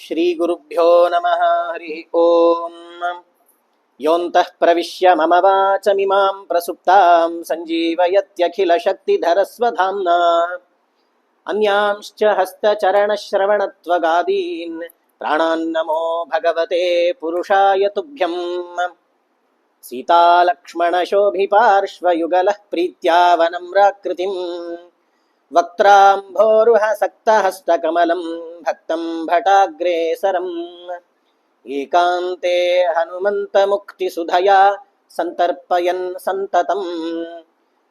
ಶ್ರೀಗುರುಭ್ಯೋ ನಮಃ ಹರಿ ಓಂ. ಯೋऽन्तಃ ಪ್ರವಿಶ್ಯ ಮಮ ವಾಚಮಿಮಾಂ ಪ್ರಸುಪ್ತಾಂ ಸಂಜೀವಯತ್ಯಖಿಲಶಕ್ತಿಧರಸ್ವಧಾಮ್ನಾ ಅನ್ಯಾಂಶ್ಚ ಹಸ್ತಚರಣಶ್ರವಣತ್ವಗಾದೀನ್ ಪ್ರಾಣಾನ್ನಮೋ ಭಗವತೆ ಪುರುಷಾಯ ತುಭ್ಯಂ. ಸೀತಾಲಕ್ಷ್ಮಣಶೋಭಿಪಾರ್ಶ್ವಯುಗಲಃ ಪ್ರೀತ್ಯಾ ವನಮ್ರಾಕೃತಿಂ ವಕ್ತ್ರಾಂಭೋರುಹ ಸಕ್ತಹಸ್ತಕಮಲಂ ಭಕ್ತಂ ಭಟಾಗ್ರೇಸರಂ. ಏಕಾಂತೆ ಹನುಮಂತಮುಕ್ತಿಸುಧಯಾ ಸಂತರ್ಪಯನ್ ಸಂತತಂ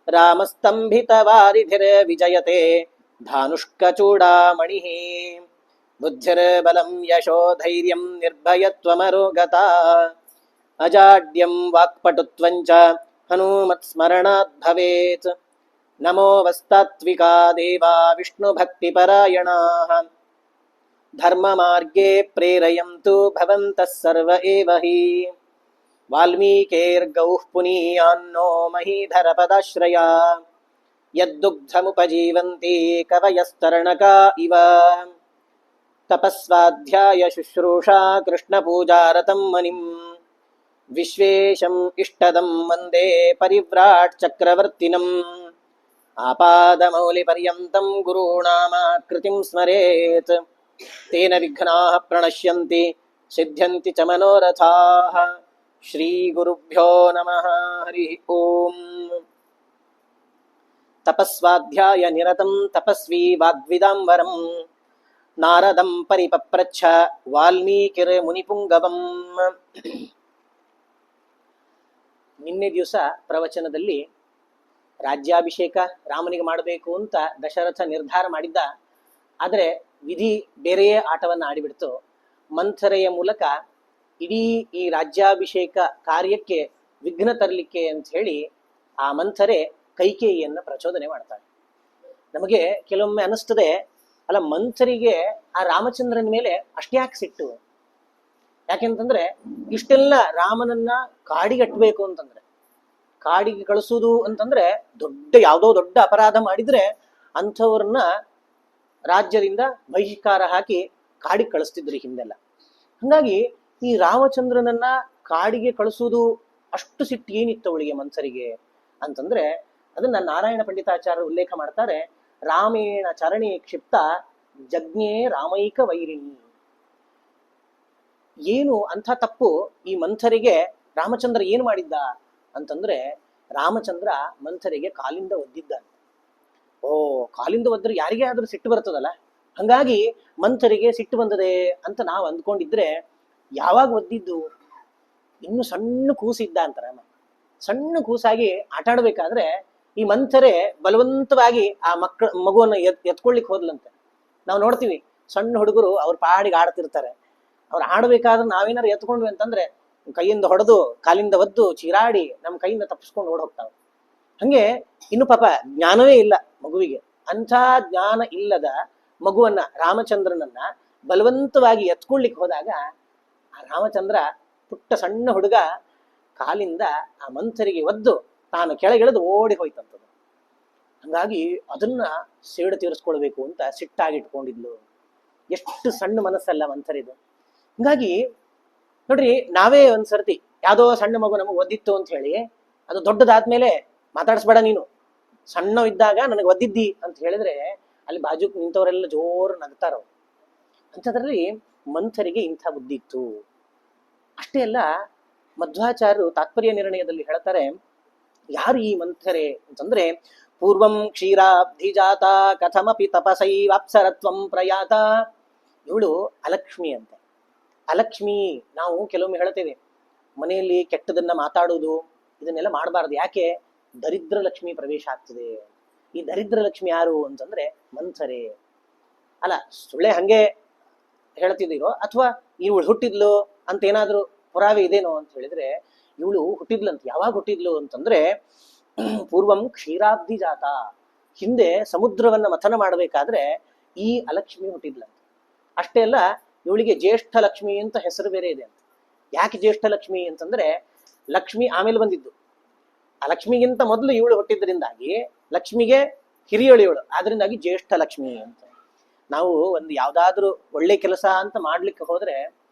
ರಾಮಸ್ತಂಭಿತವಾರಿಧಿರ್ವಿಜಯತೆ ಧಾನುಷ್ಕಚೂಡಾಮಣಿಃ. ಬುದ್ಧಿರ್ಬಲಂ ಯಶೋ ಧೈರ್ಯಂ ನಿರ್ಭಯತ್ವಮರೋಗತಾ ಅಜಾಡ್ಯಂ ವಾಕ್ಪಟುತ್ವಂಚ ಹನುಮತ್ಸ್ಮರಣಾತ್ ಭವೇತ್. ನಮೋ ವಸ್ತಾತ್ವಿಕಾ ದೇವಾ ವಿಷ್ಣುಭಕ್ತಿಪರಾಯಣಾಃ ಧರ್ಮಮಾರ್ಗೇ ಪ್ರೇರಯಂತು ಭವಂತಃ ಸರ್ವ ಏವ ಹಿ. ವಾಲ್ಮೀಕೇರ್ಗೌಃ ಪುನೀಯಾನ್ನೋ ಮಹೀಧರಪದಾಶ್ರಯಾ ಯದ್ದುಗ್ಧಮುಪಜೀವಂತಿ ಕವಯಸ್ತರಣಕಾ ಇವ. ತಪಸ್ವಾಧ್ಯಾಯ ಶುಶ್ರೂಷಾ ಕೃಷ್ಣಪೂಜಾರತಂ ಮುನಿಂ ವಿಶ್ವೇಶಂ ಇಷ್ಟದಂ ವಂದೇ ಪರಿವ್ರಾಟ್ ಚಕ್ರವರ್ತಿನಂ. ಆಪಾದಮೌಲಿಪರ್ಯಂತಂ ಗುರುಣಾಮಾಕೃತಿಂ ಸ್ಮರೇತ್ ತೇನ ವಿಘ್ನಾಃ ಪ್ರಣಶ್ಯಂತಿ ಸಿದ್ಧ್ಯಂತಿ ಚ ಮನೋರಥಾಃ. ಶ್ರೀಗುರುಭ್ಯೋ ನಮಃ ಹರಿ ಓಂ. ತಪಸ್ವಾಧ್ಯಾಯ ನಿರತಂ ತಪಸ್ವಿ ವಾಗ್ವಿದಾಂಬರಂ ನಾರದಂ ಪರಿಪಪ್ರಚ್ಛ ವಾಲ್ಮೀಕಿರ್ ಮುನಿಪುಂಗವಂ. ನಿನ್ನೆ ದಿವಸ ಪ್ರವಚನದಲ್ಲಿ ರಾಜ್ಯಾಭಿಷೇಕ ರಾಮನಿಗೆ ಮಾಡಬೇಕು ಅಂತ ದಶರಥ ನಿರ್ಧಾರ ಮಾಡಿದ್ದ. ಆದರೆ ವಿಧಿ ಬೇರೆಯೇ ಆಟವನ್ನು ಆಡಿಬಿಡ್ತು. ಮಂಥರೆಯ ಮೂಲಕ ಇಡೀ ಈ ರಾಜ್ಯಾಭಿಷೇಕ ಕಾರ್ಯಕ್ಕೆ ವಿಘ್ನ ತರಲಿಕ್ಕೆ ಅಂತ ಹೇಳಿ ಆ ಮಂಥರೆ ಕೈಕೇಯಿಯನ್ನ ಪ್ರಚೋದನೆ ಮಾಡ್ತಾಳೆ. ನಮಗೆ ಕೆಲವೊಮ್ಮೆ ಅನಿಸ್ತದೆ, ಅಲ್ಲ ಮಂಥರಿಗೆ ಆ ರಾಮಚಂದ್ರನ ಮೇಲೆ ಅಷ್ಟ್ಯಾಕೆ ಸಿಟ್ಟು? ಯಾಕೆಂತಂದ್ರೆ ಇಷ್ಟೆಲ್ಲ ರಾಮನನ್ನ ಕಾಡಿಗೆ ಅಟ್ಟಬೇಕು ಅಂತಂದ್ರೆ, ಕಾಡಿಗೆ ಕಳಿಸುವುದು ಅಂತಂದ್ರೆ ಯಾವುದೋ ದೊಡ್ಡ ಅಪರಾಧ ಮಾಡಿದ್ರೆ ಅಂಥವ್ರನ್ನ ರಾಜ್ಯದಿಂದ ಬಹಿಷ್ಕಾರ ಹಾಕಿ ಕಾಡಿಗೆ ಕಳಿಸ್ತಿದ್ರು ಹಿಂದೆಲ್ಲ. ಹಂಗಾಗಿ ಈ ರಾಮಚಂದ್ರನನ್ನ ಕಾಡಿಗೆ ಕಳಿಸುವುದು ಅಷ್ಟು ಸಿಟ್ಟು ಏನಿತ್ತು ಅವಳಿಗೆ ಮನ್ಸರಿಗೆ ಅಂತಂದ್ರೆ, ಅದನ್ನ ನಾರಾಯಣ ಪಂಡಿತಾಚಾರ್ಯರು ಉಲ್ಲೇಖ ಮಾಡ್ತಾರೆ. ರಾಮೇಣ ಚರಣಿ ಕ್ಷಿಪ್ತ ಜಜ್ಞೆ ರಾಮೈಕ ವೈರಿಣಿ. ಏನು ಅಂಥ ತಪ್ಪು ಈ ಮಂಥರಿಗೆ ರಾಮಚಂದ್ರ ಏನು ಮಾಡಿದ್ದ ಅಂತಂದ್ರೆ, ರಾಮಚಂದ್ರ ಮಂಥರಿಗೆ ಕಾಲಿಂದ ಒದ್ದಿದ್ದಾನೆ. ಕಾಲಿಂದ ಒದ್ರೆ ಯಾರಿಗೇ ಆದ್ರೂ ಸಿಟ್ಟು ಬರ್ತದಲ್ಲ, ಹಂಗಾಗಿ ಮಂಥರಿಗೆ ಸಿಟ್ಟು ಬಂದದೆ ಅಂತ ನಾವು ಅಂದ್ಕೊಂಡಿದ್ರೆ, ಯಾವಾಗ ಒದ್ದಿದ್ದು? ಇನ್ನು ಸಣ್ಣ ಕೂಸಿದ್ದ ಅಂತ ರಾಮ. ಸಣ್ಣ ಕೂಸಾಗಿ ಆಟ ಆಡ್ಬೇಕಾದ್ರೆ ಈ ಮಂಥರೆ ಬಲವಂತವಾಗಿ ಆ ಮಗುವನ್ನ ಎತ್ಕೊಳ್ಲಿಕ್ಕೆ ಹೋದ್ಲಂತೆ. ನಾವು ನೋಡ್ತೀವಿ ಸಣ್ಣ ಹುಡುಗರು ಅವ್ರ ಪಾಡಿಗೆ ಆಡ್ತಿರ್ತಾರೆ. ಅವ್ರು ಆಡ್ಬೇಕಾದ್ರೆ ನಾವೇನಾರು ಎತ್ಕೊಂಡ್ವಿ ಅಂತಂದ್ರೆ ಕೈಯಿಂದ ಹೊಡೆದು ಕಾಲಿಂದ ಒದ್ದು ಚೀರಾಡಿ ನಮ್ಮ ಕೈಯಿಂದ ತಪ್ಪಿಸ್ಕೊಂಡು ಓಡ್ ಹೋಗ್ತಾವೆ. ಹಂಗೆ ಇನ್ನು ಪಾಪ ಜ್ಞಾನವೇ ಇಲ್ಲ ಮಗುವಿಗೆ. ಅಂಥ ಜ್ಞಾನ ಇಲ್ಲದ ಮಗುವನ್ನ ರಾಮಚಂದ್ರನನ್ನ ಬಲವಂತವಾಗಿ ಎತ್ಕೊಳ್ಲಿಕ್ಕೆ ಹೋದಾಗ ಆ ರಾಮಚಂದ್ರ ಪುಟ್ಟ ಸಣ್ಣ ಹುಡುಗ ಕಾಲಿಂದ ಆ ಮಂಥರಿಗೆ ಒದ್ದು ತಾನು ಕೆಳಗಿಳಿದು ಓಡಿ ಹೋಯ್ತಂತದ್ದು. ಹಂಗಾಗಿ ಅದನ್ನ ಸೇಡು ತೀರಿಸ್ಕೊಳ್ಬೇಕು ಅಂತ ಸಿಟ್ಟಾಗಿಟ್ಕೊಂಡಿದ್ಲು. ಎಷ್ಟು ಸಣ್ಣ ಮನಸ್ಸಲ್ಲ ಮಂಥರಿದು. ಹಂಗಾಗಿ ನೋಡ್ರಿ, ನಾವೇ ಒಂದ್ಸರ್ತಿ ಯಾವುದೋ ಸಣ್ಣ ಮಗು ನಮಗೆ ಒದ್ದಿತ್ತು ಅಂತ ಹೇಳಿ ಅದು ದೊಡ್ಡದಾದ್ಮೇಲೆ ಮಾತಾಡಿಸ್ಬೇಡ ನೀನು, ಸಣ್ಣ ಇದ್ದಾಗ ನನಗೆ ಒದ್ದಿದ್ದಿ ಅಂತ ಹೇಳಿದ್ರೆ ಅಲ್ಲಿ ಬಾಜು ನಿಂತವರೆಲ್ಲ ಜೋರು ನಗ್ತಾರವ್. ಅಂಥದ್ರಲ್ಲಿ ಮಂಥರಿಗೆ ಇಂಥ ಬುದ್ಧಿ ಇತ್ತು. ಅಷ್ಟೇ ಅಲ್ಲ, ಮಧ್ವಾಚಾರ್ಯರು ತಾತ್ಪರ್ಯ ನಿರ್ಣಯದಲ್ಲಿ ಹೇಳ್ತಾರೆ, ಯಾರು ಈ ಮಂಥರೆ ಅಂತಂದ್ರೆ, ಪೂರ್ವಂ ಕ್ಷೀರಾಬ್ಧಿಜಾತ ಕಥಮಪಿ ತಪಸೈವಾಪ್ಸರತ್ವಂ ಪ್ರಯಾತ. ಇವಳು ಅಲಕ್ಷ್ಮಿ ಅಂತೆ. ಅಲಕ್ಷ್ಮಿ, ನಾವು ಕೆಲವೊಮ್ಮೆ ಹೇಳ್ತೇವೆ ಮನೆಯಲ್ಲಿ ಕೆಟ್ಟದನ್ನ ಮಾತಾಡೋದು ಇದನ್ನೆಲ್ಲ ಮಾಡಬಾರ್ದು. ಯಾಕೆ? ದರಿದ್ರ ಲಕ್ಷ್ಮಿ ಪ್ರವೇಶ ಆಗ್ತದೆ. ಈ ದರಿದ್ರ ಲಕ್ಷ್ಮಿ ಯಾರು ಅಂತಂದ್ರೆ ಮಂಥರೆ. ಅಲ್ಲ, ಸುಳ್ಳೆ ಹಂಗೆ ಹೇಳ್ತಿದ್ದೀರೋ ಅಥವಾ ಇವಳು ಹುಟ್ಟಿದ್ಲು ಅಂತ ಏನಾದ್ರೂ ಪುರಾವೆ ಇದೇನೋ ಅಂತ ಹೇಳಿದ್ರೆ, ಇವಳು ಹುಟ್ಟಿದ್ಲಂತ. ಯಾವಾಗ ಹುಟ್ಟಿದ್ಲು ಅಂತಂದ್ರೆ, ಪೂರ್ವಂ ಕ್ಷೀರಾಬ್ಧಿ ಜಾತ, ಹಿಂದೆ ಸಮುದ್ರವನ್ನ ಮಥನ ಮಾಡಬೇಕಾದ್ರೆ ಈ ಅಲಕ್ಷ್ಮಿ ಹುಟ್ಟಿದ್ಲಂತ. ಅಷ್ಟೇ ಅಲ್ಲ, ಇವಳಿಗೆ ಜ್ಯೇಷ್ಠ ಲಕ್ಷ್ಮಿ ಅಂತ ಹೆಸರು ಬೇರೆ ಇದೆ ಅಂತ. ಯಾಕೆ ಜ್ಯೇಷ್ಠ ಲಕ್ಷ್ಮಿ ಅಂತಂದ್ರೆ, ಲಕ್ಷ್ಮಿ ಆಮೇಲೆ ಬಂದಿದ್ದು, ಆ ಲಕ್ಷ್ಮಿಗಿಂತ ಮೊದಲು ಇವಳು ಹುಟ್ಟಿದ್ರಿಂದಾಗಿ ಲಕ್ಷ್ಮಿಗೆ ಹಿರಿಯಳು ಇವಳು, ಆದ್ರಿಂದಾಗಿ ಜ್ಯೇಷ್ಠ ಲಕ್ಷ್ಮಿ ಅಂತ. ನಾವು ಒಂದು ಯಾವ್ದಾದ್ರೂ ಒಳ್ಳೆ ಕೆಲಸ ಅಂತ ಮಾಡ್ಲಿಕ್ಕೆ ಹೋದ್ರೆ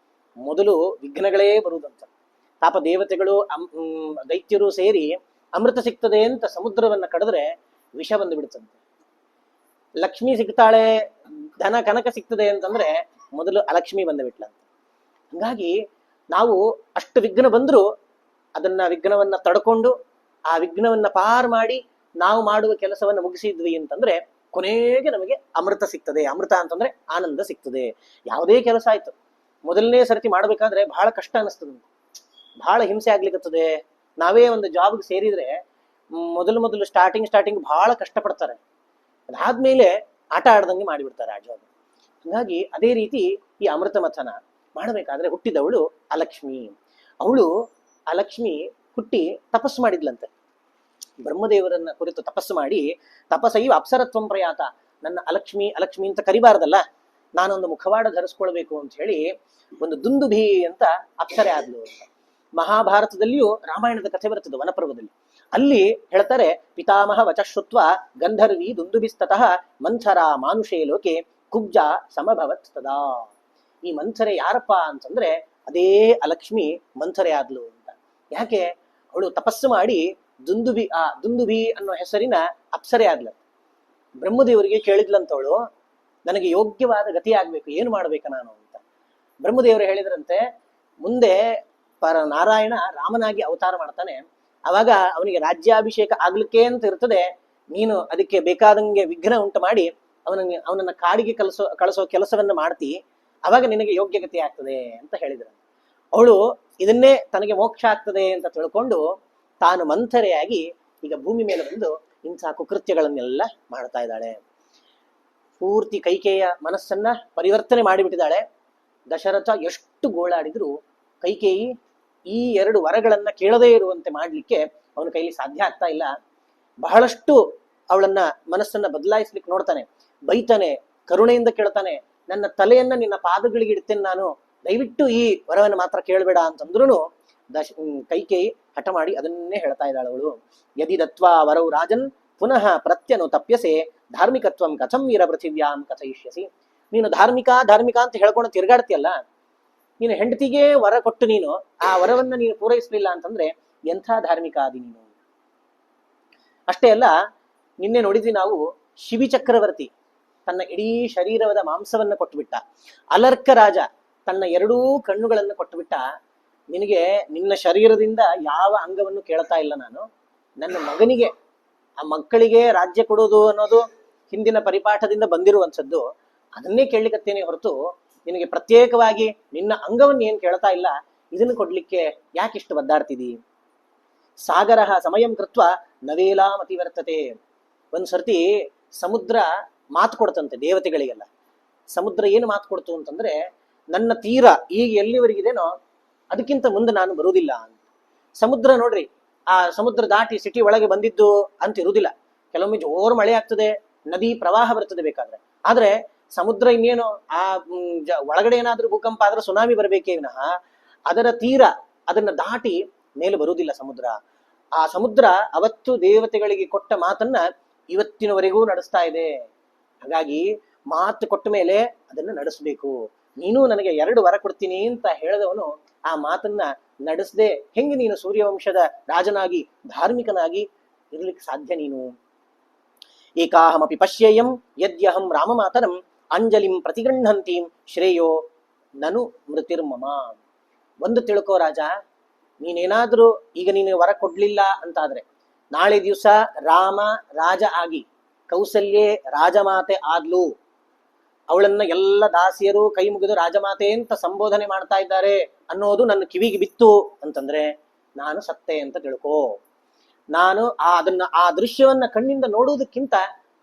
ಮೊದಲು ವಿಘ್ನಗಳೇ ಬರುವುದಂತ. ಪಾಪ ದೇವತೆಗಳು ದೈತ್ಯರು ಸೇರಿ ಅಮೃತ ಸಿಗ್ತದೆ ಅಂತ ಸಮುದ್ರವನ್ನ ಕಡಿದ್ರೆ ವಿಷ ಬಂದು ಬಿಡುತ್ತಂತೆ. ಲಕ್ಷ್ಮಿ ಸಿಗ್ತಾಳೆ, ಧನ ಕನಕ ಸಿಗ್ತದೆ ಅಂತಂದ್ರೆ ಮೊದಲು ಅಲಕ್ಷ್ಮಿ ಬಂದು ಬಿಟ್ಲಂತೆ. ಹಂಗಾಗಿ ನಾವು ಅಷ್ಟು ವಿಘ್ನ ಬಂದ್ರು ಅದನ್ನ ವಿಘ್ನವನ್ನ ತಡ್ಕೊಂಡು ಆ ವಿಘ್ನವನ್ನ ಪಾರ್ ಮಾಡಿ ನಾವು ಮಾಡುವ ಕೆಲಸವನ್ನ ಮುಗಿಸಿದ್ವಿ ಅಂತಂದ್ರೆ ಕೊನೆಗೆ ನಮಗೆ ಅಮೃತ ಸಿಗ್ತದೆ. ಅಮೃತ ಅಂತಂದ್ರೆ ಆನಂದ ಸಿಗ್ತದೆ. ಯಾವುದೇ ಕೆಲಸ ಆಯ್ತು, ಮೊದಲನೇ ಸರ್ತಿ ಮಾಡ್ಬೇಕಾದ್ರೆ ಬಹಳ ಕಷ್ಟ ಅನಿಸ್ತದೆ, ಬಹಳ ಹಿಂಸೆ ಆಗ್ಲಿಕ್ಕತ್ತದೆ. ನಾವೇ ಒಂದು ಜಾಬ್ಗೆ ಸೇರಿದ್ರೆ ಮೊದಲು ಸ್ಟಾರ್ಟಿಂಗ್ ಬಹಳ ಕಷ್ಟಪಡ್ತಾರೆ, ಅದಾದ್ಮೇಲೆ ಆಟ ಆಡ್ದಂಗೆ ಮಾಡಿಬಿಡ್ತಾರೆ ಆ ಜಾಬ್. ಹಾಗಾಗಿ ಅದೇ ರೀತಿ ಈ ಅಮೃತ ಮಥನ ಮಾಡಬೇಕಾದ್ರೆ ಹುಟ್ಟಿದವಳು ಅಲಕ್ಷ್ಮಿ. ಅಲಕ್ಷ್ಮಿ ಹುಟ್ಟಿ ತಪಸ್ಸು ಮಾಡಿದ್ಲಂತೆ. ಬ್ರಹ್ಮದೇವರನ್ನ ಕುರಿತು ತಪಸ್ಸು ಮಾಡಿ, ತಪಸ್ಸೈವ ಅಪ್ಸರತ್ವಂ ಪ್ರಯಾತ, ನನ್ನ ಅಲಕ್ಷ್ಮಿ ಅಂತ ಕರಿಬಾರ್ದಲ್ಲ, ನಾನೊಂದು ಮುಖವಾಡ ಧರಿಸ್ಕೊಳ್ಬೇಕು ಅಂತ ಹೇಳಿ ಒಂದು ದುಂದುಭಿ ಅಂತ ಅಪ್ಸರೆ ಆದ್ಲು ಅಂತ. ಮಹಾಭಾರತದಲ್ಲಿಯೂ ರಾಮಾಯಣದ ಕಥೆ ಬರ್ತದೆ ವನಪರ್ವದಲ್ಲಿ. ಅಲ್ಲಿ ಹೇಳ್ತಾರೆ, ಪಿತಾಮಹ ವಚಶ್ರುತ್ವ ಗಂಧರ್ವಿ ದುಂದುಭಿಸ್ತತಃ ಮಂಥರ ಮಾನುಷೇ ಲೋಕೆ ಕುಬ್ಜ ಸಮಭವತ್ ತದಾ. ಈ ಮಂಥರೆ ಯಾರಪ್ಪ ಅಂತಂದ್ರೆ ಅದೇ ಅಲಕ್ಷ್ಮಿ ಮಂಥರೆ ಆದ್ಲು ಅಂತ. ಯಾಕೆ? ಅವಳು ತಪಸ್ಸು ಮಾಡಿ ದುಂದುಭಿ ಅನ್ನೋ ಹೆಸರಿನ ಅಪ್ಸರೆ ಆದ್ಲ. ಬ್ರಹ್ಮದೇವರಿಗೆ ಕೇಳಿದ್ಲಂತವಳು, ನನಗೆ ಯೋಗ್ಯವಾದ ಗತಿ ಆಗ್ಬೇಕು, ಏನು ಮಾಡ್ಬೇಕು ನಾನು ಅಂತ. ಬ್ರಹ್ಮದೇವರು ಹೇಳಿದ್ರಂತೆ, ಮುಂದೆ ನಾರಾಯಣ ರಾಮನಾಗಿ ಅವತಾರ ಮಾಡ್ತಾನೆ, ಅವಾಗ ಅವನಿಗೆ ರಾಜ್ಯಾಭಿಷೇಕ ಆಗ್ಲಿಕ್ಕೆ ಅಂತ ಇರ್ತದೆ, ನೀನು ಅದಕ್ಕೆ ಬೇಕಾದಂಗೆ ವಿಘ್ನ ಉಂಟು ಮಾಡಿ ಅವನನ್ನ ಕಾಡಿಗೆ ಕಳಿಸೋ ಕೆಲಸವನ್ನ ಮಾಡ್ತಿ, ಅವಾಗ ನಿನಗೆ ಯೋಗ್ಯಗತಿ ಆಗ್ತದೆ ಅಂತ ಹೇಳಿದ್ರು. ಅವಳು ಇದನ್ನೇ ತನಗೆ ಮೋಕ್ಷ ಆಗ್ತದೆ ಅಂತ ತಿಳ್ಕೊಂಡು ತಾನು ಮಂಥರೆಯಾಗಿ ಈಗ ಭೂಮಿ ಮೇಲೆ ಬಂದು ಇಂಥ ಕುಕೃತ್ಯಗಳನ್ನೆಲ್ಲ ಮಾಡ್ತಾ ಇದ್ದಾಳೆ. ಪೂರ್ತಿ ಕೈಕೇಯ ಮನಸ್ಸನ್ನ ಪರಿವರ್ತನೆ ಮಾಡಿಬಿಟ್ಟಿದ್ದಾಳೆ. ದಶರಥ ಎಷ್ಟು ಗೋಳಾಡಿದ್ರು ಕೈಕೇಯಿ ಈ 2 ವರಗಳನ್ನ ಕೇಳದೇ ಇರುವಂತೆ ಮಾಡ್ಲಿಕ್ಕೆ ಅವನ ಕೈಲಿ ಸಾಧ್ಯ ಆಗ್ತಾ ಇಲ್ಲ. ಬಹಳಷ್ಟು ಅವಳನ್ನ ಮನಸ್ಸನ್ನ ಬದಲಾಯಿಸ್ಲಿಕ್ಕೆ ನೋಡ್ತಾನೆ, ಬೈತಾನೆ, ಕರುಣೆಯಿಂದ ಕೇಳ್ತಾನೆ, ನನ್ನ ತಲೆಯನ್ನ ನಿನ್ನ ಪಾದಗಳಿಗೆ ಇಡ್ತೇನೆ ನಾನು, ದಯವಿಟ್ಟು ಈ ವರವನ್ನು ಮಾತ್ರ ಕೇಳಬೇಡ ಅಂತಂದ್ರೂ ಕೈಕೇಯಿ ಹಠ ಮಾಡಿ ಅದನ್ನೇ ಹೇಳ್ತಾ ಇದ್ದಾಳೆ ಅವಳು. ಯದಿ ದತ್ವಾ ವರವು ರಾಜನ್ ಪುನಃ ಪ್ರತ್ಯನು ತಪ್ಯಸೆ ಧಾರ್ಮಿಕತ್ವಂ ಕಥಂ ವೀರ ಪೃಥಿವ್ಯಾಂ ಕಥಯಿಷ್ಯಸಿ. ನೀನು ಧಾರ್ಮಿಕ ಅಂತ ಹೇಳ್ಕೊಂಡು ತಿರ್ಗಾಡ್ತೀಯಲ್ಲ, ನೀನು ಹೆಂಡತಿಗೆ ವರ ಕೊಟ್ಟು ನೀನು ಆ ವರವನ್ನ ನೀನು ಪೂರೈಸಲಿಲ್ಲ ಅಂತಂದ್ರೆ ಎಂಥ ಧಾರ್ಮಿಕ ಆದಿ ನೀನು. ಅಷ್ಟೇ ಅಲ್ಲ, ನಿನ್ನೆ ನೋಡಿದ್ವಿ ನಾವು, ಶಿವಿ ಚಕ್ರವರ್ತಿ ತನ್ನ ಇಡೀ ಶರೀರದ ಮಾಂಸವನ್ನ ಕೊಟ್ಟುಬಿಟ್ಟ. ಅಲರ್ಕ ರಾಜ ತನ್ನ 2 ಕಣ್ಣುಗಳನ್ನು ಕೊಟ್ಟುಬಿಟ್ಟ. ನಿನಗೆ ನಿನ್ನ ಶರೀರದಿಂದ ಯಾವ ಅಂಗವನ್ನು ಕೇಳ್ತಾ ಇಲ್ಲ ನಾನು, ನನ್ನ ಮಗನಿಗೆ, ಆ ಮಕ್ಕಳಿಗೆ ರಾಜ್ಯ ಕೊಡೋದು ಅನ್ನೋದು ಹಿಂದಿನ ಪರಿಪಾಠದಿಂದ ಬಂದಿರುವಂಥದ್ದು, ಅದನ್ನೇ ಕೇಳಲಿಕ್ಕತ್ತೇನೆ ಹೊರತು ನಿನಗೆ ಪ್ರತ್ಯೇಕವಾಗಿ ನಿನ್ನ ಅಂಗವನ್ನು ಏನ್ ಕೇಳ್ತಾ ಇಲ್ಲ. ಇದನ್ನು ಕೊಡ್ಲಿಕ್ಕೆ ಯಾಕಿಷ್ಟು ಒದ್ದಾಡ್ತಿದಿ? ಸಾಗರ ಸಮಯಂ ಕೃತ್ವ ನವೇಲಾ ಮತಿವರ್ತತೆ. ಒಂದ್ ಸರ್ತಿ ಸಮುದ್ರ ಮಾತು ಕೊಡ್ತಂತೆ ದೇವತೆಗಳಿಗೆಲ್ಲ. ಸಮುದ್ರ ಏನು ಮಾತು ಕೊಡ್ತು ಅಂತಂದ್ರೆ, ನನ್ನ ತೀರ ಈಗ ಎಲ್ಲಿವರೆಗಿದೇನೋ ಅದಕ್ಕಿಂತ ಮುಂದೆ ನಾನು ಬರುವುದಿಲ್ಲ ಅಂತ. ಸಮುದ್ರ ನೋಡ್ರಿ, ಆ ಸಮುದ್ರ ದಾಟಿ ಸಿಟಿ ಒಳಗೆ ಬಂದಿದ್ದು ಅಂತ ಇರುವುದಿಲ್ಲ. ಕೆಲವೊಮ್ಮೆ ಜೋರು ಮಳೆ ಆಗ್ತದೆ, ನದಿ ಪ್ರವಾಹ ಬರ್ತದೆ ಬೇಕಾದ್ರೆ. ಆದ್ರೆ ಸಮುದ್ರ ಇನ್ನೇನು, ಆ ಒಳಗಡೆ ಏನಾದ್ರೂ ಭೂಕಂಪ ಆದ್ರೆ ಸುನಾಮಿ ಬರಬೇಕೇ ವಿನಃ ಅದರ ತೀರ ಅದನ್ನ ದಾಟಿ ಮೇಲೆ ಬರುವುದಿಲ್ಲ ಸಮುದ್ರ. ಆ ಸಮುದ್ರ ಅವತ್ತು ದೇವತೆಗಳಿಗೆ ಕೊಟ್ಟ ಮಾತನ್ನ ಇವತ್ತಿನವರೆಗೂ ನಡೆಸ್ತಾ ಇದೆ. ಹಾಗಾಗಿ ಮಾತು ಕೊಟ್ಟ ಮೇಲೆ ಅದನ್ನ ನಡೆಸಬೇಕು. ನೀನು ನನಗೆ 2 ವರ ಕೊಡ್ತೀನಿ ಅಂತ ಹೇಳಿದವನು ಆ ಮಾತನ್ನ ನಡೆಸದೆ ಹೆಂಗೆ ನೀನು ಸೂರ್ಯವಂಶದ ರಾಜನಾಗಿ ಧಾರ್ಮಿಕನಾಗಿ ಇರ್ಲಿಕ್ಕೆ ಸಾಧ್ಯ? ನೀನು ಏಕಾಹಮಪಿ ಪಶ್ಯೇಯಂ ಯದ್ಯಹಂ ರಾಮಮಾತರಂ ಅಂಜಲಿಂ ಪ್ರತಿಗೃಹಂತೀಂ ಶ್ರೇಯೋ ನನು ಮೃತಿರ್ಮಮ. ಒಂದು ತಿಳ್ಕೋ ರಾಜ, ನೀನೇನಾದ್ರೂ ಈಗ ನೀನು ವರ ಕೊಡ್ಲಿಲ್ಲ ಅಂತಾದ್ರೆ ನಾಳೆ ದಿವಸ ರಾಮ ರಾಜ ಆಗಿ ಕೌಸಲ್ಯೆ ರಾಜಮಾತೆ ಆದ್ಲು, ಅವಳನ್ನ ಎಲ್ಲ ದಾಸಿಯರು ಕೈ ಮುಗಿದು ರಾಜಮಾತೆ ಅಂತ ಸಂಬೋಧನೆ ಮಾಡ್ತಾ ಇದ್ದಾರೆ ಅನ್ನೋದು ನನ್ನ ಕಿವಿಗೆ ಬಿತ್ತು ಅಂತಂದ್ರೆ ನಾನು ಸತ್ತೆ ಅಂತ ತಿಳ್ಕೋ. ನಾನು ಆ ದೃಶ್ಯವನ್ನ ಕಣ್ಣಿಂದ ನೋಡುವುದಕ್ಕಿಂತ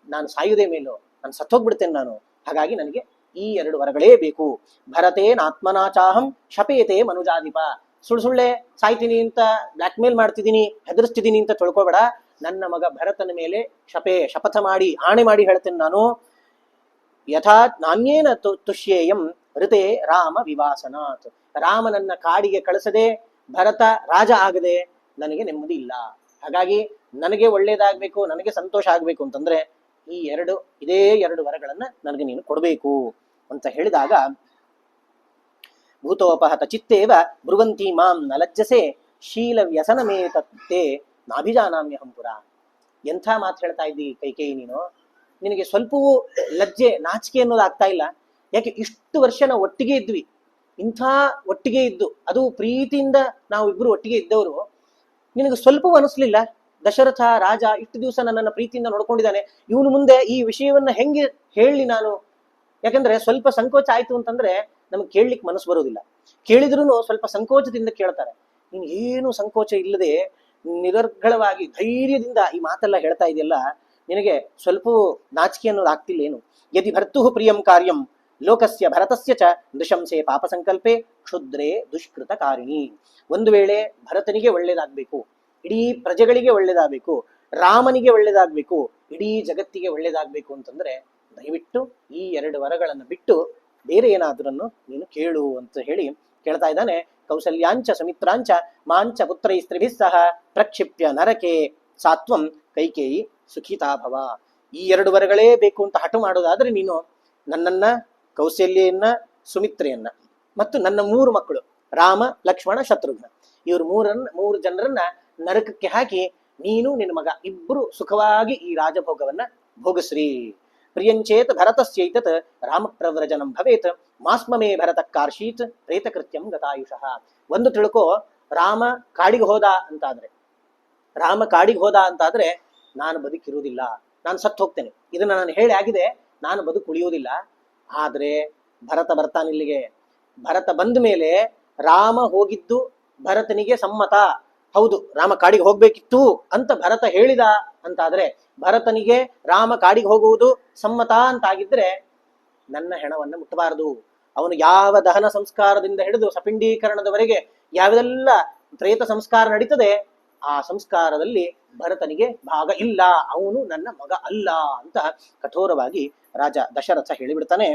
ನಾನು ಸಾಯುವುದೇ ಮೇಲು, ನಾನು ಸತ್ತೋಗ್ಬಿಡ್ತೇನೆ ನಾನು. ಹಾಗಾಗಿ ನನಗೆ ಈ 2 ವರಗಳೇ ಬೇಕು. ಭರತೇನಾತ್ಮನಾಚಾಹಂ ಶಪೇತೆ ಮನುಜಾಧಿಪ. ಸುಳ್ಳೆ ಸಾಯ್ತೀನಿ ಅಂತ ಬ್ಲಾಕ್ ಮೇಲ್ ಮಾಡ್ತಿದ್ದೀನಿ, ಹೆದರ್ಸ್ತಿದ್ದೀನಿ ಅಂತ ತಿಳ್ಕೊಬೇಡ. ನನ್ನ ಮಗ ಭರತನ ಮೇಲೆ ಶಪಥ ಮಾಡಿ ಆಣೆ ಮಾಡಿ ಹೇಳ್ತೇನೆ ನಾನು. ಯಥಾ ನಾಣ್ಯೇನ ತುಷ್ಯೇಯಂ ಋತೆ ರಾಮ ವಿವಾಸನಾತ್. ರಾಮನನ್ನ ಕಾಡಿಗೆ ಕಳಿಸದೆ ಭರತ ರಾಜ ಆಗದೆ ನನಗೆ ನೆಮ್ಮದಿ ಇಲ್ಲ. ಹಾಗಾಗಿ ನನಗೆ ಒಳ್ಳೇದಾಗ್ಬೇಕು, ನನಗೆ ಸಂತೋಷ ಆಗ್ಬೇಕು ಅಂತಂದ್ರೆ ಇದೇ ಎರಡು ವರಗಳನ್ನ ನನಗೆ ನೀನು ಕೊಡಬೇಕು ಅಂತ ಹೇಳಿದಾಗ, ಭೂತೋಪಹತ ಚಿತ್ತೇವ ಬ್ರುವಂತಿ ಮಾಂ ನ ಲಜ್ಜಸೆ ಶೀಲ ವ್ಯಸನಮೇ ತತ್ತೆ ನಾಭಿಜಾನಾಮ್ಯಹಂ ಪುರ. ಎಂಥ ಮಾತು ಹೇಳ್ತಾ ಇದ್ದಿ ಕೈಕೇಯಿ ನೀನು, ನಿನಗೆ ಸ್ವಲ್ಪವೂ ಲಜ್ಜೆ ನಾಚಿಕೆ ಅನ್ನೋದು ಆಗ್ತಾ ಇಲ್ಲ? ಯಾಕೆ ಇಷ್ಟು ವರ್ಷ ನಾವು ಒಟ್ಟಿಗೆ ಇದ್ವಿ, ಇಂಥ ಒಟ್ಟಿಗೆ ಇದ್ದು ಅದು ಪ್ರೀತಿಯಿಂದ ನಾವು ಇಬ್ರು ಒಟ್ಟಿಗೆ ಇದ್ದವರು, ನಿನಗೆ ಸ್ವಲ್ಪವೂ ಅನಿಸ್ಲಿಲ್ಲ? ದಶರಥ ರಾಜ ಇಷ್ಟು ದಿವಸ ನನ್ನನ್ನು ಪ್ರೀತಿಯಿಂದ ನೋಡ್ಕೊಂಡಿದ್ದಾನೆ, ಇವನು ಮುಂದೆ ಈ ವಿಷಯವನ್ನ ಹೆಂಗೆ ಹೇಳಿ ನಾನು? ಯಾಕಂದ್ರೆ ಸ್ವಲ್ಪ ಸಂಕೋಚ ಆಯ್ತು ಅಂತಂದ್ರೆ ನಮ್ಗೆ ಕೇಳಲಿಕ್ಕೆ ಮನಸ್ಸು ಬರೋದಿಲ್ಲ. ಕೇಳಿದ್ರು ಸ್ವಲ್ಪ ಸಂಕೋಚದಿಂದ ಕೇಳ್ತಾರೆ. ನೀನು ಏನು ಸಂಕೋಚ ಇಲ್ಲದೆ ನಿರರ್ಗಳವಾಗಿ ಧೈರ್ಯದಿಂದ ಈ ಮಾತೆಲ್ಲ ಹೇಳ್ತಾ ಇದೆಯಲ್ಲ, ನಿನಗೆ ಸ್ವಲ್ಪ ನಾಚಿಕೆ ಅನ್ನೋದು ಆಗ್ತಿಲ್ಲ ಏನು? ಯದಿ ಭರ್ತು ಪ್ರಿಯಂ ಕಾರ್ಯಂ ಲೋಕಸ್ಯ ಭರತಸ್ಯ ಚ ನೃಶಂಸೆ ಪಾಪ ಸಂಕಲ್ಪೆ ಕ್ಷುದ್ರೇ ದುಷ್ಕೃತ ಕಾರಿಣಿ. ಒಂದು ವೇಳೆ ಭರತನಿಗೆ ಒಳ್ಳೇದಾಗ್ಬೇಕು, ಇಡೀ ಪ್ರಜೆಗಳಿಗೆ ಒಳ್ಳೇದಾಗಬೇಕು, ರಾಮನಿಗೆ ಒಳ್ಳೇದಾಗ್ಬೇಕು, ಇಡೀ ಜಗತ್ತಿಗೆ ಒಳ್ಳೇದಾಗ್ಬೇಕು ಅಂತಂದ್ರೆ ದಯವಿಟ್ಟು ಈ ಎರಡು ವರಗಳನ್ನು ಬಿಟ್ಟು ಬೇರೆ ಏನಾದ್ರನ್ನು ನೀನು ಕೇಳು ಅಂತ ಹೇಳಿ ಕೇಳ್ತಾ ಇದ್ದಾನೆ. ಕೌಸಲ್ಯಾಂಚ ಸುಮಿತ್ರಾಂಚ ಮಾಂಚ ಪುತ್ರೈ ಸ್ತ್ರೀಭಿಃ ಸಹ ಪ್ರಕ್ಷಿಪ್ಯ ನರಕೆ ಸಾತ್ವಂ ಕೈಕೇಯಿ ಸುಖಿತಾಭವ. ಈ ಎರಡು ವರಗಳೇ ಬೇಕು ಅಂತ ಹಠ ಮಾಡೋದಾದ್ರೆ ನೀನು ನನ್ನನ್ನ, ಕೌಸಲ್ಯನ್ನ, ಸುಮಿತ್ರೆಯನ್ನ ಮತ್ತು ನನ್ನ 3 ಮಕ್ಕಳು ರಾಮ ಲಕ್ಷ್ಮಣ ಶತ್ರುಘ್ನ, ಇವ್ರು ಮೂರು ಜನರನ್ನ ನರಕಕ್ಕೆ ಹಾಕಿ ನೀನು ನಿನ್ನ ಮಗ ಇಬ್ರು ಸುಖವಾಗಿ ಈ ರಾಜಭೋಗವನ್ನ ಭೋಗಶ್ರೀ. ಪ್ರಿಯಂಚೇತ್ ಭರತಸ್ಯೈತತ್ ರಾಮ ಪ್ರವ್ರಜನಂ ಭವೇತ್ ಮಾಸ್ಮಮೇ ಭರತ ಕಾರ್ಷೀತ್ ಪ್ರೇತಕೃತ್ಯಂ ಗತಾಯುಷಃ. ಒಂದು ತಿಳ್ಕೋ, ರಾಮ ಕಾಡಿಗೆ ಹೋದ ಅಂತಾದ್ರೆ ನಾನು ಬದುಕಿರುವುದಿಲ್ಲ, ನಾನು ಸತ್ತು ಹೋಗ್ತೇನೆ. ಇದನ್ನ ನಾನು ಹೇಳಿ ಆಗಿದೆ, ನಾನು ಬದುಕುಳಿಯುವುದಿಲ್ಲ. ಆದ್ರೆ ಭರತ ಬರ್ತಾನಿಲ್ಲಿಗೆ. ಭರತ ಬಂದ ಮೇಲೆ ರಾಮ ಹೋಗಿದ್ದು ಭರತನಿಗೆ ಸಮ್ಮತ, ಹೌದು ರಾಮ ಕಾಡಿಗೆ ಹೋಗ್ಬೇಕಿತ್ತು ಅಂತ ಭರತ ಹೇಳಿದ ಅಂತಾದ್ರೆ, ಭರತನಿಗೆ ರಾಮ ಕಾಡಿಗೆ ಹೋಗುವುದು ಸಮ್ಮತ ಅಂತಾಗಿದ್ರೆ ನನ್ನ ಹೆಣವನ್ನ ಮುಟ್ಟಬಾರದು. ಅವನು ಯಾವ ದಹನ ಸಂಸ್ಕಾರದಿಂದ ಹಿಡಿದು ಸಪಿಂಡೀಕರಣದವರೆಗೆ ಯಾವುದೆಲ್ಲ ಪ್ರೇತ ಸಂಸ್ಕಾರ ನಡೀತದೆ, ಆ ಸಂಸ್ಕಾರದಲ್ಲಿ ಭರತನಿಗೆ ಭಾಗ ಇಲ್ಲ, ಅವನು ನನ್ನ ಮಗ ಅಲ್ಲ ಅಂತ ಕಠೋರವಾಗಿ ರಾಜ ದಶರಥ ಹೇಳಿಬಿಡ್ತಾನೆ.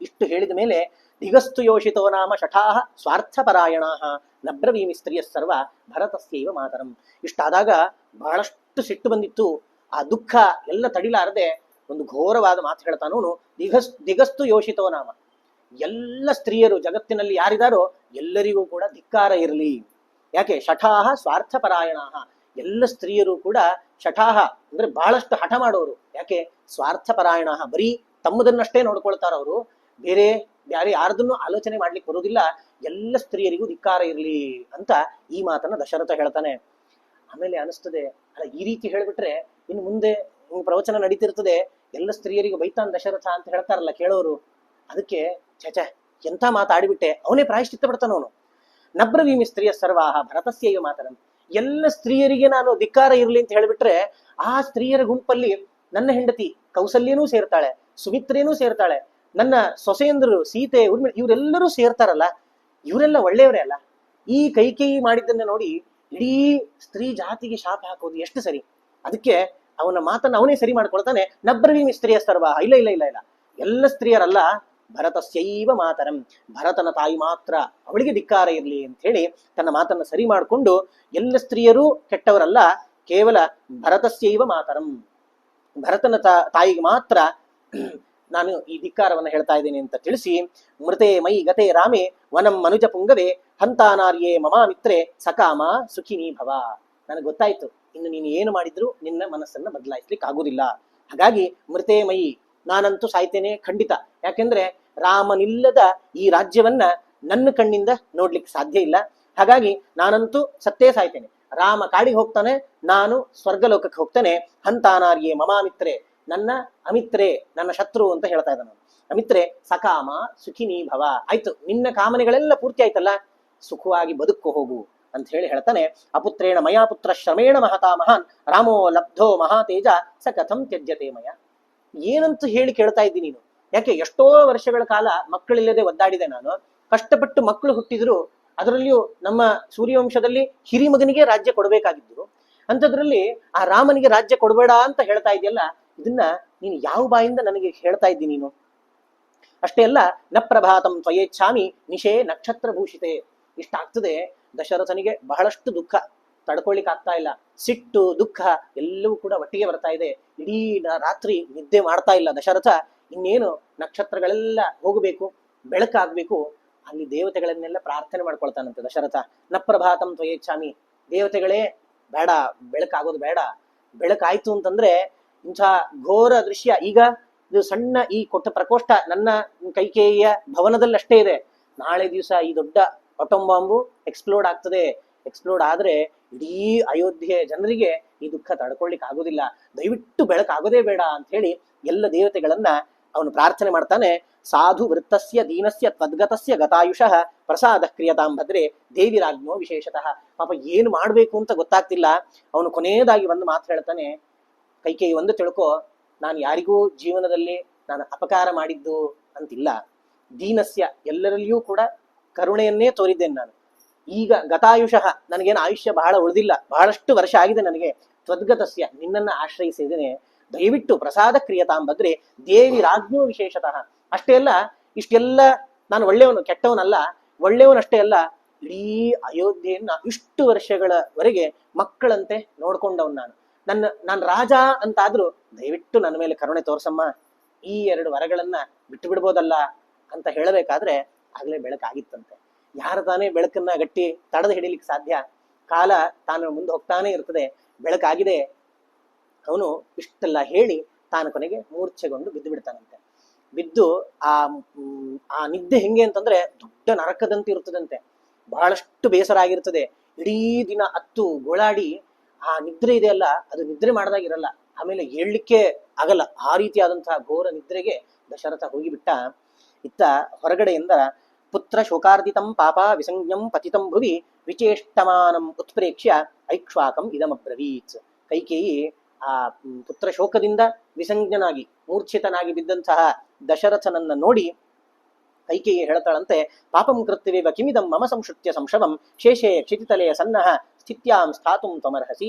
ಇಷ್ಟು ಹೇಳಿದ ಮೇಲೆ ದಿಗಸ್ತು ಯೋಷಿತೋ ನಾಮ ಶಠಾಹ ಸ್ವಾರ್ಥಪರಾಯಣಾಹ ನಬ್ರವೀಮಿ ಸ್ತ್ರೀಯ ಸರ್ವ ಭರತಸ್ಯೈವ ಮಾತರಂ. ಇಷ್ಟಾದಾಗ ಬಹಳಷ್ಟು ಸಿಟ್ಟು ಬಂದಿತ್ತು. ಆ ದುಃಖ ಎಲ್ಲ ತಡಿಲಾರದೆ ಒಂದು ಘೋರವಾದ ಮಾತು ಹೇಳ್ತಾನವನು. ದಿಗಸ್ತು ಯೋಷಿತೋ ನಾಮ, ಎಲ್ಲ ಸ್ತ್ರೀಯರು ಜಗತ್ತಿನಲ್ಲಿ ಯಾರಿದಾರೋ ಎಲ್ಲರಿಗೂ ಕೂಡ ಧಿಕ್ಕಾರ ಇರಲಿ. ಯಾಕೆ? ಶಠಾಹ ಸ್ವಾರ್ಥಪರಾಯಣಾಹ, ಎಲ್ಲ ಸ್ತ್ರೀಯರು ಕೂಡ ಶಠಾಹ ಅಂದ್ರೆ ಬಹಳಷ್ಟು ಹಠ ಮಾಡೋರು. ಯಾಕೆ? ಸ್ವಾರ್ಥಪರಾಯಣಾಹ, ಬರೀ ತಮ್ಮದನ್ನಷ್ಟೇ ನೋಡ್ಕೊಳ್ತಾರ ಅವರು, ಬೇರೆ ಯಾರದನ್ನು ಆಲೋಚನೆ ಮಾಡ್ಲಿಕ್ಕೆ ಬರುವುದಿಲ್ಲ. ಎಲ್ಲ ಸ್ತ್ರೀಯರಿಗೂ ಧಿಕ್ಕಾರ ಇರಲಿ ಅಂತ ಈ ಮಾತನ್ನ ದಶರಥ ಹೇಳ್ತಾನೆ. ಆಮೇಲೆ ಅನಿಸ್ತದೆ, ಅಲ್ಲ ಈ ರೀತಿ ಹೇಳ್ಬಿಟ್ರೆ ಇನ್ನು ಮುಂದೆ ಪ್ರವಚನ ನಡೀತಿರ್ತದೆ, ಎಲ್ಲ ಸ್ತ್ರೀಯರಿಗೂ ಬೈತಾನ್ ದಶರಥ ಅಂತ ಹೇಳ್ತಾರಲ್ಲ ಕೇಳೋರು. ಅದಕ್ಕೆ ಛ ಎಂಥ ಮಾತಾಡಿಬಿಟ್ಟೆ, ಅವನೇ ಪ್ರಾಯಶ್ಚಿತ್ತ ಪಡ್ತಾನವನು. ನಬ್ರವೀಮಿ ಸ್ತ್ರೀಯ ಸರ್ವಾಹ ಭರತಸ್ಯೈವ ಮಾತರಂ. ಎಲ್ಲ ಸ್ತ್ರೀಯರಿಗೆ ನಾನು ಧಿಕ್ಕಾರ ಇರಲಿ ಅಂತ ಹೇಳ್ಬಿಟ್ರೆ, ಆ ಸ್ತ್ರೀಯರ ಗುಂಪಲ್ಲಿ ನನ್ನ ಹೆಂಡತಿ ಕೌಸಲ್ಯನೂ ಸೇರ್ತಾಳೆ, ಸುಮಿತ್ರೇನೂ ಸೇರ್ತಾಳೆ, ನನ್ನ ಸೊಸೆಯಂದರು ಸೀತೆ ಊರ್ಮಿಳ ಇವರೆಲ್ಲರೂ ಸೇರ್ತಾರಲ್ಲ, ಇವರೆಲ್ಲ ಒಳ್ಳೆಯವರೇ ಅಲ್ಲ. ಈ ಕೈಕೇಯಿ ಮಾಡಿದ್ದನ್ನ ನೋಡಿ ಇಡೀ ಸ್ತ್ರೀ ಜಾತಿಗೆ ಶಾಪ ಹಾಕೋದು ಎಷ್ಟು ಸರಿ? ಅದಕ್ಕೆ ಅವನ ಮಾತನ್ನ ಅವನೇ ಸರಿ ಮಾಡ್ಕೊಳ್ತಾನೆ. ನಬ್ರವೀಮಿ ಸ್ತ್ರೀಯ ಸರ್ವ, ಇಲ್ಲ ಇಲ್ಲ ಇಲ್ಲ ಇಲ್ಲ, ಎಲ್ಲ ಸ್ತ್ರೀಯರಲ್ಲ, ಭರತಸ್ಯೈವ ಮಾತರಂ, ಭರತನ ತಾಯಿ ಮಾತ್ರ, ಅವಳಿಗೆ ಧಿಕ್ಕಾರ ಇರಲಿ ಅಂತ ಹೇಳಿ ತನ್ನ ಮಾತನ್ನ ಸರಿ ಮಾಡಿಕೊಂಡು, ಎಲ್ಲ ಸ್ತ್ರೀಯರು ಕೆಟ್ಟವರಲ್ಲ, ಕೇವಲ ಭರತಸ್ಯೈವ ಮಾತರಂ, ಭರತನ ತಾಯಿಗೆ ಮಾತ್ರ ನಾನು ಈ ಧಿಕ್ಕಾರವನ್ನು ಹೇಳ್ತಾ ಇದ್ದೇನೆ ಅಂತ ತಿಳಿಸಿ, ಮೃತೆ ಮೈ ಗತೆ ರಾಮೇ ವನಂ ಮನುಜ ಪುಂಗವೇ ಹಂತಾನಾರ್ಯೇ ಮಮಾಮಿತ್ರೆ ಸಕಾಮ ಸುಖಿನಿ ಭವ. ನನಗೆ ಗೊತ್ತಾಯ್ತು, ಇನ್ನು ನೀನು ಏನು ಮಾಡಿದ್ರು ನಿನ್ನ ಮನಸ್ಸನ್ನ ಬದಲಾಯಿಸ್ಲಿಕ್ಕೆ ಆಗುದಿಲ್ಲ. ಹಾಗಾಗಿ ಮೃತೆ ಮೈ, ನಾನಂತೂ ಸಾಯ್ತೇನೆ ಖಂಡಿತ. ಯಾಕೆಂದ್ರೆ ರಾಮನಿಲ್ಲದ ಈ ರಾಜ್ಯವನ್ನ ನನ್ನ ಕಣ್ಣಿಂದ ನೋಡ್ಲಿಕ್ಕೆ ಸಾಧ್ಯ ಇಲ್ಲ. ಹಾಗಾಗಿ ನಾನಂತೂ ಸತ್ತೇ ಸಾಯ್ತೇನೆ. ರಾಮ ಕಾಡಿಗೆ ಹೋಗ್ತಾನೆ, ನಾನು ಸ್ವರ್ಗಲೋಕಕ್ಕೆ ಹೋಗ್ತೇನೆ. ಹಂತಾನಾರ್ಯೇ ಮಮಾಮಿತ್ರೆ, ನನ್ನ ಅಮಿತ್ರೆ, ನನ್ನ ಶತ್ರು ಅಂತ ಹೇಳ್ತಾ ಇದ್ದಾನೆ. ಅಮಿತ್ರೆ ಸಕಾಮ ಸುಖಿನಿ ಭವ. ಆಯ್ತು, ನಿನ್ನ ಕಾಮನೆಗಳೆಲ್ಲ ಪೂರ್ತಿ ಆಯ್ತಲ್ಲ, ಸುಖವಾಗಿ ಬದುಕು ಹೋಗು ಅಂತ ಹೇಳಿ ಹೇಳ್ತಾನೆ. ಅಪುತ್ರೇಣ ಮಯಾ ಪುತ್ರ ಶ್ರಮೇಣ ಮಹತಾ ಮಹಾನ್ ರಾಮೋ ಲಬ್ಧೋ ಮಹಾತೇಜ ಸ ಕಥಂ ತ್ಯಜ್ಯತೆ ಮಯ. ಏನಂತ ಹೇಳಿ ಕೇಳ್ತಾ ಇದ್ದೀನಿ ನೀನು? ಯಾಕೆ ಎಷ್ಟೋ ವರ್ಷಗಳ ಕಾಲ ಮಕ್ಕಳಿಲ್ಲದೆ ಒದ್ದಾಡಿದೆ ನಾನು, ಕಷ್ಟಪಟ್ಟು ಮಕ್ಕಳು ಹುಟ್ಟಿದ್ರು, ಅದರಲ್ಲಿಯೂ ನಮ್ಮ ಸೂರ್ಯವಂಶದಲ್ಲಿ ಹಿರಿಮಗನಿಗೆ ರಾಜ್ಯ ಕೊಡಬೇಕಾಗಿದ್ರು, ಅಂಥದ್ರಲ್ಲಿ ಆ ರಾಮನಿಗೆ ರಾಜ್ಯ ಕೊಡಬೇಡ ಅಂತ ಹೇಳ್ತಾ ಇದೆಯಲ್ಲ, ಇದನ್ನ ನೀನು ಯಾವ ಬಾಯಿಂದ ನನಗೆ ಹೇಳ್ತಾ ಇದ್ದೀನಿ ನೀನು? ಅಷ್ಟೇ ಅಲ್ಲ, ನ ಪ್ರಭಾತಂ ತ್ವಯೇಚ್ಛಾಮಿ ನಿಶೇ ನಕ್ಷತ್ರ ಭೂಷಿತೆ. ಇಷ್ಟಾಗ್ತದೆ ದಶರಥನಿಗೆ ಬಹಳಷ್ಟು ದುಃಖ. ತಡ್ಕೊಳ್ಳಿಕ್ ಆಗ್ತಾ ಇಲ್ಲ. ಸಿಟ್ಟು ದುಃಖ ಎಲ್ಲವೂ ಕೂಡ ಒಟ್ಟಿಗೆ ಬರ್ತಾ ಇದೆ. ಇಡೀ ರಾತ್ರಿ ನಿದ್ದೆ ಮಾಡ್ತಾ ಇಲ್ಲ ದಶರಥ. ಇನ್ನೇನು ನಕ್ಷತ್ರಗಳೆಲ್ಲ ಹೋಗಬೇಕು, ಬೆಳಕಾಗ್ಬೇಕು. ಅಲ್ಲಿ ದೇವತೆಗಳನ್ನೆಲ್ಲ ಪ್ರಾರ್ಥನೆ ಮಾಡ್ಕೊಳ್ತಾನಂತೆ ದಶರಥ. ನ ಪ್ರಭಾತಂ ತ್ವಯೇಚ್ಛಾಮಿ, ದೇವತೆಗಳೇ ಬೇಡ, ಬೆಳಕಾಗೋದು ಬೇಡ. ಬೆಳಕಾಯ್ತು ಅಂತಂದ್ರೆ ಇಂಥ ಘೋರ ದೃಶ್ಯ. ಈಗ ಇದು ಸಣ್ಣ ಈ ಕೊಟ್ಟ ಪ್ರಕೋಷ್ಠ ನನ್ನ ಕೈಕೇಯಿಯ ಭವನದಲ್ಲಷ್ಟೇ ಇದೆ. ನಾಳೆ ದಿವಸ ಈ ದೊಡ್ಡ ಅಟೋಮ್ ಬಾಂಬು ಎಕ್ಸ್ಪ್ಲೋಡ್ ಆಗ್ತದೆ. ಎಕ್ಸ್ಪ್ಲೋಡ್ ಆದ್ರೆ ಇಡೀ ಅಯೋಧ್ಯೆ ಜನರಿಗೆ ಈ ದುಃಖ ತಡ್ಕೊಳ್ಲಿಕ್ಕೆ ಆಗೋದಿಲ್ಲ. ದಯವಿಟ್ಟು ಬೆಳಕಾಗೋದೇ ಬೇಡ ಅಂತ ಹೇಳಿ ಎಲ್ಲ ದೇವತೆಗಳನ್ನ ಅವನು ಪ್ರಾರ್ಥನೆ ಮಾಡ್ತಾನೆ. ಸಾಧು ವೃತ್ತಸ್ಯ ದೀನಸ್ಯ ತ್ವದ್ಗತಸ್ಯ ಗತಾಯುಷಃ ಪ್ರಸಾದ ಕ್ರಿಯತಾಂ ಭದ್ರೆ ದೇವಿರಾಜ್ಞೋ ವಿಶೇಷತಃ. ಪಾಪ ಏನು ಮಾಡ್ಬೇಕು ಅಂತ ಗೊತ್ತಾಗ್ತಿಲ್ಲ. ಅವನು ಕೊನೆಯದಾಗಿ ಒಂದು ಮಾತು ಹೇಳ್ತಾನೆ, ಕೈಕೇಯಿ ಒಂದು ತಿಳ್ಕೊ, ನಾನು ಯಾರಿಗೂ ಜೀವನದಲ್ಲಿ ನಾನು ಅಪಕಾರ ಮಾಡಿದ್ದು ಅಂತಿಲ್ಲ. ದೀನಸ್ಯ, ಎಲ್ಲರಲ್ಲಿಯೂ ಕೂಡ ಕರುಣೆಯನ್ನೇ ತೋರಿದ್ದೇನೆ ನಾನು. ಈಗ ಗತಾಯುಷಃ, ನನಗೇನು ಆಯುಷ್ಯ ಬಹಳ ಉಳಿದಿಲ್ಲ, ಬಹಳಷ್ಟು ವರ್ಷ ಆಗಿದೆ ನನಗೆ. ತ್ವದ್ಗತಸ್ಯ, ನಿನ್ನನ್ನು ಆಶ್ರಯಿಸಿದ್ದೇನೆ. ದಯವಿಟ್ಟು ಪ್ರಸಾದ ಕ್ರಿಯತಾಂ ಭದ್ರೆ ದೇವಿ ರಾಜ್ಞೋ ವಿಶೇಷತಃ. ಅಷ್ಟೇ ಅಲ್ಲ, ಇಷ್ಟೆಲ್ಲ ನಾನು ಒಳ್ಳೆಯವನು, ಕೆಟ್ಟವನಲ್ಲ, ಒಳ್ಳೆಯವನಷ್ಟೇ ಅಲ್ಲ, ಇಡೀ ಅಯೋಧ್ಯೆಯನ್ನ ಇಷ್ಟು ವರ್ಷಗಳವರೆಗೆ ಮಕ್ಕಳಂತೆ ನೋಡ್ಕೊಂಡವನು ನಾನು. ನಾನು ರಾಜ ಅಂತಾದ್ರೂ ದಯವಿಟ್ಟು ನನ್ನ ಮೇಲೆ ಕರುಣೆ ತೋರ್ಸಮ್ಮ, ಈ 2 ವರಗಳನ್ನ ಬಿಟ್ಟು ಬಿಡ್ಬೋದಲ್ಲ ಅಂತ ಹೇಳಬೇಕಾದ್ರೆ ಆಗ್ಲೇ ಬೆಳಕಾಗಿತ್ತಂತೆ. ಯಾರು ತಾನೇ ಬೆಳಕನ್ನ ಗಟ್ಟಿ ತಡೆದು ಹಿಡಿಲಿಕ್ಕೆ ಸಾಧ್ಯ? ಕಾಲ ತಾನು ಮುಂದೆ ಹೋಗ್ತಾನೆ ಇರ್ತದೆ. ಬೆಳಕಾಗಿದೆ. ಅವನು ಇಷ್ಟೆಲ್ಲ ಹೇಳಿ ತಾನು ಕೊನೆಗೆ ಮೂರ್ಛೆಗೊಂಡು ಬಿದ್ದು ಬಿಡ್ತಾನಂತೆ. ಬಿದ್ದು ಆ ನಿದ್ದೆ ಹೆಂಗೆ ಅಂತಂದ್ರೆ ದೊಡ್ಡ ನರಕದಂತೆ ಇರ್ತದಂತೆ. ಬಹಳಷ್ಟು ಬೇಸರ ಆಗಿರ್ತದೆ. ಇಡೀ ದಿನ ಅತ್ತು ಗೋಳಾಡಿ ಆ ನಿದ್ರೆ ಇದೆಯಲ್ಲ, ಅದು ನಿದ್ರೆ ಮಾಡ್ದಾಗಿರಲ್ಲ. ಆಮೇಲೆ ಏಳ್ಲಿಕ್ಕೆ ಆಗಲ್ಲ. ಆ ರೀತಿಯಾದಂತಹ ಘೋರ ನಿದ್ರೆಗೆ ದಶರಥ ಹೋಗಿಬಿಟ್ಟ. ಇತ್ತ ಹೊರಗಡೆಯಿಂದ ಪುತ್ರ ಶೋಕಾರ್ದಿತಂ ಪಾಪ ವಿಸಂಜ್ಞಂ ಪತಿತಂ ಭುವಿ ವಿಚೇಷ್ಟಮಾನಂ ಉತ್ಪ್ರೇಕ್ಷ್ಯ ಐಕ್ಷ್ವಾಕಂ ಇದಮಬ್ರವೀತ್. ಕೈಕೇಯಿ ಆ ಪುತ್ರ ಶೋಕದಿಂದ ವಿಸಂಜ್ಞನಾಗಿ ಮೂರ್ಛಿತನಾಗಿ ಬಿದ್ದಂತಹ ದಶರಥನನ್ನ ನೋಡಿ ಕೈಕೇಯಿ ಹೇಳ್ತಾಳಂತೆ, ಪಾಪಂ ಕೃತ್ಯವೇವ ಕಿಮಿದಂ ಮಮ ಸಂಶ್ರುತ್ಯ ಸಂಶವಂ ಶೇಷೇ ಕ್ಷಿತಿತಲೆಯ ಸನ್ನಃ ಸ್ಥಿತ್ಯಾಂ ಸ್ಥಾತುಂ ತ್ವಮರ್ಹಸಿ.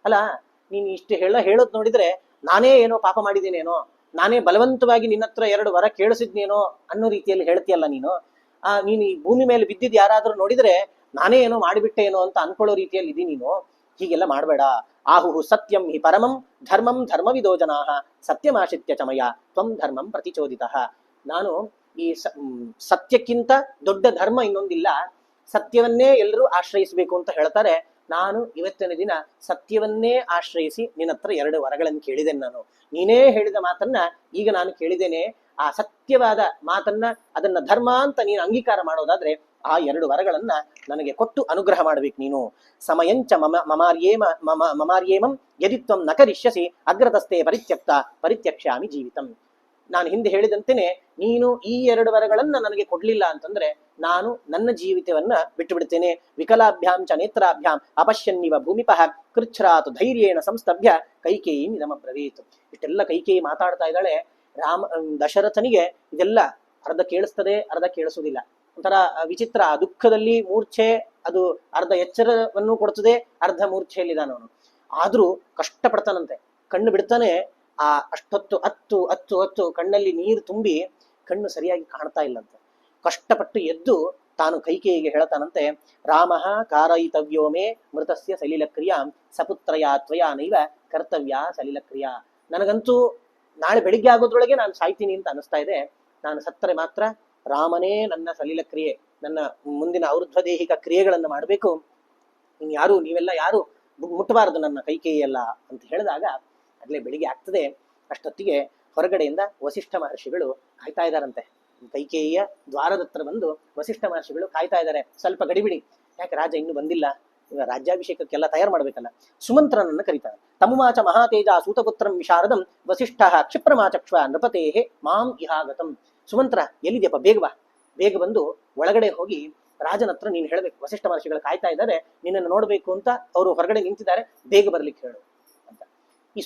ಅಲ್ಲ, ನೀನು ಇಷ್ಟು ಹೇಳೋದ್ ನೋಡಿದ್ರೆ ನಾನೇ ಏನೋ ಪಾಪ ಮಾಡಿದ್ದೇನೇನೋ, ನಾನೇ ಬಲವಂತವಾಗಿ ನಿನ್ನ ಹತ್ರ 2 ವರ ಕೇಳಿಸಿದ್ನೇನೋ ಅನ್ನೋ ರೀತಿಯಲ್ಲಿ ಹೇಳ್ತೀಯಲ್ಲ ನೀನು. ನೀನು ಈ ಭೂಮಿ ಮೇಲೆ ಬಿದ್ದಿದ್ ಯಾರಾದ್ರೂ ನೋಡಿದ್ರೆ ನಾನೇ ಏನೋ ಮಾಡಿಬಿಟ್ಟೇನೋ ಅಂತ ಅನ್ಕೊಳ್ಳೋ ರೀತಿಯಲ್ಲಿ ಇದೀ ನೀನು. ಹೀಗೆಲ್ಲ ಮಾಡಬೇಡ. ಆಹುಹು ಸತ್ಯಂ ಹಿ ಪರಮಂ ಧರ್ಮಂ ಧರ್ಮವಿದೋ ಜನಾಃ ಸತ್ಯಮಾಶ್ರಿತ್ಯ ಚಮಯ ತ್ವಂ ಧರ್ಮಂ ಪ್ರತಿಚೋದಿತಃ. ನಾನು ಈ ಸತ್ಯಕ್ಕಿಂತ ದೊಡ್ಡ ಧರ್ಮ ಇನ್ನೊಂದಿಲ್ಲ. ಸತ್ಯವನ್ನೇ ಎಲ್ಲರೂ ಆಶ್ರಯಿಸಬೇಕು ಅಂತ ಹೇಳ್ತಾರೆ. ನಾನು ಇವತ್ತಿನ ದಿನ ಸತ್ಯವನ್ನೇ ಆಶ್ರಯಿಸಿ ನಿನ್ನ ಹತ್ರ 2 ವರಗಳನ್ನು ಕೇಳಿದ್ದೇನೆ. ನಾನು ನೀನೇ ಹೇಳಿದ ಮಾತನ್ನ ಈಗ ನಾನು ಕೇಳಿದ್ದೇನೆ. ಆ ಸತ್ಯವಾದ ಮಾತನ್ನ, ಅದನ್ನ ಧರ್ಮ ಅಂತ ನೀನು ಅಂಗೀಕಾರ ಮಾಡೋದಾದ್ರೆ ಆ 2 ವರಗಳನ್ನ ನನಗೆ ಕೊಟ್ಟು ಅನುಗ್ರಹ ಮಾಡ್ಬೇಕು ನೀನು. ಸಮಯಂಚ ಮಮಾರ್ಯೇಮಂ ಯದಿತ್ವಂ ನ ಕರಿಷ್ಯಸಿ ಅಗ್ರತಸ್ಥೆ ಪರಿತ್ಯಕ್ಷ್ಯಾಮಿ ಜೀವಿತಂ. ನಾನು ಹಿಂದೆ ಹೇಳಿದಂತೆಯೇ ನೀನು ಈ 2 ವರಗಳನ್ನ ನನಗೆ ಕೊಡ್ಲಿಲ್ಲ ಅಂತಂದ್ರೆ ನಾನು ನನ್ನ ಜೀವಿತವನ್ನ ಬಿಟ್ಟು ಬಿಡ್ತೇನೆ. ವಿಕಲಾಭ್ಯಾಂ ಚ ನೇತ್ರಾಭ್ಯಾಂ ಅಪಶ್ಯನ್ನಿವ ಭೂಮಿಪಃ ಕೃಚ್ಛ್ರಾತು ಧೈರ್ಯೇಣ ಸಂಸ್ತಭ್ಯ ಕೈಕೇಯಿ ಇದಮಬ್ರವೀತ್. ಇಷ್ಟೆಲ್ಲ ಕೈಕೇಯಿ ಮಾತಾಡ್ತಾ ಇದ್ದಾಳೆ. ದಶರಥನಿಗೆ ಇದೆಲ್ಲ ಅರ್ಧ ಕೇಳಿಸ್ತದೆ, ಅರ್ಧ ಕೇಳಿಸುವುದಿಲ್ಲ. ಒಂಥರ ವಿಚಿತ್ರ. ದುಃಖದಲ್ಲಿ ಮೂರ್ಛೆ, ಅದು ಅರ್ಧ ಎಚ್ಚರವನ್ನು ಕೊಡ್ತದೆ, ಅರ್ಧ ಮೂರ್ಛೆಯಲ್ಲಿದ್ದಾನ ಅವನು. ಆದ್ರೂ ಕಷ್ಟಪಡ್ತಾನಂತೆ. ಕಣ್ಣು ಬಿಡ್ತಾನೆ. ಆ ಅಷ್ಟೊತ್ತು ಹತ್ತು ಕಣ್ಣಲ್ಲಿ ನೀರು ತುಂಬಿ ಕಣ್ಣು ಸರಿಯಾಗಿ ಕಾಣ್ತಾ ಇಲ್ಲಂತೆ. ಕಷ್ಟಪಟ್ಟು ಎದ್ದು ತಾನು ಕೈಕೇಯಿಗೆ ಹೇಳ್ತಾನಂತೆ, ರಾಮಃ ಕಾರಯಿತವ್ಯೋ ಮೇ ಮೃತಸ್ಯ ಸಲಿಲಕ್ರಿಯಾ ಸಪುತ್ರಯಾ ತ್ವಯಾ ನೈವ ಕರ್ತವ್ಯ ಸಲಿಲಕ್ರಿಯಾ. ನನಗಂತೂ ನಾಳೆ ಬೆಳಿಗ್ಗೆ ಆಗೋದ್ರೊಳಗೆ ನಾನು ಸಾಯ್ತೀನಿ ಅಂತ ಅನಿಸ್ತಾ ಇದೆ. ನಾನು ಸತ್ತರೆ ಮಾತ್ರ ರಾಮನೇ ನನ್ನ ಸಲಿಲ ಕ್ರಿಯೆ, ನನ್ನ ಮುಂದಿನ ಔರ್ಧ್ವದೇಹಿಕ ಕ್ರಿಯೆಗಳನ್ನು ಮಾಡಬೇಕು. ನೀವೆಲ್ಲ ಯಾರು ಮುಟ್ಟಬಾರದು ನನ್ನ ಕೈಕೇಯಿಯಲ್ಲ ಅಂತ ಹೇಳಿದಾಗ ಆಗ್ಲೇ ಬೆಳಿಗ್ಗೆ ಆಗ್ತದೆ. ಅಷ್ಟೊತ್ತಿಗೆ ಹೊರಗಡೆಯಿಂದ ವಸಿಷ್ಠ ಮಹರ್ಷಿಗಳು ಕಾಯ್ತಾ ಇದ್ದಾರಂತೆ. ಕೈಕೇಯಿಯ ದ್ವಾರದ ಹತ್ರ ಬಂದು ವಸಿಷ್ಠ ಮಹರ್ಷಿಗಳು ಕಾಯ್ತಾ ಇದ್ದಾರೆ. ಸ್ವಲ್ಪ ಗಡಿಬಿಡಿ, ಯಾಕೆ ರಾಜ ಇನ್ನೂ ಬಂದಿಲ್ಲ, ಈಗ ರಾಜ್ಯಾಭಿಷೇಕಕ್ಕೆಲ್ಲ ತಯಾರು ಮಾಡ್ಬೇಕಲ್ಲ. ಸುಮಂತ್ರನನ್ನ ಕರೀತಾರೆ. ತಮುಮಾಚ ಮಹಾತೇಜ ಸೂತಪುತ್ರಂ ವಿಶಾರದಂ ವಸಿಷ್ಠ ಕ್ಷಿಪ್ರಮಾಚಕ್ಷ್ವ ನೃಪತೇಹೆ ಮಾಂ ಇಹಾಗತಂ. ಸುಮಂತ್ರ ಎಲ್ಲಿದ್ಯಪ್ಪ, ಬೇಗ ಬಾ. ಬೇಗ ಬಂದು ಒಳಗಡೆ ಹೋಗಿ ರಾಜನ ಹತ್ರ ನೀನು ಹೇಳ್ಬೇಕು, ವಸಿಷ್ಠ ಮಹರ್ಷಿಗಳು ಕಾಯ್ತಾ ಇದ್ದಾರೆ, ನಿನ್ನನ್ನು ನೋಡ್ಬೇಕು ಅಂತ ಅವರು ಹೊರಗಡೆ ನಿಂತಿದ್ದಾರೆ, ಬೇಗ ಬರ್ಲಿಕ್ಕೆ ಹೇಳು ಅಂತ. ಈ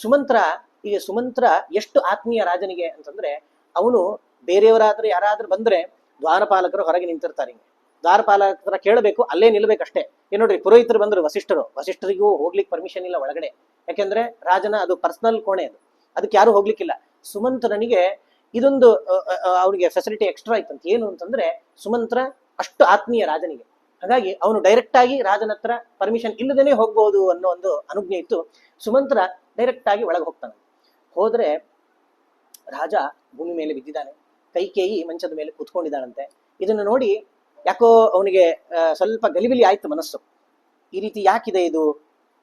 ಸುಮಂತ್ರ ಎಷ್ಟು ಆತ್ಮೀಯ ರಾಜನಿಗೆ ಅಂತಂದ್ರೆ, ಅವನು ಬೇರೆಯವರಾದ್ರೂ ಯಾರಾದ್ರೂ ಬಂದ್ರೆ ದ್ವಾರಪಾಲಕರು ಹೊರಗೆ ನಿಂತಿರ್ತಾರೆ. ದ್ವಾರಪಾಲಕರ ಕೇಳಬೇಕು, ಅಲ್ಲೇ ನಿಲ್ಬೇಕಷ್ಟೇ. ನೋಡ್ರಿ, ಪುರೋಹಿತರು ಬಂದ್ರು, ವಸಿಷ್ಠರಿಗೂ ಹೋಗ್ಲಿಕ್ಕೆ ಪರ್ಮಿಷನ್ ಇಲ್ಲ ಒಳಗಡೆ. ಯಾಕೆಂದ್ರೆ ರಾಜನ ಅದು ಪರ್ಸನಲ್ ಕೋಣೆ, ಅದಕ್ಕೆ ಯಾರು ಹೋಗ್ಲಿಕ್ಕಿಲ್ಲ. ಸುಮಂತ್ರನಿಗೆ ಇದೊಂದು ಅವನಿಗೆ ಫೆಸಿಲಿಟಿ ಎಕ್ಸ್ಟ್ರಾ ಇತ್ತಂತ. ಏನು ಅಂತಂದ್ರೆ, ಸುಮಂತ್ರ ಅಷ್ಟು ಆತ್ಮೀಯ ರಾಜನಿಗೆ. ಹಾಗಾಗಿ ಅವನು ಡೈರೆಕ್ಟ್ ಆಗಿ ರಾಜನ ಹತ್ರ ಪರ್ಮಿಷನ್ ಇಲ್ಲದೇನೆ ಹೋಗ್ಬಹುದು ಅನ್ನೋ ಒಂದು ಅನುಜ್ಞೆ ಇತ್ತು. ಸುಮಂತ್ರ ಡೈರೆಕ್ಟ್ ಆಗಿ ಒಳಗೆ ಹೋಗ್ತಾನೆ. ಹೋದ್ರೆ ರಾಜ ಭೂಮಿ ಮೇಲೆ ಬಿದ್ದಿದ್ದಾನೆ, ಕೈಕೇಯಿ ಮಂಚದ ಮೇಲೆ ಕೂತ್ಕೊಂಡಿದ್ದಾಳಂತೆ. ಇದನ್ನು ನೋಡಿ ಯಾಕೋ ಅವನಿಗೆ ಸ್ವಲ್ಪ ಗಲಿಬಿಲಿ ಆಯ್ತು ಮನಸ್ಸು. ಈ ರೀತಿ ಯಾಕಿದೆ ಇದು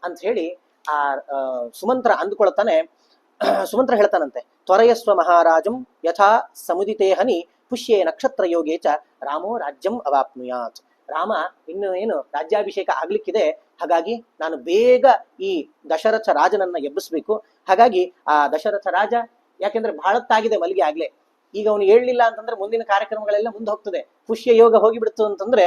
ಅಂತ ಹೇಳಿ ಆ ಸುಮಂತ್ರ ಅಂದುಕೊಳ್ತಾನೆ. ಸುಮಂತ್ರ ಹೇಳ್ತಾನಂತೆ, ತ್ವರಯಸ್ವ ಮಹಾರಾಜಂ ಯಥಾ ಸಮುದಿತೇ ಹನಿ ಪುಷ್ಯೇ ನಕ್ಷತ್ರ ಯೋಗೇ ಚ ರಾಮೋ ರಾಜ್ಯಂ ಅವಾಪ್ನುಯಾತ್. ರಾಮ ಇನ್ನು ಏನು ರಾಜ್ಯಾಭಿಷೇಕ ಆಗ್ಲಿಕ್ಕಿದೆ, ಹಾಗಾಗಿ ನಾನು ಬೇಗ ಈ ದಶರಥ ರಾಜನನ್ನ ಎಬ್ಬಿಸ್ಬೇಕು. ಹಾಗಾಗಿ ಆ ದಶರಥ ರಾಜ, ಯಾಕೆಂದ್ರೆ ಬಹಳತ್ತಾಗಿದೆ ಮಲ್ಲಿಗೆ ಆಗ್ಲೇ, ಈಗ ಅವನು ಹೇಳಲಿಲ್ಲ ಅಂತಂದ್ರೆ ಮುಂದಿನ ಕಾರ್ಯಕ್ರಮಗಳೆಲ್ಲ ಮುಂದೆ ಹೋಗ್ತದೆ. ಪುಷ್ಯ ಯೋಗ ಹೋಗಿಬಿಡ್ತು ಅಂತಂದ್ರೆ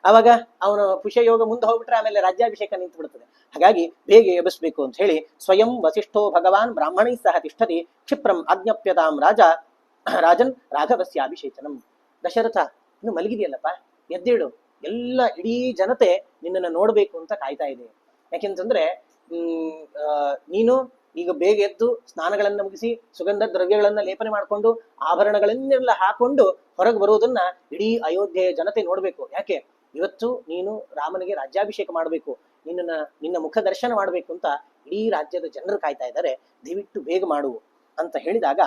ಅವಾಗ ಅವನು ಪುಷ್ಯ ಯೋಗ ಮುಂದೆ ಹೋಗ್ಬಿಟ್ರೆ ಆಮೇಲೆ ರಾಜ್ಯಾಭಿಷೇಕ ನಿಂತು ಬಿಡ್ತದೆ. ಹಾಗಾಗಿ ಬೇಗ ಎಬ್ಬಿಸ್ಬೇಕು ಅಂತ ಹೇಳಿ ಸ್ವಯಂ ವಸಿಷ್ಠೋ ಭಗವಾನ್ ಬ್ರಾಹ್ಮಣೈ ಸಹ ತಿಷ್ಠತಿ ಕ್ಷಿಪ್ರಂ ಆಜ್ಞಪ್ಯತಾಂ ರಾಜನ್ ರಾಘವಸ್ಯಾಭಿಷೇಚನಂ. ದಶರಥ ಇನ್ನು ಮಲಗಿದೆಯಲ್ಲಪ್ಪ, ಎದ್ದೇಳು, ಎಲ್ಲ ಇಡೀ ಜನತೆ ನಿನ್ನನ್ನು ನೋಡ್ಬೇಕು ಅಂತ ಕಾಯ್ತಾ ಇದೆ. ಯಾಕೆಂತಂದ್ರೆ ನೀನು ಈಗ ಬೇಗ ಎದ್ದು ಸ್ನಾನಗಳನ್ನ ಮುಗಿಸಿ ಸುಗಂಧ ದ್ರವ್ಯಗಳನ್ನ ಲೇಪನೆ ಮಾಡಿಕೊಂಡು ಆಭರಣಗಳನ್ನೆಲ್ಲ ಹಾಕೊಂಡು ಹೊರಗೆ ಬರುವುದನ್ನ ಇಡೀ ಅಯೋಧ್ಯೆಯ ಜನತೆ ನೋಡ್ಬೇಕು. ಯಾಕೆ? ಇವತ್ತು ನೀನು ರಾಮನಿಗೆ ರಾಜ್ಯಾಭಿಷೇಕ ಮಾಡಬೇಕು, ನಿನ್ನ ಮುಖ ದರ್ಶನ ಮಾಡಬೇಕು ಅಂತ ಇಡೀ ರಾಜ್ಯದ ಜನರು ಕಾಯ್ತಾ ಇದ್ದಾರೆ, ದಯವಿಟ್ಟು ಬೇಗ ಮಾಡು ಅಂತ ಹೇಳಿದಾಗ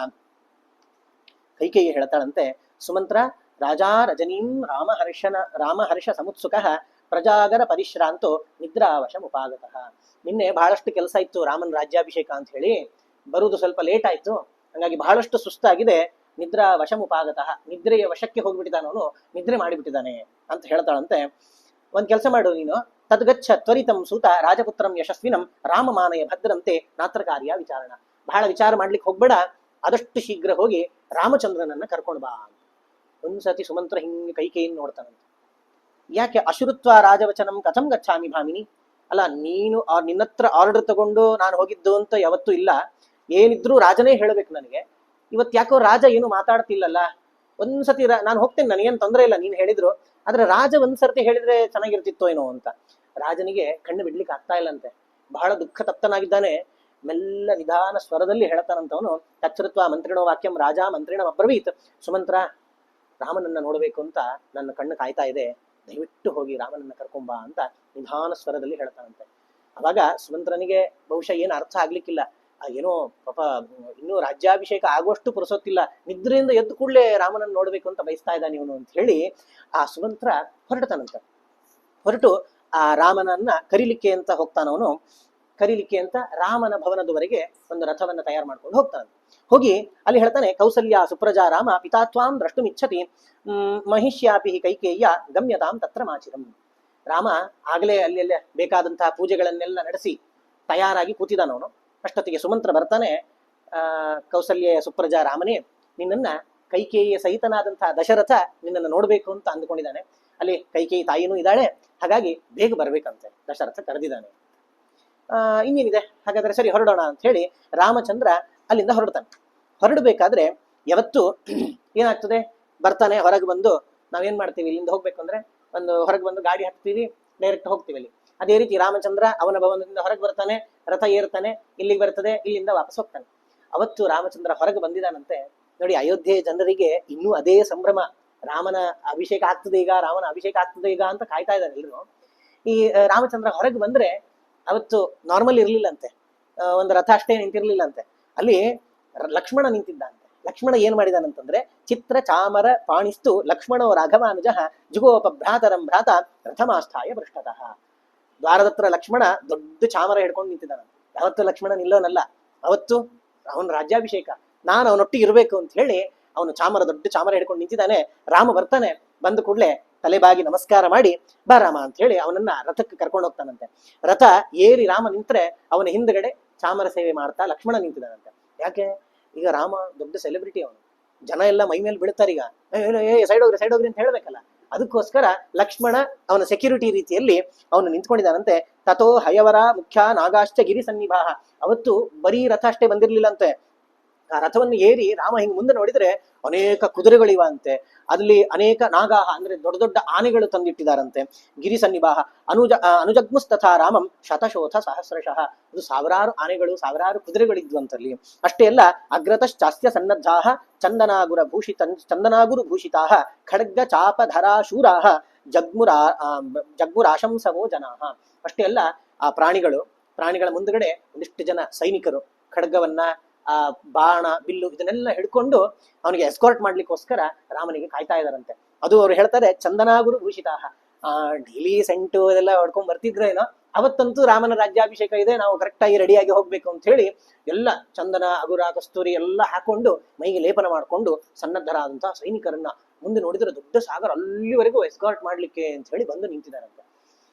ಕೈಕೇಯಿ ಹೇಳ್ತಾಳಂತೆ, ಸುಮಂತ್ರ ರಾಜಾ ರಜನೀಂ ರಾಮಹರ್ಷ ಸಮುತ್ಸುಕ ಪ್ರಜಾಗರ ಪರಿಶ್ರಾಂತೋ ನಿದ್ರಾವಶ ಉಪಾಗತಃ. ನಿನ್ನೆ ಬಹಳಷ್ಟು ಕೆಲಸ ಇತ್ತು ರಾಮನ ರಾಜ್ಯಾಭಿಷೇಕ ಅಂತ ಹೇಳಿ, ಬರುವುದು ಸ್ವಲ್ಪ ಲೇಟ್ ಆಯ್ತು, ಹಂಗಾಗಿ ಬಹಳಷ್ಟು ಸುಸ್ತಾಗಿದೆ, ನಿದ್ರಾ ವಶಮುಪಾಗತಃ, ನಿದ್ರೆಯ ವಶಕ್ಕೆ ಹೋಗ್ಬಿಟ್ಟಿದ್ದಾನ, ಅವನು ನಿದ್ರೆ ಮಾಡಿಬಿಟ್ಟಿದ್ದಾನೆ ಅಂತ ಹೇಳ್ತಾಳಂತೆ. ಒಂದ್ ಕೆಲಸ ಮಾಡು ನೀನು, ತದ್ಗಚ್ಚ ತ್ವರಿತಂ ಸೂತ ರಾಜಪುತ್ರಂ ಯಶಸ್ವಿನಂ ರಾಮಮಾನಯ ಭದ್ರಂತೆ ನಾತ್ರ ಕಾರ್ಯ ವಿಚಾರಣ. ಬಹಳ ವಿಚಾರ ಮಾಡ್ಲಿಕ್ಕೆ ಹೋಗ್ಬೇಡ, ಆದಷ್ಟು ಶೀಘ್ರ ಹೋಗಿ ರಾಮಚಂದ್ರನನ್ನ ಕರ್ಕೊಂಡು ಬಾ. ಒಂದ್ಸತಿ ಸುಮಂತ್ರ ಹಿಂಗೆ ಕೈಕೇಯಿನ ನೋಡ್ತಾನಂತೆ. ಯಾಕೆ? ಅಶ್ರುತ್ವ ರಾಜವಚನಂ ಕಥಂ ಗಚ್ಚಾಮಿ ಭಾಮಿನಿ. ಅಲ್ಲ, ನೀನು ನಿನ್ನತ್ರ ಆರ್ಡರ್ ತಗೊಂಡು ನಾನು ಹೋಗಿದ್ದು ಅಂತ ಯಾವತ್ತೂ ಇಲ್ಲ, ಏನಿದ್ರು ರಾಜನೇ ಹೇಳಬೇಕು ನನಗೆ. ಇವತ್ತು ಯಾಕೋ ರಾಜ ಏನು ಮಾತಾಡ್ತಿಲ್ಲಲ್ಲ. ಒಂದ್ಸತಿ ನಾನು ಹೋಗ್ತೇನೆ, ನನಗೇನು ತೊಂದರೆ ಇಲ್ಲ ನೀನು ಹೇಳಿದ್ರು, ಆದ್ರೆ ರಾಜ ಒಂದ್ಸರ್ತಿ ಹೇಳಿದ್ರೆ ಚೆನ್ನಾಗಿರ್ತಿತ್ತೋ ಏನೋ ಅಂತ. ರಾಜನಿಗೆ ಕಣ್ಣು ಬಿಡ್ಲಿಕ್ಕೆ ಆಗ್ತಾ ಇಲ್ಲಂತೆ, ಬಹಳ ದುಃಖ ತಪ್ತನಾಗಿದ್ದಾನೆ. ಮೆಲ್ಲ ನಿಧಾನ ಸ್ವರದಲ್ಲಿ ಹೇಳ್ತಾನಂತವನು, ತಚ್ಛೃತ್ವ ಮಂತ್ರಿಣೋ ವಾಕ್ಯಂ ರಾಜ ಮಂತ್ರಿಣ ಅಬ್ರವೀತ್. ಸುಮಂತ್ರ, ರಾಮನನ್ನ ನೋಡ್ಬೇಕು ಅಂತ ನನ್ನ ಕಣ್ಣು ಕಾಯ್ತಾ ಇದೆ, ದಯವಿಟ್ಟು ಹೋಗಿ ರಾಮನನ್ನ ಕರ್ಕೊಂಬಾ ಅಂತ ನಿಧಾನ ಸ್ವರದಲ್ಲಿ ಹೇಳ್ತಾನಂತೆ. ಅವಾಗ ಸುಮಂತ್ರನಿಗೆ ಬಹುಶಃ ಏನು ಅರ್ಥ ಆಗ್ಲಿಕ್ಕಿಲ್ಲ, ಏನೋ ಪಾಪ ಇನ್ನೂ ರಾಜ್ಯಾಭಿಷೇಕ ಆಗುವಷ್ಟು ಪುರುಸೊತ್ತಿಲ್ಲ, ನಿದ್ರೆಯಿಂದ ಎದ್ದು ಕೂಡಲೇ ರಾಮನನ್ನ ನೋಡ್ಬೇಕು ಅಂತ ಬಯಸ್ತಾ ಇದ್ದಾನೆ ಇವನು ಅಂತ ಹೇಳಿ ಆ ಸುಮಂತ್ರ ಹೊರಡ್ತಾನಂತ. ಹೊರಟು ಆ ರಾಮನನ್ನ ಕರೀಲಿಕ್ಕೆ ಅಂತ ಹೋಗ್ತಾನವನು. ಕರೀಲಿಕ್ಕೆ ಅಂತ ರಾಮನ ಭವನದವರೆಗೆ ಒಂದು ರಥವನ್ನ ತಯಾರು ಮಾಡ್ಕೊಂಡು ಹೋಗ್ತಾನೆ. ಹೋಗಿ ಅಲ್ಲಿ ಹೇಳ್ತಾನೆ, ಕೌಸಲ್ಯ ಸುಪ್ರಜಾ ರಾಮ ಪಿತಾತ್ವಾಂ ದ್ರಷ್ಟುಮಿಚ್ಛತಿ ಮಹಿಷ್ಯಾಪಿ ಕೈಕೇಯ್ಯ ಗಮ್ಯತಾಂ ತತ್ರ ಮಾಚಿರಂ. ರಾಮ ಆಗಲೇ ಅಲ್ಲೆಲ್ಲ ಬೇಕಾದಂತಹ ಪೂಜೆಗಳನ್ನೆಲ್ಲ ನಡೆಸಿ ತಯಾರಾಗಿ ಕೂತಿದ್ದಾನವನು. ಅಷ್ಟೊತ್ತಿಗೆ ಸುಮಂತ್ರ ಬರ್ತಾನೆ, ಕೌಸಲ್ಯ ಸುಪ್ರಜಾ ರಾಮನೇ, ನಿನ್ನನ್ನ ಕೈಕೇಯಿಯ ಸಹಿತನಾದಂತಹ ದಶರಥ ನಿನ್ನನ್ನು ನೋಡ್ಬೇಕು ಅಂತ ಅಂದುಕೊಂಡಿದ್ದಾನೆ. ಅಲ್ಲಿ ಕೈಕೇಯಿ ತಾಯಿನೂ ಇದ್ದಾಳೆ, ಹಾಗಾಗಿ ಬೇಗ ಬರ್ಬೇಕಂತೆ, ದಶರಥ ಕರೆದಿದ್ದಾನೆ. ಇನ್ನೇನಿದೆ, ಹಾಗಾದ್ರೆ ಸರಿ ಹೊರಡೋಣ ಅಂತ ಹೇಳಿ ರಾಮಚಂದ್ರ ಅಲ್ಲಿಂದ ಹೊರಡ್ತಾನೆ. ಹೊರಡಬೇಕಾದ್ರೆ ಯಾವತ್ತು ಏನಾಗ್ತದೆ, ಬರ್ತಾನೆ, ಹೊರಗೆ ಬಂದು ನಾವೇನ್ ಮಾಡ್ತೀವಿ, ಇಲ್ಲಿಂದ ಹೋಗ್ಬೇಕು ಅಂದ್ರೆ ಒಂದು ಹೊರಗೆ ಬಂದು ಗಾಡಿ ಹತ್ತೀವಿ, ಡೈರೆಕ್ಟ್ ಹೋಗ್ತೀವಿ ಅಲ್ಲಿ. ಅದೇ ರೀತಿ ರಾಮಚಂದ್ರ ಅವನ ಭವನದಿಂದ ಹೊರಗೆ ಬರ್ತಾನೆ, ರಥ ಏರ್ತಾನೆ, ಇಲ್ಲಿಗೆ ಬರ್ತದೆ, ಇಲ್ಲಿಂದ ವಾಪಸ್ ಹೋಗ್ತಾನೆ. ಅವತ್ತು ರಾಮಚಂದ್ರ ಹೊರಗೆ ಬಂದಿದ್ದಾನಂತೆ. ನೋಡಿ, ಅಯೋಧ್ಯೆ ಜನರಿಗೆ ಇನ್ನೂ ಅದೇ ಸಂಭ್ರಮ, ರಾಮನ ಅಭಿಷೇಕ ಆಗ್ತದೆ ಈಗ, ರಾಮನ ಅಭಿಷೇಕ ಆಗ್ತದೆ ಈಗ ಅಂತ ಕಾಯ್ತಾ ಇದ್ದಾರೆ ಎಲ್ಲರೂ. ಈ ರಾಮಚಂದ್ರ ಹೊರಗೆ ಬಂದ್ರೆ ಅವತ್ತು ನಾರ್ಮಲ್ ಇರ್ಲಿಲ್ಲಂತೆ, ಒಂದು ರಥ ಅಷ್ಟೇ ನಿಂತಿರ್ಲಿಲ್ಲಂತೆ. ಅಲ್ಲಿ ಲಕ್ಷ್ಮಣ ನಿಂತಿದ್ದಂತೆ. ಲಕ್ಷ್ಮಣ ಏನ್ ಮಾಡಿದಾನಂತಂದ್ರೆ, ಚಿತ್ರ ಚಾಮರ ಪಾಣಿಸ್ತು ಲಕ್ಷ್ಮಣೋ ರಾಘವಾನುಜ ಜುಗೋಪ ಭ್ರಾತರಂ ಭ್ರಾತ ರಥಮಾಸ್ಥಾಯ ಪೃಷ್ಠತಃ. ದ್ವಾರದತ್ರ ಲಕ್ಷ್ಮಣ ದೊಡ್ಡ ಚಾಮರ ಹಿಡ್ಕೊಂಡು ನಿಂತಿದ್ದಾನಂತೆ. ಯಾವತ್ತು ಲಕ್ಷ್ಮಣ ನಿಲ್ಲೋನಲ್ಲ, ಅವತ್ತು ಅವನ ರಾಜ್ಯಾಭಿಷೇಕ, ನಾನು ಅವನೊಟ್ಟಿಗೆ ಇರ್ಬೇಕು ಅಂತ ಹೇಳಿ ಅವನು ದೊಡ್ಡ ಚಾಮರ ಹಿಡ್ಕೊಂಡು ನಿಂತಿದ್ದಾನೆ. ರಾಮ ಬರ್ತಾನೆ, ಬಂದ ಕೂಡಲೇ ತಲೆಬಾಗಿ ನಮಸ್ಕಾರ ಮಾಡಿ ಬಾ ರಾಮ ಅಂತ ಹೇಳಿ ಅವನನ್ನ ರಥಕ್ಕೆ ಕರ್ಕೊಂಡು ಹೋಗ್ತಾನಂತೆ. ರಥ ಏರಿ ರಾಮ ನಿಂತ್ರೆ ಅವನ ಹಿಂದ್ಗಡೆ ಚಾಮರ ಸೇವೆ ಮಾಡ್ತಾ ಲಕ್ಷ್ಮಣ ನಿಂತಿದ್ದಾನಂತೆ. ಯಾಕೆ? ಈಗ ರಾಮ ದೊಡ್ಡ ಸೆಲೆಬ್ರಿಟಿ, ಅವನು ಜನ ಎಲ್ಲ ಮೈ ಮೇಲೆ ಬೀಳ್ತಾರೆ, ಈಗ ಸೈಡ್ ಹೋಗ್ರಿ ಅಂತ ಹೇಳ್ಬೇಕಲ್ಲ. ಅದಕ್ಕೋಸ್ಕರ ಲಕ್ಷ್ಮಣ ಅವನ ಸೆಕ್ಯೂರಿಟಿ ರೀತಿಯಲ್ಲಿ ಅವನು ನಿಂತ್ಕೊಂಡಿದ್ದಾನಂತೆ. ತಥೋ ಹಯವರ ಮುಖ್ಯ ನಾಗಾಶ್ಚ ಗಿರಿ ಸನ್ನಿಭಾಹ. ಅವತ್ತು ಬರೀ ರಥ ಅಷ್ಟೇ ಬಂದಿರ್ಲಿಲ್ಲಂತೆ, ಆ ರಥವನ್ನು ಏರಿ ರಾಮ ಹಿಂಗ್ ಮುಂದೆ ನೋಡಿದ್ರೆ ಅನೇಕ ಕುದುರೆಗಳಿವಂತೆ, ಅಲ್ಲಿ ಅನೇಕ ನಾಗಾಹ ಅಂದ್ರೆ ದೊಡ್ಡ ದೊಡ್ಡ ಆನೆಗಳು ತಂದಿಟ್ಟಿದ್ದಾರಂತೆ. ಗಿರಿ ಸನ್ನಿಭಾಹ ಅನುಜಗ್ಮುಸ್ತಥಾ ರಾಮಂ ಶತಶೋಥ ಸಹಸ್ರಶಃ. ಅದು ಸಾವಿರಾರು ಆನೆಗಳು, ಸಾವಿರಾರು ಕುದುರೆಗಳಿದ್ವಂತಲ್ಲಿ. ಅಷ್ಟೇ ಅಲ್ಲ, ಅಗ್ರತಶ್ಚಾಸ್ಯ ಸನ್ನದ್ಧಾಹ ಚಂದನಾಗುರು ಭೂಷಿತಾ ಖಡ್ಗ ಚಾಪಧರಾ ಶೂರಾಹ ಜಗ್ಮುರಾ ಜಗ್ಮುರಾಶಂಸವೋ ಜನಾಹ. ಅಷ್ಟೇ ಅಲ್ಲ, ಆ ಪ್ರಾಣಿಗಳ ಮುಂದುಗಡೆ ಒಂದಿಷ್ಟು ಜನ ಸೈನಿಕರು ಖಡ್ಗವನ್ನ, ಆ ಬಾಣ ಬಿಲ್ಲು ಇದನ್ನೆಲ್ಲ ಹಿಡ್ಕೊಂಡು ಅವನಿಗೆ ಎಸ್ಕಾರ್ಟ್ ಮಾಡ್ಲಿಕ್ಕೋಸ್ಕರ ರಾಮನಿಗೆ ಕಾಯ್ತಾ ಇದಾರಂತೆ. ಅದು ಅವ್ರು ಹೇಳ್ತಾರೆ ಚಂದನಾಗುರು ಭೂಷಿತಾಹ. ಡೈಲಿ ಸೆಂಟು ಅದೆಲ್ಲ ಹೊಡ್ಕೊಂಡ್ ಬರ್ತಿದ್ರೇನೋ, ಅವತ್ತಂತೂ ರಾಮನ ರಾಜ್ಯಾಭಿಷೇಕ ಇದೆ, ನಾವು ಕರೆಕ್ಟಾಗಿ ರೆಡಿಯಾಗಿ ಹೋಗ್ಬೇಕು ಅಂತ ಹೇಳಿ ಎಲ್ಲ ಚಂದನ ಅಗುರ ಕಸ್ತೂರಿ ಎಲ್ಲ ಹಾಕೊಂಡು ಮೈಗೆ ಲೇಪನ ಮಾಡಿಕೊಂಡು ಸನ್ನದ್ಧರಾದಂತಹ ಸೈನಿಕರನ್ನ ಮುಂದೆ ನೋಡಿದ್ರೆ ದೊಡ್ಡ ಸಾಗರ ಅಲ್ಲಿವರೆಗೂ ಎಸ್ಕಾರ್ಟ್ ಮಾಡ್ಲಿಕ್ಕೆ ಅಂತ ಹೇಳಿ ಬಂದು ನಿಂತಿದ್ದಾರಂತೆ.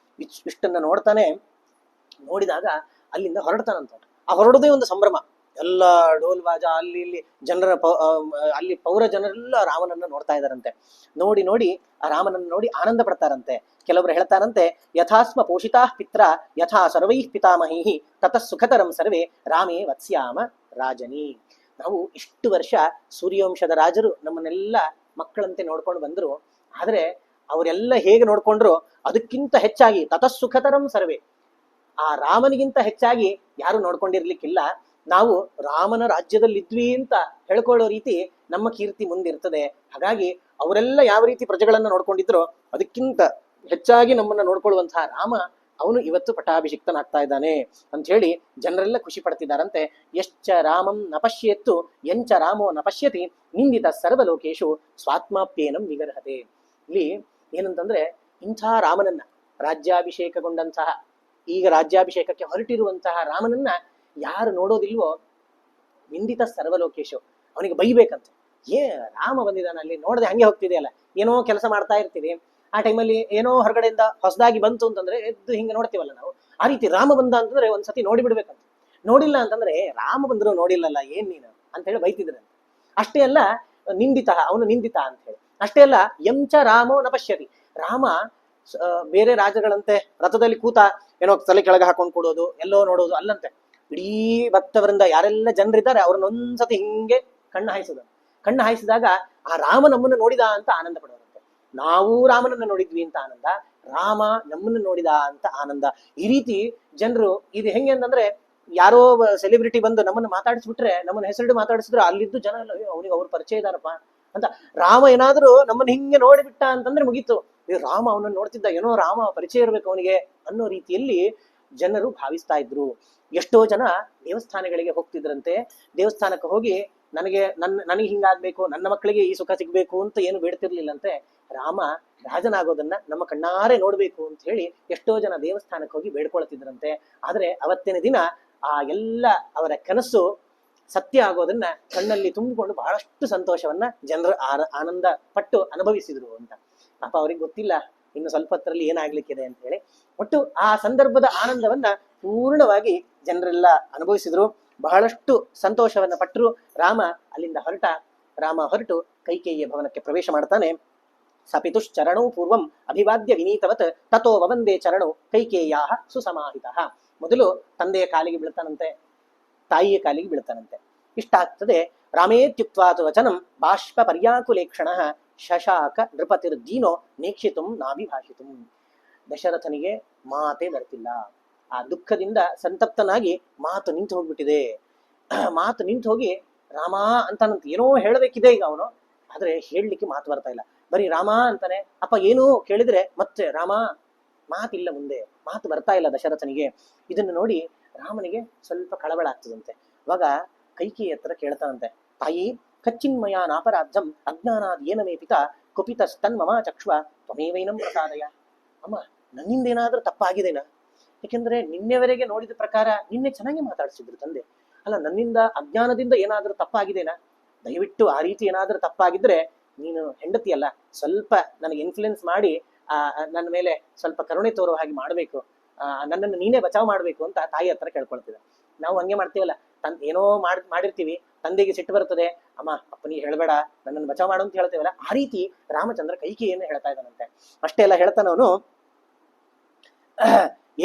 ಇಷ್ಟನ್ನ ನೋಡಿದಾಗ ಅಲ್ಲಿಂದ ಹೊರಡ್ತಾನಂತ. ಆ ಹೊರಡೋದೇ ಒಂದು ಸಂಭ್ರಮ. ಎಲ್ಲ ಡೋಲ್ ಬಾಜಾ ಅಲ್ಲಿ ಇಲ್ಲಿ ಅಲ್ಲಿ ಪೌರ ಜನರೆಲ್ಲ ರಾಮನನ್ನ ನೋಡ್ತಾ ಇದ್ದಾರಂತೆ. ನೋಡಿ ಆ ರಾಮನನ್ನ ನೋಡಿ ಆನಂದ ಪಡ್ತಾರಂತೆ. ಕೆಲವರು ಹೇಳ್ತಾರಂತೆ, ಯಥಾಸ್ಮ ಪೋಷಿತಾ ಪಿತ್ರ ಯಥಾ ಸರ್ವೈ ಪಿತಾಮಹಿ ತತಃ ಸುಖತರಂ ಸರ್ವೇ ರಾಮೇ ವತ್ಸ್ಯಾಮ ರಾಜನಿ. ನಾವು ಇಷ್ಟು ವರ್ಷ ಸೂರ್ಯವಂಶದ ರಾಜರು ನಮ್ಮನ್ನೆಲ್ಲ ಮಕ್ಕಳಂತೆ ನೋಡ್ಕೊಂಡು ಬಂದ್ರು, ಆದ್ರೆ ಅವರೆಲ್ಲ ಹೇಗೆ ನೋಡ್ಕೊಂಡ್ರು ಅದಕ್ಕಿಂತ ಹೆಚ್ಚಾಗಿ ತತಃ ಸುಖತರಂ ಸರ್ವೇ, ಆ ರಾಮನಿಗಿಂತ ಹೆಚ್ಚಾಗಿ ಯಾರು ನೋಡ್ಕೊಂಡಿರ್ಲಿಕ್ಕಿಲ್ಲ. ನಾವು ರಾಮನ ರಾಜ್ಯದಲ್ಲಿದ್ವಿ ಅಂತ ಹೇಳ್ಕೊಳ್ಳೋ ರೀತಿ ನಮ್ಮ ಕೀರ್ತಿ ಮುಂದಿರ್ತದೆ. ಹಾಗಾಗಿ ಅವರೆಲ್ಲ ಯಾವ ರೀತಿ ಪ್ರಜೆಗಳನ್ನ ನೋಡ್ಕೊಂಡಿದ್ರು ಅದಕ್ಕಿಂತ ಹೆಚ್ಚಾಗಿ ನಮ್ಮನ್ನ ನೋಡ್ಕೊಳ್ಳುವಂತಹ ರಾಮ ಅವನು ಇವತ್ತು ಪಟ್ಟಾಭಿಷಿಕ್ತನಾಗ್ತಾ ಇದ್ದಾನೆ ಅಂತ ಹೇಳಿ ಜನರೆಲ್ಲ ಖುಷಿ ಪಡ್ತಿದ್ದಾರಂತೆ. ಯಶ್ಚ ರಾಮಂ ನಪಶ್ಯೆತ್ತು ಎಂಚ ರಾಮೋ ನಪಶ್ಯತಿ ನಿಂದಿತ ಸರ್ವಲೋಕೇಶು ಸ್ವಾತ್ಮಾಪ್ಯೇನಂ ವಿಗರ್ಹತೆ. ಇಲ್ಲಿ ಏನಂತಂದ್ರೆ, ಇಂಥ ರಾಮನನ್ನ, ರಾಜ್ಯಾಭಿಷೇಕಗೊಂಡಂತಹ, ಈಗ ರಾಜ್ಯಾಭಿಷೇಕಕ್ಕೆ ಹೊರಟಿರುವಂತಹ ರಾಮನನ್ನ ಯಾರು ನೋಡೋದಿಲ್ವೋ ನಿಂದಿತ ಸರ್ವಲೋಕೇಶು, ಅವನಿಗೆ ಬೈಬೇಕಂತ. ರಾಮ ಬಂದಿದ್ದಾನ, ಅಲ್ಲಿ ನೋಡದೆ ಹಂಗೆ ಹೋಗ್ತಿದೆಯಲ್ಲ, ಏನೋ ಕೆಲಸ ಮಾಡ್ತಾ ಇರ್ತೀವಿ, ಆ ಟೈಮಲ್ಲಿ ಏನೋ ಹೊರಗಡೆಯಿಂದ ಹೊಸದಾಗಿ ಬಂತು ಅಂತಂದ್ರೆ ಎದ್ದು ಹಿಂಗೆ ನೋಡ್ತೀವಲ್ಲ ನಾವು, ಆ ರೀತಿ ರಾಮ ಬಂದ ಅಂತಂದ್ರೆ ಒಂದ್ಸತಿ ನೋಡಿ ಬಿಡ್ಬೇಕಂತ. ನೋಡಿಲ್ಲ ಅಂತಂದ್ರೆ ರಾಮ ಬಂದ್ರು ನೋಡಿಲ್ಲಲ್ಲ ಏನ್ ನೀನು ಅಂತ ಹೇಳಿ ಬೈತಿದ್ರೆ. ಅಷ್ಟೇ ಅಲ್ಲ, ನಿಂದಿತ, ಅವನು ನಿಂದಿತ ಅಂತ ಹೇಳಿ. ಅಷ್ಟೇ ಅಲ್ಲ, ಎಂಚ ರಾಮೋ ನಪಶ್ಯತಿ, ರಾಮ ಬೇರೆ ರಾಜಗಳಂತೆ ರಥದಲ್ಲಿ ಕೂತ ಏನೋ ತಲೆ ಕೆಳಗೆ ಹಾಕೊಂಡು ಕೊಡೋದು, ಎಲ್ಲೋ ನೋಡೋದು ಅಲ್ಲಂತೆ. ಇಡೀ ಭಕ್ತವರಿಂದ ಯಾರೆಲ್ಲ ಜನರಿದ್ದಾರೆ ಅವ್ರನ್ನ ಒಂದ್ಸತಿ ಹಿಂಗೆ ಕಣ್ಣು ಹಾಯಿಸಿದಾಗ ಆ ರಾಮ ನಮ್ಮನ್ನು ನೋಡಿದ ಅಂತ ಆನಂದ ಪಡೋರಂತೆ. ನಾವು ರಾಮನನ್ನ ನೋಡಿದ್ವಿ ಅಂತ ಆನಂದ, ರಾಮ ನಮ್ಮನ್ನು ನೋಡಿದ ಅಂತ ಆನಂದ. ಈ ರೀತಿ ಜನರು ಇದು ಹೆಂಗೆ ಅಂತಂದ್ರೆ, ಯಾರೋ ಸೆಲೆಬ್ರಿಟಿ ಬಂದು ನಮ್ಮನ್ನು ಮಾತಾಡಿಸ್ಬಿಟ್ರೆ, ನಮ್ಮನ್ನ ಹೆಸರಿಡು ಮಾತಾಡಿಸಿದ್ರೆ ಅಲ್ಲಿದ್ದು ಜನ ಎಲ್ಲ ಅವನಿಗೆ ಅವ್ರು ಪರಿಚಯ ಇದಾರಪ್ಪ ಅಂತ. ರಾಮ ಏನಾದ್ರು ನಮ್ಮನ್ನ ಹಿಂಗೆ ನೋಡಿಬಿಟ್ಟ ಅಂತಂದ್ರೆ ಮುಗೀತು, ರಾಮ ಅವನನ್ನು ನೋಡ್ತಿದ್ದ, ಏನೋ ರಾಮ ಪರಿಚಯ ಇರ್ಬೇಕು ಅವನಿಗೆ ಅನ್ನೋ ರೀತಿಯಲ್ಲಿ ಜನರು ಭಾವಿಸ್ತಾ ಇದ್ರು. ಎಷ್ಟೋ ಜನ ದೇವಸ್ಥಾನಗಳಿಗೆ ಹೋಗ್ತಿದ್ರಂತೆ. ದೇವಸ್ಥಾನಕ್ಕೆ ಹೋಗಿ ನನಗೆ ಹಿಂಗಾಗ್ಬೇಕು, ನನ್ನ ಮಕ್ಕಳಿಗೆ ಈ ಸುಖ ಸಿಗ್ಬೇಕು ಅಂತ ಏನು ಬೇಡ್ತಿರ್ಲಿಲ್ಲಂತೆ. ರಾಮ ರಾಜನಾಗೋದನ್ನ ನಮ್ಮ ಕಣ್ಣಾರೆ ನೋಡ್ಬೇಕು ಅಂತ ಹೇಳಿ ಎಷ್ಟೋ ಜನ ದೇವಸ್ಥಾನಕ್ಕೆ ಹೋಗಿ ಬೇಡ್ಕೊಳ್ತಿದ್ರಂತೆ. ಆದ್ರೆ ಅವತ್ತಿನ ದಿನ ಆ ಎಲ್ಲ ಅವರ ಕನಸು ಸತ್ಯ ಆಗೋದನ್ನ ಕಣ್ಣಲ್ಲಿ ತುಂಬಿಕೊಂಡು ಬಹಳಷ್ಟು ಸಂತೋಷವನ್ನ ಜನರು ಆನಂದ ಪಟ್ಟು ಅನುಭವಿಸಿದ್ರು ಅಂತ. ಪಾಪ ಅವ್ರಿಗೆ ಗೊತ್ತಿಲ್ಲ ಇನ್ನು ಸ್ವಲ್ಪ ಹೊತ್ತರಲ್ಲಿ ಏನಾಗ್ಲಿಕ್ಕಿದೆ ಅಂತ ಹೇಳಿ. ಒಟ್ಟು ಆ ಸಂದರ್ಭದ ಆನಂದವನ್ನ ಪೂರ್ಣವಾಗಿ ಜನರೆಲ್ಲ ಅನುಭವಿಸಿದ್ರು, ಬಹಳಷ್ಟು ಸಂತೋಷವನ್ನ ಪಟ್ಟರು. ರಾಮ ಹೊರಟು ಕೈಕೇಯಿಯ ಭವನಕ್ಕೆ ಪ್ರವೇಶ ಮಾಡ್ತಾನೆ. ಸಪಿತುಶ್ಚರಣೌ ಪೂರ್ವಂ ಅಭಿವಾದ್ಯ ವಿನೀತವತ್ ತಥೋ ವವಂದೇ ಚರಣೌ ಕೈಕೇಯ್ಯಾ ಸುಸಮಾಹಿತಃ. ಮೊದಲು ತಂದೆಯ ಕಾಲಿಗೆ ಬೀಳ್ತಾನಂತೆ, ತಾಯಿಯ ಕಾಲಿಗೆ ಬೀಳ್ತಾನಂತೆ. ಇಷ್ಟ ಆಗ್ತದೆ. ರಾಮೇತ್ಯುಕ್ತ್ವಾತು ವಚನಂ ಬಾಷ್ಪ ಪರ್ಯಾಕುಲೇಕ್ಷಣ ಶಶಾಕ ನೃಪತಿರ್ದೀನೋ ನೇಕ್ಷಿತುಂ ನಾಭಿಭಾಷಿತುಂ. ದಶರಥನಿಗೆ ಮಾತೇ ಬರ್ತಿಲ್ಲ. ಆ ದುಃಖದಿಂದ ಸಂತಪ್ತನಾಗಿ ಮಾತು ನಿಂತು ಹೋಗ್ಬಿಟ್ಟಿದೆ. ಮಾತು ನಿಂತು ಹೋಗಿ ರಾಮ ಅಂತಾನಂತ. ಏನೋ ಹೇಳಬೇಕಿದೆ ಈಗ ಅವನು, ಆದ್ರೆ ಹೇಳಲಿಕ್ಕೆ ಮಾತು ಬರ್ತಾ ಇಲ್ಲ. ಬರೀ ರಾಮ ಅಂತಾನೆ. ಅಪ್ಪ ಏನು ಕೇಳಿದ್ರೆ ಮತ್ತೆ ರಾಮ, ಮಾತಿಲ್ಲ, ಮುಂದೆ ಮಾತು ಬರ್ತಾ ಇಲ್ಲ ದಶರಥನಿಗೆ. ಇದನ್ನು ನೋಡಿ ರಾಮನಿಗೆ ಸ್ವಲ್ಪ ಕಳವಳ ಆಗ್ತದಂತೆ. ಅವಾಗ ಕೈಕೇಯಿ ಹತ್ರ ಕೇಳ್ತಾನಂತೆ, ತಾಯಿ ಕಚ್ಚಿನ್ಮಯ ನಾಪರಾಧಂ ಅಜ್ಞಾನಾದ್ ಏನಮೇ ಪಿತ ಕುಪಿತಸ್ತನ್ಮಮ ಚಕ್ಷ್ವ ತ್ವಮೇವೈನಂ ಪ್ರಸಾದಯ. ಅಮ್ಮ, ನನ್ನಿಂದ ಏನಾದ್ರೂ ತಪ್ಪಾಗಿದೆನಾ? ಯಾಕೆಂದ್ರೆ ನಿನ್ನೆವರೆಗೆ ನೋಡಿದ ಪ್ರಕಾರ ನಿನ್ನೆ ಚೆನ್ನಾಗಿ ಮಾತಾಡಿಸಿದ್ರು ತಂದೆ. ಅಲ್ಲ, ನನ್ನಿಂದ ಅಜ್ಞಾನದಿಂದ ಏನಾದ್ರೂ ತಪ್ಪಾಗಿದೆನಾ? ದಯವಿಟ್ಟು ಆ ರೀತಿ ಏನಾದ್ರೂ ತಪ್ಪಾಗಿದ್ರೆ ನೀನು ಹೆಂಡತಿಯಲ್ಲ, ಸ್ವಲ್ಪ ನನಗೆ ಇನ್ಫ್ಲುಯೆನ್ಸ್ ಮಾಡಿ ನನ್ನ ಮೇಲೆ ಸ್ವಲ್ಪ ಕರುಣೆ ತೋರೋ ಹಾಗೆ ಮಾಡಬೇಕು, ನನ್ನನ್ನು ನೀನೇ ಬಚಾವ್ ಮಾಡ್ಬೇಕು ಅಂತ ತಾಯಿ ಹತ್ರ ಕೇಳ್ಕೊಳ್ತಿದ್ದ. ನಾವು ಹಂಗೆ ಮಾಡ್ತೀವಲ್ಲ, ಏನೋ ಮಾಡಿರ್ತೀವಿ, ತಂದೆಗೆ ಸಿಟ್ಟು ಬರ್ತದೆ, ಅಮ್ಮ ಅಪ್ಪನಿಗೆ ಹೇಳಬೇಡ, ನನ್ನನ್ನು ಬಚಾವ್ ಮಾಡು ಅಂತ ಹೇಳ್ತೇವಲ್ಲ, ಆ ರೀತಿ ರಾಮಚಂದ್ರ ಕೈಕೇಯಿಯನ್ನು ಹೇಳ್ತಾ ಇದ್ದಾನಂತೆ. ಅಷ್ಟೇ ಎಲ್ಲ ಹೇಳ್ತಾನವನು.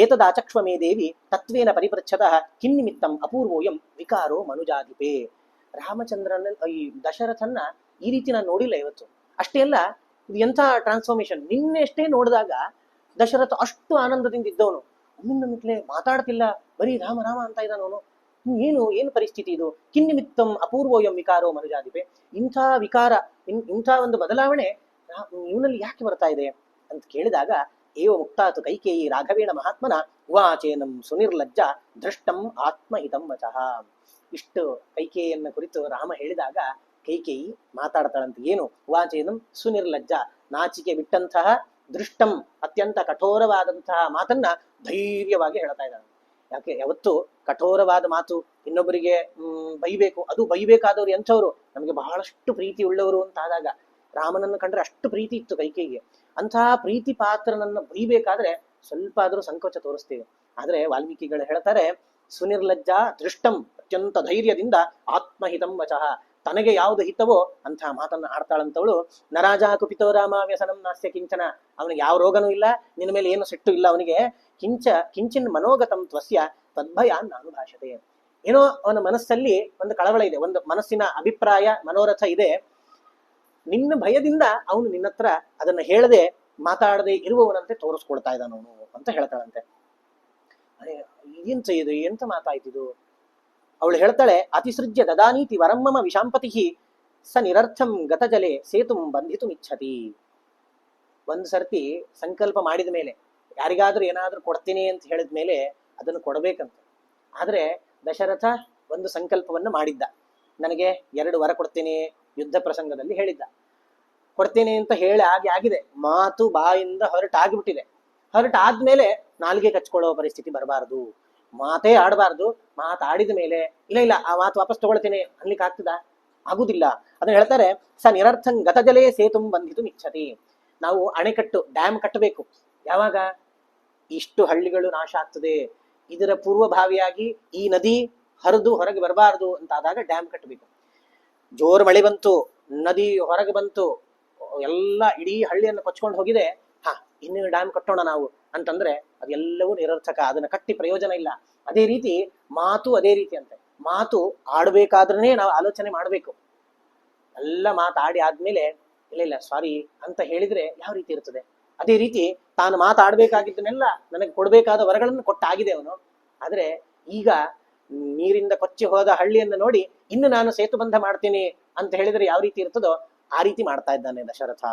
ಏತದಾಚಕ್ಷ್ವ ಮೇ ದೇವಿ ತತ್ವೇನ ಪರಿಪೃಚ್ಛತಃ ಕಿನ್ನಿಮಿತ್ತಂ ಅಪೂರ್ವೋಯಂ ವಿಕಾರೋ ಮನುಜಾಧಿಪೇ. ರಾಮಚಂದ್ರನ ಈ ದಶರಥನ್ನ ಈ ರೀತಿ ನಾನು ನೋಡಿಲ್ಲ ಇವತ್ತು. ಅಷ್ಟೇ ಅಲ್ಲ, ಇದು ಎಂಥ ಟ್ರಾನ್ಸ್ಫಾರ್ಮೇಶನ್. ನಿನ್ನೆಷ್ಟೇ ನೋಡಿದಾಗ ದಶರಥ ಅಷ್ಟು ಆನಂದದಿಂದ ಇದ್ದವನು ಒಮ್ಮಿಂದೊಮ್ಮಿಕ್ಲೆ ಮಾತಾಡ್ತಿಲ್ಲ, ಬರೀ ರಾಮ ರಾಮ ಅಂತ ಇದ್ದಾನವನು. ಏನು ಪರಿಸ್ಥಿತಿ ಇದು? ಕಿನ್ನಿಮಿತ್ತಂ ಅಪೂರ್ವೋಯಂ ವಿಕಾರೋ ಮನುಜಾಧಿಪೆ. ಇಂಥ ವಿಕಾರ, ಇಂಥ ಒಂದು ಬದಲಾವಣೆ ಇವನಲ್ಲಿ ಯಾಕೆ ಬರ್ತಾ ಇದೆ? ಅಂತ ಕೇಳಿದಾಗ ಏವ ಮುಕ್ತಾತು ಕೈಕೇಯಿ ರಾಘವೇಣ ಮಹಾತ್ಮನ ಉವಾಚೇನಂ ಸುನಿರ್ಲಜ್ಜ ದೃಷ್ಟಂ ಆತ್ಮಹಿತಂ ವಚಃ. ಇಷ್ಟು ಕೈಕೇಯಿಯನ್ನ ಕುರಿತು ರಾಮ ಹೇಳಿದಾಗ ಕೈಕೇಯಿ ಮಾತಾಡ್ತಾಳಂತ. ಏನು? ಉವಾಚೇನಂ ಸುನಿರ್ಲಜ್ಜ, ನಾಚಿಕೆ ಬಿಟ್ಟಂತಹ, ದೃಷ್ಟಂ ಅತ್ಯಂತ ಕಠೋರವಾದಂತಹ ಮಾತನ್ನ ಧೈರ್ಯವಾಗಿ ಹೇಳ್ತಾ ಇದ್ದಾಳೆ. ಯಾಕೆ? ಯಾವತ್ತು ಕಠೋರವಾದ ಮಾತು ಇನ್ನೊಬ್ಬರಿಗೆ ಬೈಬೇಕು, ಅದು ಬೈಬೇಕಾದವ್ರು ಎಂಥವ್ರು, ನಮಗೆ ಬಹಳಷ್ಟು ಪ್ರೀತಿ ಉಳ್ಳವರು ಅಂತ ಆದಾಗ, ರಾಮನನ್ನು ಕಂಡ್ರೆ ಅಷ್ಟು ಪ್ರೀತಿ ಇತ್ತು ಕೈಕೇಯಿಗೆ. ಅಂತಹ ಪ್ರೀತಿ ಪಾತ್ರನನ್ನ ಬೈಬೇಕಾದ್ರೆ ಸ್ವಲ್ಪ ಆದ್ರೂ ಸಂಕೋಚ ತೋರಿಸ್ತೇವೆ. ಆದ್ರೆ ವಾಲ್ಮೀಕಿಗಳು ಹೇಳ್ತಾರೆ, ಸುನಿರ್ಲಜ್ಜ ದೃಷ್ಟಂ, ಅತ್ಯಂತ ಧೈರ್ಯದಿಂದ ಆತ್ಮಹಿತಂ ವಚಃ, ತನಗೆ ಯಾವುದು ಹಿತವೋ ಅಂತಹ ಮಾತನ್ನ ಆಡ್ತಾಳಂತವಳು. ನರಾಜ ಕುಪಿತೋ ರಾಮ ವ್ಯಸನಂ ನಾಸ್ಯ ಕಿಂಚನ, ಅವನಿಗೆ ಯಾವ ರೋಗನೂ ಇಲ್ಲ, ನಿನ್ನ ಮೇಲೆ ಏನು ಸಿಟ್ಟು ಇಲ್ಲ ಅವನಿಗೆ. ಕಿಂಚಿನ್ ಮನೋಗತಂ ತ್ವಸ್ಯ ತದ್ಭಯಾನ್ ನಾನು ಭಾಷತೆ. ಏನೋ ಅವನ ಮನಸ್ಸಲ್ಲಿ ಒಂದು ಕಳವಳ ಇದೆ, ಒಂದು ಮನಸ್ಸಿನ ಅಭಿಪ್ರಾಯ ಮನೋರಥ ಇದೆ. ನಿನ್ನ ಭಯದಿಂದ ಅವನು ನಿನ್ನ ಹತ್ರ ಅದನ್ನ ಹೇಳದೆ ಮಾತಾಡದೆ ಇರುವವನಂತೆ ತೋರಿಸ್ಕೊಳ್ತಾ ಇದ್ದಾನವನು ಅಂತ ಹೇಳ್ತಾಳಂತೆ. ಅರೆ ಎಂತ ಇದು, ಎಂತ ಮಾತಾಯ್ತಿದು? ಅವಳು ಹೇಳ್ತಾಳೆ, ಅತಿಸೃಜ್ಯ ದದಾನೀತಿ ವರಮ್ಮಮ ವಿಷಾಂಪತಿ ಸ ನಿರರ್ಥಂ ಗತಜಲೆ ಸೇತುಂ ಬಂಧಿತುಮಿಚ್ಛತಿ. ಒಂದು ಸರ್ತಿ ಸಂಕಲ್ಪ ಮಾಡಿದ ಮೇಲೆ, ಯಾರಿಗಾದ್ರೂ ಏನಾದ್ರೂ ಕೊಡ್ತೀನಿ ಅಂತ ಹೇಳಿದ ಮೇಲೆ ಅದನ್ನು ಕೊಡಬೇಕಂತ. ಆದ್ರೆ ದಶರಥ ಒಂದು ಸಂಕಲ್ಪವನ್ನು ಮಾಡಿದ್ದ, ನನಗೆ 2 ವರ ಕೊಡ್ತೀನಿ, ಯುದ್ಧ ಪ್ರಸಂಗದಲ್ಲಿ ಹೇಳಿದ್ದ. ಕೊಡ್ತೀನಿ ಅಂತ ಹೇಳಿ ಆಗಿದೆ, ಮಾತು ಬಾಯಿಂದ ಹೊರಟಾಗ್ಬಿಟ್ಟಿದೆ. ಹೊರಟಾದ್ಮೇಲೆ ನಾಲ್ಗೆ ಕಚ್ಕೊಳ್ಳೋ ಪರಿಸ್ಥಿತಿ ಬರಬಾರದು, ಮಾತೇ ಆಡಬಾರ್ದು. ಮಾತಾಡಿದ ಮೇಲೆ ಇಲ್ಲ ಆ ಮಾತು ವಾಪಸ್ ತಗೊಳ್ತೇನೆ ಅನ್ಲಿಕ್ಕೆ ಆಗ್ತದ? ಆಗುದಿಲ್ಲ. ಅದನ್ನ ಹೇಳ್ತಾರೆ, ಸ ನಿರರ್ಥಂ ಗತಜಲೇ ಸೇತುಂ ಬಂಧಿತು ಇಚ್ಛತಿ. ನಾವು ಅಣೆಕಟ್ಟು, ಡ್ಯಾಮ್ ಕಟ್ಟಬೇಕು. ಯಾವಾಗ? ಇಷ್ಟು ಹಳ್ಳಿಗಳು ನಾಶ ಆಗ್ತದೆ, ಇದರ ಪೂರ್ವಭಾವಿಯಾಗಿ ಈ ನದಿ ಹರಿದು ಹೊರಗೆ ಬರಬಾರದು ಅಂತ ಆದಾಗ ಡ್ಯಾಮ್ ಕಟ್ಟಬೇಕು. ಜೋರ್ ಮಳೆ ಬಂತು, ನದಿ ಹೊರಗೆ ಬಂತು, ಎಲ್ಲ ಇಡೀ ಹಳ್ಳಿಯನ್ನು ಕೊಚ್ಕೊಂಡು ಹೋಗಿದೆ, ಇನ್ನು ಡ್ಯಾಮ್ ಕಟ್ಟೋಣ ನಾವು ಅಂತಂದ್ರೆ ಅದೆಲ್ಲವೂ ನಿರರ್ಥಕ, ಅದನ್ನ ಕಟ್ಟಿ ಪ್ರಯೋಜನ ಇಲ್ಲ. ಅದೇ ರೀತಿ ಮಾತು ಅದೇ ರೀತಿ ಅಂತೆ. ಮಾತು ಆಡ್ಬೇಕಾದ್ರೇ ನಾವು ಆಲೋಚನೆ ಮಾಡ್ಬೇಕು. ಎಲ್ಲ ಮಾತಾಡಿ ಆದ್ಮೇಲೆ ಇಲ್ಲ ಸಾರಿ ಅಂತ ಹೇಳಿದ್ರೆ ಯಾವ ರೀತಿ ಇರ್ತದೆ? ಅದೇ ರೀತಿ ತಾನು ಮಾತಾಡ್ಬೇಕಾಗಿದ್ದನ್ನೆಲ್ಲ ನನಗೆ ಕೊಡ್ಬೇಕಾದ ವರಗಳನ್ನು ಕೊಟ್ಟಾಗಿದೆ ಅವನು. ಆದ್ರೆ ಈಗ ನೀರಿಂದ ಕೊಚ್ಚಿ ಹೋದ ಹಳ್ಳಿಯನ್ನು ನೋಡಿ ಇನ್ನು ನಾನು ಸೇತುಬಂಧ ಮಾಡ್ತೀನಿ ಅಂತ ಹೇಳಿದ್ರೆ ಯಾವ ರೀತಿ ಇರ್ತದೋ ಆ ರೀತಿ ಮಾಡ್ತಾ ಇದ್ದಾನೆ ದಶರಥ.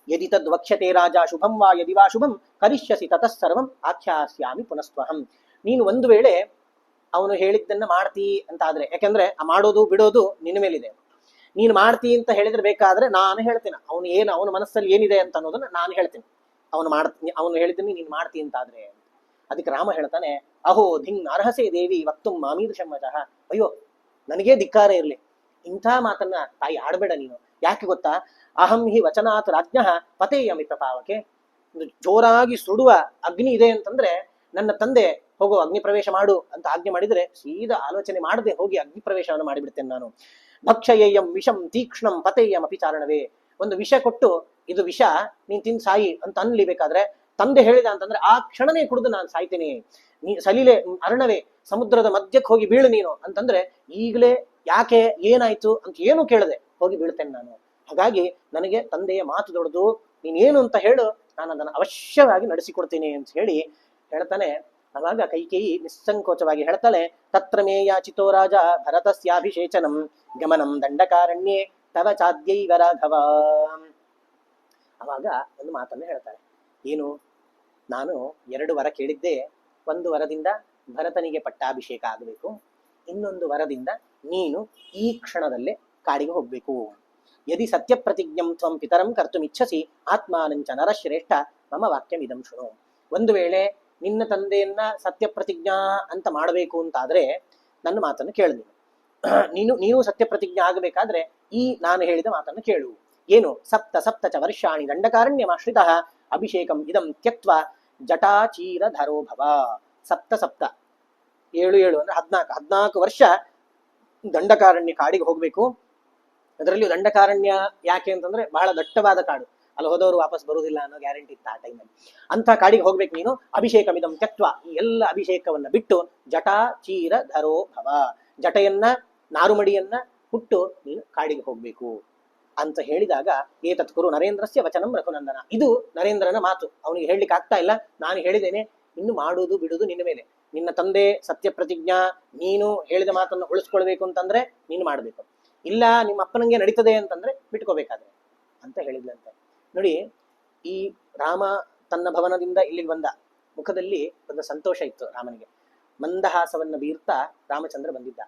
ಯದಿ ತದ್ ವಕ್ಷ್ಯತೆ ರಾಜ ಶುಭಂ ವಾ ಯದಿ ವಾ ಶುಭಂ ಕರಿಷ್ಯಸಿ ತತಃ ಸರ್ವಂ ಆಖ್ಯಾಸ್ಯಾಮಿ ಪುನಸ್ತ್ವಹಂ. ನೀನು ಒಂದು ವೇಳೆ ಅವನು ಹೇಳಿದ್ದನ್ನ ಮಾಡ್ತಿ ಅಂತ ಆದ್ರೆ, ಯಾಕಂದ್ರೆ ಆ ಮಾಡೋದು ಬಿಡೋದು ನಿನ್ನ ಮೇಲಿದೆ. ನೀನು ಮಾಡ್ತಿ ಅಂತ ಹೇಳಿದ್ರೆ ಬೇಕಾದ್ರೆ ನಾನು ಹೇಳ್ತೇನೆ ಅವನ ಮನಸ್ಸಲ್ಲಿ ಏನಿದೆ ಅಂತ ಅನ್ನೋದನ್ನ ನಾನು ಹೇಳ್ತೇನೆ. ಅವನು ಹೇಳಿದ್ದನ್ನು ನೀನು ಮಾಡ್ತಿ ಅಂತ ಆದ್ರೆ. ಅದಕ್ಕೆ ರಾಮ ಹೇಳ್ತಾನೆ, ಅಹೋ ಧಿಂಗ್ ಅರ್ಹಸೆ ದೇವಿ ವಕ್ತುಂ ಮಾಮೀದೃಶಂ ವಚಃ. ಅಯ್ಯೋ ನನಗೇ ಧಿಕ್ಕಾರ ಇರ್ಲಿ, ಇಂಥ ಮಾತನ್ನ ತಾಯಿ ಆಡ್ಬೇಡ ನೀನು. ಯಾಕೆ ಗೊತ್ತಾ? ಅಹಂ ಹಿ ವಚನಾತ್ ರಾಜ್ಞಃ ಪತೇಯಮಿತ ಪಾವಕೆ. ಜೋರಾಗಿ ಸುಡುವ ಅಗ್ನಿ ಇದೆ ಅಂತಂದ್ರೆ ನನ್ನ ತಂದೆ ಹೋಗೋ ಅಗ್ನಿ ಪ್ರವೇಶ ಮಾಡು ಅಂತ ಆಜ್ಞೆ ಮಾಡಿದ್ರೆ ಸೀದಾ ಆಲೋಚನೆ ಮಾಡದೆ ಹೋಗಿ ಅಗ್ನಿ ಪ್ರವೇಶವನ್ನು ಮಾಡಿಬಿಡ್ತೇನೆ ನಾನು. ಭಕ್ಷಯೇಯಂ ವಿಷಂ ತೀಕ್ಷ್ಣಂ ಪತೇಯಂ ಅಪಿಚಾರಣವೇ. ಒಂದು ವಿಷ ಕೊಟ್ಟು ಇದು ವಿಷ ನೀನ್ ತಿಂದು ಸಾಯಿ ಅಂತ ಅನ್ಲಿಬೇಕಾದ್ರೆ ತಂದೆ ಹೇಳಿದ ಅಂತಂದ್ರೆ ಆ ಕ್ಷಣನೇ ಕುಡಿದು ನಾನು ಸಾಯ್ತೇನೆ. ನೀ ಸಲಿಲೆ ಅರ್ಣವೇ, ಸಮುದ್ರದ ಮಧ್ಯಕ್ಕೆ ಹೋಗಿ ಬೀಳು ನೀನು ಅಂತಂದ್ರೆ ಈಗಲೇ ಯಾಕೆ ಏನಾಯ್ತು ಅಂತ ಏನು ಕೇಳದೆ ಹೋಗಿ ಬೀಳ್ತೇನೆ ನಾನು. ಹಾಗಾಗಿ ನನಗೆ ತಂದೆಯ ಮಾತು ದೊಡ್ಡದು, ನೀನೇನು ಅಂತ ಹೇಳು, ನಾನು ಅದನ್ನು ಅವಶ್ಯವಾಗಿ ನಡೆಸಿಕೊಡ್ತೀನಿ ಅಂತ ಹೇಳಿ ಹೇಳ್ತಾನೆ. ಅವಾಗ ಕೈಕೇಯಿ ನಿಸ್ಸಂಕೋಚವಾಗಿ ಹೇಳ್ತಾಳೆ, ತತ್ರ ಮೇ ಯಾಚಿತೋ ರಾಜ ಭರತಸ್ಯಾಭಿಷೇಚನಂ ಗಮನಂ ದಂಡಕಾರಣ್ಯೇ ತವ ಚಾದ್ಯೈವ ರಾಘವ. ಅವಾಗ ಒಂದು ಮಾತನ್ನು ಹೇಳ್ತಾಳೆ, ಏನು? ನಾನು 2 ವರ ಕೇಳಿದ್ದೆ. ಒಂದು ವರದಿಂದ ಭರತನಿಗೆ ಪಟ್ಟಾಭಿಷೇಕ ಆಗಬೇಕು, ಇನ್ನೊಂದು ವರದಿಂದ ನೀನು ಈ ಕ್ಷಣದಲ್ಲೇ ಕಾಡಿಗೆ ಹೋಗ್ಬೇಕು. ಯದಿ ಸತ್ಯ ಪ್ರತಿಜ್ಞಂ ತ್ವಂ ಪಿತರಂ ಕರ್ತುಮಿಚ್ಛಸಿ ಆತ್ಮಾನಂಚ ನರಶ್ರೇಷ್ಠ ಮಮ ವಾಕ್ಯಂ ಇದಂ ಶೃಣು. ಒಂದು ವೇಳೆ ನಿನ್ನ ತಂದೆಯನ್ನ ಸತ್ಯ ಪ್ರತಿಜ್ಞಾ ಅಂತ ಮಾಡಬೇಕು ಅಂತಾದ್ರೆ ನನ್ನ ಮಾತನ್ನು ಕೇಳು. ನೀನು ಸತ್ಯ ಪ್ರತಿಜ್ಞೆ ಆಗಬೇಕಾದ್ರೆ ಈ ನಾನು ಹೇಳಿದ ಮಾತನ್ನು ಕೇಳು. ಏನು? ಸಪ್ತ ಸಪ್ತ ಚ ವರ್ಷಾಣಿ ದಂಡಕಾರಣ್ಯಮಾಶ್ರಿತಃ ಅಭಿಷೇಕಂ ಇದಂ ತ್ಯಕ್ತ್ವ ಜಟಾಚೀರಧರೋ ಭವ. ಸಪ್ತ ಸಪ್ತ 7 ಅಂದ್ರೆ 14 ವರ್ಷ ದಂಡಕಾರಣ್ಯ ಕಾಡಿಗೆ ಹೋಗ್ಬೇಕು. ಅದರಲ್ಲಿಯೂ ದಂಡಕಾರಣ್ಯ ಯಾಕೆ ಅಂತಂದ್ರೆ ಬಹಳ ದಟ್ಟವಾದ ಕಾಡು, ಅಲ್ಲಿ ಹೋದವರು ವಾಪಸ್ ಬರುವುದಿಲ್ಲ ಅನ್ನೋ ಗ್ಯಾರಂಟಿ ಇತ್ತು ಆ ಟೈಮಲ್ಲಿ. ಅಂತ ಕಾಡಿಗೆ ಹೋಗ್ಬೇಕು ನೀನು. ಅಭಿಷೇಕಮಿದಂ ತ್ಯಕ್ತ್ವ, ಈ ಎಲ್ಲ ಅಭಿಷೇಕವನ್ನ ಬಿಟ್ಟು ಜಟಾಚೀರಧರೋ ಭವ, ಜಟೆಯನ್ನ ನಾರುಮಡಿಯನ್ನ ಹುಟ್ಟು ನೀನು ಕಾಡಿಗೆ ಹೋಗ್ಬೇಕು ಅಂತ ಹೇಳಿದಾಗ, ಏತತ್ ಕುರು ನರೇಂದ್ರಸ್ಯ ವಚನಂ ರಘುನಂದನ. ಇದು ನರೇಂದ್ರನ ಮಾತು, ಅವನಿಗೆ ಹೇಳಲಿಕ್ಕೆ ಆಗ್ತಾ ಇಲ್ಲ, ನಾನು ಹೇಳಿದ್ದೇನೆ, ಇನ್ನು ಮಾಡುವುದು ಬಿಡುವುದು ನಿನ್ನ ಮೇಲೆ. ನಿನ್ನ ತಂದೆ ಸತ್ಯ ಪ್ರತಿಜ್ಞಾ, ನೀನು ಹೇಳಿದ ಮಾತನ್ನು ಉಳಿಸ್ಕೊಳ್ಬೇಕು ಅಂತಂದ್ರೆ ನೀನು ಮಾಡ್ಬೇಕು, ಇಲ್ಲ ನಿಮ್ಮ ಅಪ್ಪನಂಗೆ ನಡೀತದೆ ಅಂತಂದ್ರೆ ಬಿಟ್ಕೋಬೇಕಾದ್ರೆ ಅಂತ ಹೇಳಿದ್ಲಂತೆ. ನೋಡಿ, ಈ ರಾಮ ತನ್ನ ಭವನದಿಂದ ಇಲ್ಲಿಗೆ ಬಂದ, ಮುಖದಲ್ಲಿ ಒಂದು ಸಂತೋಷ ಇತ್ತು ರಾಮನಿಗೆ. ಮಂದಹಾಸವನ್ನ ಬೀರ್ತಾ ರಾಮಚಂದ್ರ ಬಂದಿದ್ದ.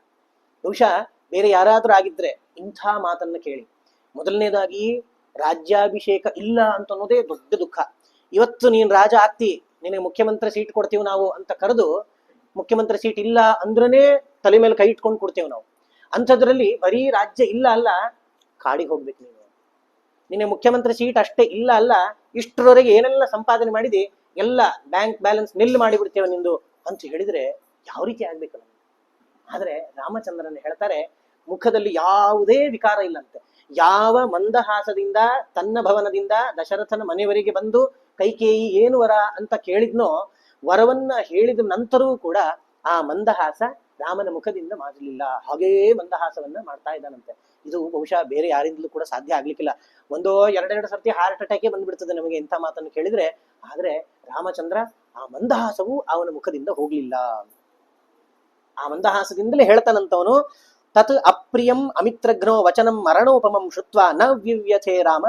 ಬಹುಶಃ ಬೇರೆ ಯಾರಾದ್ರೂ ಆಗಿದ್ರೆ ಇಂಥ ಮಾತನ್ನ ಕೇಳಿ, ಮೊದಲನೇದಾಗಿ ರಾಜ್ಯಾಭಿಷೇಕ ಇಲ್ಲ ಅಂತ ಅನ್ನೋದೇ ದೊಡ್ಡ ದುಃಖ. ಇವತ್ತು ನೀನ್ ರಾಜ ಆಗ್ತಿ, ನಿನಗೆ ಮುಖ್ಯಮಂತ್ರಿ ಸೀಟ್ ಕೊಡ್ತೀವಿ ನಾವು ಅಂತ ಕರೆದು, ಮುಖ್ಯಮಂತ್ರಿ ಸೀಟ್ ಇಲ್ಲ ಅಂದ್ರನೇ ತಲೆ ಮೇಲೆ ಕೈ ಇಟ್ಕೊಂಡು ಕೊಡ್ತೇವೆ ನಾವು. ಅಂಥದ್ರಲ್ಲಿ ಬರೀ ರಾಜ್ಯ ಇಲ್ಲ ಅಲ್ಲ, ಕಾಡಿಗೆ ಹೋಗ್ಬೇಕು ನೀನು. ನಿನ್ನೆ ಮುಖ್ಯಮಂತ್ರಿ ಸೀಟ್ ಅಷ್ಟೇ ಇಲ್ಲ ಅಲ್ಲ, ಇಷ್ಟರವರೆಗೆ ಏನೆಲ್ಲ ಸಂಪಾದನೆ ಮಾಡಿದಿ ಎಲ್ಲ ಬ್ಯಾಂಕ್ ಬ್ಯಾಲೆನ್ಸ್ ನಿಲ್ ಮಾಡಿಬಿಡ್ತೇವೆ ನಿಂದು ಅಂತ ಹೇಳಿದ್ರೆ ಯಾವ ರೀತಿ ಆಗ್ಬೇಕು ನಮ್ಗೆ. ಆದ್ರೆ ರಾಮಚಂದ್ರನ್ ಹೇಳ್ತಾರೆ, ಮುಖದಲ್ಲಿ ಯಾವುದೇ ವಿಕಾರ ಇಲ್ಲಂತೆ. ಯಾವ ಮಂದಹಾಸದಿಂದ ತನ್ನ ಭವನದಿಂದ ದಶರಥನ ಮನೆಯವರೆಗೆ ಬಂದು ಕೈಕೇಯಿ ಏನು ವರ ಅಂತ ಕೇಳಿದ್ನೋ, ವರವನ್ನ ಹೇಳಿದ ನಂತರವೂ ಕೂಡ ಆ ಮಂದಹಾಸ ರಾಮನ ಮುಖದಿಂದ ಮಾಡಲಿಲ್ಲ. ಹಾಗೇ ಮಂದಹಾಸವನ್ನ ಮಾಡ್ತಾ ಇದ್ದಾನಂತೆ. ಇದು ಬಹುಶಃ ಬೇರೆ ಯಾರಿಂದಲೂ ಕೂಡ ಸಾಧ್ಯ ಆಗ್ಲಿಕ್ಕಿಲ್ಲ. ಒಂದೋ ಎರಡೆರಡು ಸರ್ತಿ ಹಾರ್ಟ್ ಅಟ್ಯಾಕೇ ಬಂದ್ಬಿಡ್ತದೆ ನಮಗೆ ಇಂಥ ಮಾತನ್ನು ಕೇಳಿದ್ರೆ. ಆದ್ರೆ ರಾಮಚಂದ್ರ ಆ ಮಂದಹಾಸವು ಅವನ ಮುಖದಿಂದ ಹೋಗ್ಲಿಲ್ಲ. ಆ ಮಂದಹಾಸದಿಂದಲೇ ಹೇಳ್ತಾನಂತವನು, ತತ್ ಅಪ್ರಿಯಂ ಅಮಿತ್ರಘ್ನೋ ವಚನಂ ಮರಣೋಪಮಂ ಶುತ್ವ ನ ವಿವ್ಯಥೆ ರಾಮ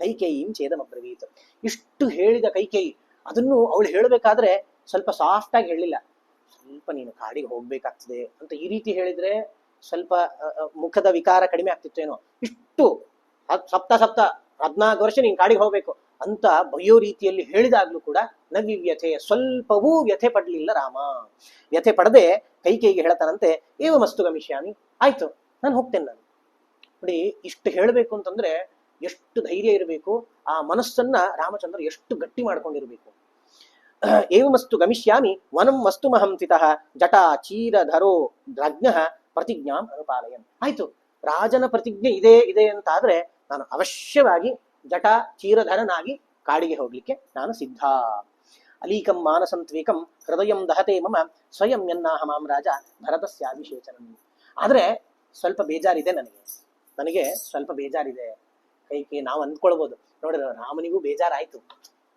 ಕೈಕೇಯಿಂ ಛೇದಮಬ್ರವೀತ್. ಇಷ್ಟು ಹೇಳಿದ ಕೈಕೇಯಿ ಅದನ್ನು ಅವಳು ಹೇಳಬೇಕಾದ್ರೆ ಸ್ವಲ್ಪ ಸಾಫ್ಟ್ ಆಗಿ ಹೇಳಿಲ್ಲ. ಸ್ವಲ್ಪ ನೀನು ಕಾಡಿಗೆ ಹೋಗ್ಬೇಕಾಗ್ತದೆ ಅಂತ ಈ ರೀತಿ ಹೇಳಿದ್ರೆ ಸ್ವಲ್ಪ ಮುಖದ ವಿಕಾರ ಕಡಿಮೆ ಆಗ್ತಿತ್ತೇನೋ. ಇಷ್ಟು ಸಪ್ತ 14 ವರ್ಷ ನೀನ್ ಕಾಡಿಗೆ ಹೋಗ್ಬೇಕು ಅಂತ ಬಯ್ಯೋ ರೀತಿಯಲ್ಲಿ ಹೇಳಿದಾಗ್ಲೂ ಕೂಡ ನವ್ಯವ್ಯಥೆ, ಸ್ವಲ್ಪವೂ ವ್ಯಥೆ ಪಡ್ಲಿಲ್ಲ ರಾಮ. ವ್ಯಥೆ ಪಡದೆ ಕೈಕೇಯಿಗೆ ಹೇಳ್ತಾನಂತೆ, ಏವ ಮಸ್ತು ಗಮಿಷ್ಯಾಮಿ, ಆಯ್ತು ನಾನು ಹೋಗ್ತೇನೆ. ನಾನು ನೋಡಿ, ಇಷ್ಟು ಹೇಳಬೇಕು ಅಂತಂದ್ರೆ ಎಷ್ಟು ಧೈರ್ಯ ಇರಬೇಕು, ಆ ಮನಸ್ಸನ್ನ ರಾಮಚಂದ್ರ ಎಷ್ಟು ಗಟ್ಟಿ ಮಾಡ್ಕೊಂಡಿರ್ಬೇಕು. ಏವಮಸ್ತು ಗಮಿಷ್ಯಾಮಿ ವನಂ ಮಸ್ತು ಮಹಂತಿತಃ ಜಟಾ ಚೀರಧರೋ ರಜ್ಞ ಪ್ರತಿಜ್ಞಾಂ ಅನುಪಾಲಯನ್. ಆಯ್ತು, ರಾಜನ ಪ್ರತಿಜ್ಞೆ ಇದೆ ಅಂತಾದ್ರೆ ನಾನು ಅವಶ್ಯವಾಗಿ ಜಟಾ ಚೀರಧರನಾಗಿ ಕಾಡಿಗೆ ಹೋಗ್ಲಿಕ್ಕೆ ನಾನು ಸಿದ್ಧ. ಅಲೀಕಂ ಮಾನಸಂತ್ವೇಕಂ ಹೃದಯಂ ದಹತೆ ಮಮ ಸ್ವಯಂ ಯನ್ನಾಹ ಮಾಂ ರಾಜ ಭರತಸ್ಯಾಭಿಷೇಚನಂ. ಆದ್ರೆ ಸ್ವಲ್ಪ ಬೇಜಾರಿದೆ ನನಗೆ ಸ್ವಲ್ಪ ಬೇಜಾರಿದೆ. ಕೈಕೆ ನಾವು ಅಂದ್ಕೊಳ್ಬೋದು, ನೋಡ್ರಿ ರಾಮನಿಗೂ ಬೇಜಾರಾಯ್ತು,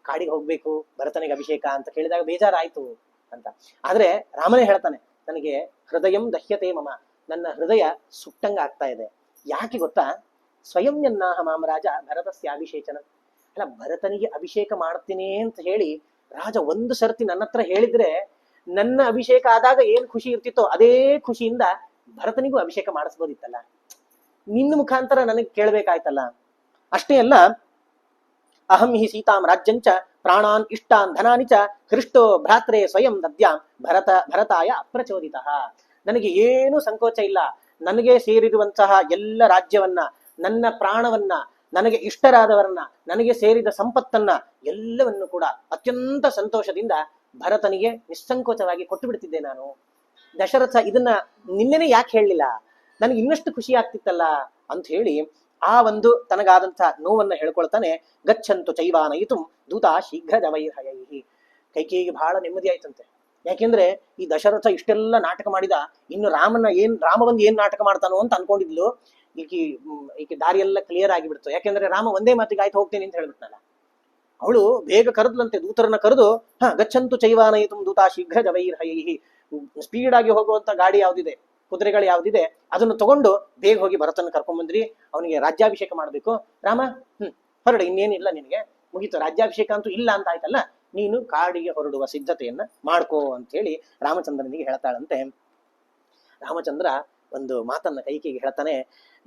ಕಾಡಿಗೆ ಹೋಗ್ಬೇಕು ಭರತನಿಗೆ ಅಭಿಷೇಕ ಅಂತ ಕೇಳಿದಾಗ ಬೇಜಾರಾಯ್ತು ಅಂತ. ಆದ್ರೆ ರಾಮನೇ ಹೇಳ್ತಾನೆ, ನನಗೆ ಹೃದಯಂ ದಹ್ಯತೆ ಮಮ, ನನ್ನ ಹೃದಯ ಸುಟ್ಟಂಗ ಆಗ್ತಾ ಇದೆ. ಯಾಕೆ ಗೊತ್ತಾ? ಸ್ವಯಂ ಯನ್ನಾಹ ಮಾಂ ರಾಜ ಭರತಸ್ಯಾಭಿಷೇಚನ. ಅಲ್ಲ, ಭರತನಿಗೆ ಅಭಿಷೇಕ ಮಾಡ್ತೀನಿ ಅಂತ ಹೇಳಿ ರಾಜ ಒಂದು ಸರ್ತಿ ನನ್ನ ಹತ್ರ ಹೇಳಿದ್ರೆ, ನನ್ನ ಅಭಿಷೇಕ ಆದಾಗ ಏನ್ ಖುಷಿ ಇರ್ತಿತ್ತೋ ಅದೇ ಖುಷಿಯಿಂದ ಭರತನಿಗೂ ಅಭಿಷೇಕ ಮಾಡಿಸ್ಬೋದಿತ್ತಲ್ಲ. ನಿನ್ನ ಮುಖಾಂತರ ನನಗೆ ಕೇಳ್ಬೇಕಾಯ್ತಲ್ಲ. ಅಷ್ಟೇ ಅಲ್ಲ, ಅಹಂ ಹಿ ಸೀತಾಂ ರಾಜ್ಯಂಚ ಪ್ರಾಣಾನ್ ಇಷ್ಟಾನ್ ಧನಾನಿ ಚ ಹೃಷ್ಟೋ ಭ್ರಾತ್ರೆ ಸ್ವಯಂ ದದ್ಯಾಂ ಭರತಾಯ ಅಪ್ರಚೋದಿತ. ನನಗೆ ಏನೂ ಸಂಕೋಚ ಇಲ್ಲ. ನನಗೆ ಸೇರಿರುವಂತಹ ಎಲ್ಲ ರಾಜ್ಯವನ್ನ, ನನ್ನ ಪ್ರಾಣವನ್ನ, ನನಗೆ ಇಷ್ಟರಾದವರನ್ನ, ನನಗೆ ಸೇರಿದ ಸಂಪತ್ತನ್ನ ಎಲ್ಲವನ್ನು ಕೂಡ ಅತ್ಯಂತ ಸಂತೋಷದಿಂದ ಭರತನಿಗೆ ನಿಸ್ಸಂಕೋಚವಾಗಿ ಕೊಟ್ಟು ಬಿಡ್ತಿದ್ದೆ ನಾನು. ದಶರಥ ಇದನ್ನ ನಿನ್ನೆನೆ ಯಾಕೆ ಹೇಳಲಿಲ್ಲ, ನನಗೆ ಇನ್ನಷ್ಟು ಖುಷಿ ಆಗ್ತಿತ್ತಲ್ಲ ಅಂತ ಹೇಳಿ ಆ ಒಂದು ತನಗಾದಂಥ ನೋವನ್ನ ಹೇಳ್ಕೊಳ್ತಾನೆ. ಗಚ್ಚಂತು ಚೈವಾನಯಿತು ದೂತ ಶೀಘ್ರ ಜವೈರ್ಹಯೈಹಿ. ಕೈಕೇಯಿಗೆ ಬಹಳ ನೆಮ್ಮದಿ ಆಯ್ತಂತೆ. ಯಾಕೆಂದ್ರೆ ಈ ದಶರಥ ಇಷ್ಟೆಲ್ಲ ನಾಟಕ ಮಾಡಿದ, ಇನ್ನು ರಾಮ ಬಂದು ಏನ್ ನಾಟಕ ಮಾಡ್ತಾನೋ ಅಂತ ಅನ್ಕೊಂಡಿದ್ಲು. ಈಕೆ ದಾರಿಯೆಲ್ಲ ಕ್ಲಿಯರ್ ಆಗಿಬಿಡ್ತು. ಯಾಕೆಂದ್ರೆ ರಾಮ ಒಂದೇ ಮಾತಿಗೆ ಆಯ್ತು ಹೋಗ್ತೇನೆ ಅಂತ ಹೇಳ್ಬಿಟ್ನಲ್ಲ. ಅವಳು ಬೇಗ ಕರೆದ್ಲಂತೆ, ದೂತರನ್ನ ಕರೆದು, ಗಚ್ಚಂತು ಚೈವಾನಯಿತು ದೂತ ಶೀಘ್ರ ಜವೈರ್ಹಯೈಹಿ. ಸ್ಪೀಡ್ ಆಗಿ ಹೋಗುವಂತ ಗಾಡಿ ಯಾವ್ದಿದೆ, ಕುದುರೆಗಳು ಯಾವ್ದಿದೆ, ಅದನ್ನು ತಗೊಂಡು ಬೇಗ ಹೋಗಿ ಭರತನ ಕರ್ಕೊಂಡ್ ಬಂದ್ರಿ, ಅವನಿಗೆ ರಾಜ್ಯಾಭಿಷೇಕ ಮಾಡ್ಬೇಕು. ರಾಮ ಹೊರಡು, ಇನ್ನೇನಿಲ್ಲ, ನಿನಗೆ ಮುಗೀತು, ರಾಜ್ಯಾಭಿಷೇಕ ಅಂತೂ ಇಲ್ಲ ಅಂತ ಆಯ್ತಲ್ಲ, ನೀನು ಕಾಡಿಗೆ ಹೊರಡುವ ಸಿದ್ಧತೆಯನ್ನ ಮಾಡ್ಕೋ ಅಂತ ಹೇಳಿ ರಾಮಚಂದ್ರನಿಗೆ ಹೇಳ್ತಾಳಂತೆ. ರಾಮಚಂದ್ರ ಒಂದು ಮಾತನ್ನ ಕೈಕೇಯಿಗೆ ಹೇಳ್ತಾನೆ,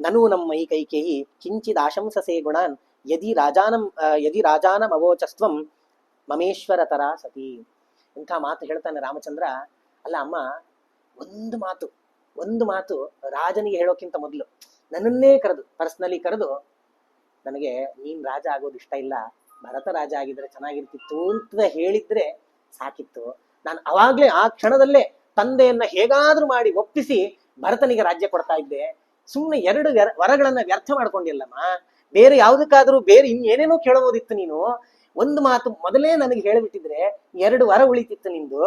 ನನು ನಮ್ಮ ಈ ಕೈಕೇಯಿ ಕಿಂಚಿದ್ ಆಶಂಸಸೆ ಗುಣಾನ್ ಯದಿ ರಾಜಾನಂ ಅವೋಚಸ್ತ್ವಂ ಮಮೇಶ್ವರ ತರ ಸತಿ. ಇಂಥ ಮಾತು ಹೇಳ್ತಾನೆ ರಾಮಚಂದ್ರ. ಅಲ್ಲ ಅಮ್ಮ, ಒಂದು ಮಾತು ರಾಜನಿಗೆ ಹೇಳೋಕ್ಕಿಂತ ಮೊದಲು ನನ್ನನ್ನೇ ಪರ್ಸನಲಿ ಕರೆದು, ನನಗೆ ನೀನ್ ರಾಜ ಆಗೋದು ಇಷ್ಟ ಇಲ್ಲ, ಭರತ ರಾಜ ಆಗಿದ್ರೆ ಚೆನ್ನಾಗಿರ್ತಿತ್ತು ಅಂತ ಹೇಳಿದ್ರೆ ಸಾಕಿತ್ತು. ನಾನು ಅವಾಗ್ಲೇ ಆ ಕ್ಷಣದಲ್ಲೇ ತಂದೆಯನ್ನ ಹೇಗಾದ್ರೂ ಮಾಡಿ ಒಪ್ಪಿಸಿ ಭರತನಿಗೆ ರಾಜ್ಯ ಕೊಡ್ತಾ ಇದ್ದೆ. ಸುಮ್ಮನೆ 2 ವರಗಳನ್ನ ವ್ಯರ್ಥ ಮಾಡ್ಕೊಂಡಿಲ್ಲಮ್ಮ. ಬೇರೆ ಯಾವ್ದಕ್ಕಾದ್ರೂ ಬೇರೆ ಇನ್ನೇನೇನೋ ಕೇಳಬಹುದಿತ್ತು ನೀನು. ಒಂದು ಮಾತು ಮೊದಲೇ ನನಗೆ ಹೇಳಿಬಿಟ್ಟಿದ್ರೆ 2 ವರ ಉಳಿತಿತ್ತು ನಿಂದು.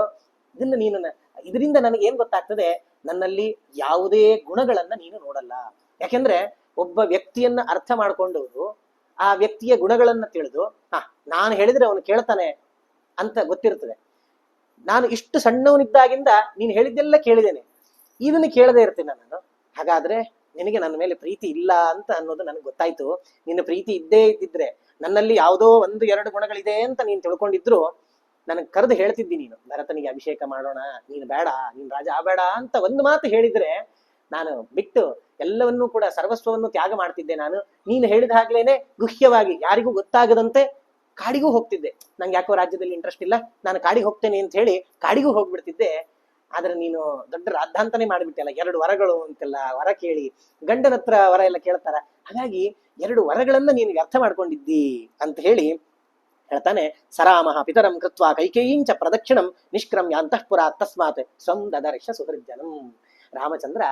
ಇದರಿಂದ ನನಗೆ ಏನ್ ಗೊತ್ತಾಗ್ತದೆ, ನನ್ನಲ್ಲಿ ಯಾವುದೇ ಗುಣಗಳನ್ನ ನೀನು ನೋಡಲ್ಲ. ಯಾಕೆಂದ್ರೆ ಒಬ್ಬ ವ್ಯಕ್ತಿಯನ್ನ ಅರ್ಥ ಮಾಡ್ಕೊಂಡವರು ಆ ವ್ಯಕ್ತಿಯ ಗುಣಗಳನ್ನ ತಿಳಿದು, ನಾನು ಹೇಳಿದ್ರೆ ಅವನು ಕೇಳ್ತಾನೆ ಅಂತ ಗೊತ್ತಿರ್ತದೆ. ನಾನು ಇಷ್ಟು ಸಣ್ಣವನಿದ್ದಾಗಿಂದ ನೀನು ಹೇಳಿದ್ದೆಲ್ಲ ಕೇಳಿದ್ದೇನೆ, ಇದನ್ನು ಕೇಳದೆ ಇರ್ತೀನಿ ನಾನು. ಹಾಗಾದ್ರೆ ನಿನಗೆ ನನ್ನ ಮೇಲೆ ಪ್ರೀತಿ ಇಲ್ಲ ಅಂತ ಅನ್ನೋದು ನನಗೆ ಗೊತ್ತಾಯ್ತು. ನಿನ್ನ ಪ್ರೀತಿ ಇದ್ದೇ ಇದ್ದಿದ್ರೆ ನನ್ನಲ್ಲಿ ಯಾವುದೋ ಒಂದು ಎರಡು ಗುಣಗಳಿದೆ ಅಂತ ನೀನ್ ತಿಳ್ಕೊಂಡಿದ್ರು ನನಗೆ ಕರೆದು ಹೇಳ್ತಿದ್ದಿ ನೀನು, ಭರತನಿಗೆ ಅಭಿಷೇಕ ಮಾಡೋಣ, ನೀನು ಬೇಡ, ನೀನ್ ರಾಜ ಆಗಬೇಡ ಅಂತ ಒಂದು ಮಾತು ಹೇಳಿದ್ರೆ ನಾನು ಬಿಟ್ಟು ಎಲ್ಲವನ್ನೂ ಕೂಡ ಸರ್ವಸ್ವವನ್ನು ತ್ಯಾಗ ಮಾಡ್ತಿದ್ದೆ. ನಾನು ನೀನು ಹೇಳಿದ ಹಾಗ್ಲೇನೆ ಗುಹ್ಯವಾಗಿ ಯಾರಿಗೂ ಗೊತ್ತಾಗದಂತೆ ಕಾಡಿಗೂ ಹೋಗ್ತಿದ್ದೆ. ನಂಗೆ ಯಾಕೋ ರಾಜ್ಯದಲ್ಲಿ ಇಂಟ್ರೆಸ್ಟ್ ಇಲ್ಲ, ನಾನು ಕಾಡಿಗೆ ಹೋಗ್ತೇನೆ ಅಂತ ಹೇಳಿ ಕಾಡಿಗೂ ಹೋಗ್ಬಿಡ್ತಿದ್ದೆ. ಆದ್ರೆ ನೀನು ದೊಡ್ಡ ರಾದ್ದಾಂತನೇ ಮಾಡಿಬಿಟ್ಟಲ್ಲ, 2 ವರಗಳು ಅಂತೆಲ್ಲ ವರ ಕೇಳಿ, ಗಂಡನ ಹತ್ರ ವರ ಎಲ್ಲ ಕೇಳ್ತಾರ, ಹಾಗಾಗಿ 2 ವರಗಳನ್ನ ನೀನು ವ್ಯರ್ಥ ಮಾಡ್ಕೊಂಡಿದ್ದಿ ಅಂತ ಹೇಳಿ ಹೇಳ್ತಾನೆ. ಸರಾಮಹ ಪಿತರಂ ಕೃತ್ವ ಕೈಕೇಯಿಂಚ ಪ್ರದಕ್ಷಿಣಂ ನಿಷ್ಕ್ರಮ್ಯ ಅಂತಃಪುರ ತಸ್ಮಾತ್ ಸ್ವಂ ದದರ್ಶ ಸುಹೃಜ್ಜನಂ. ರಾಮಚಂದ್ರ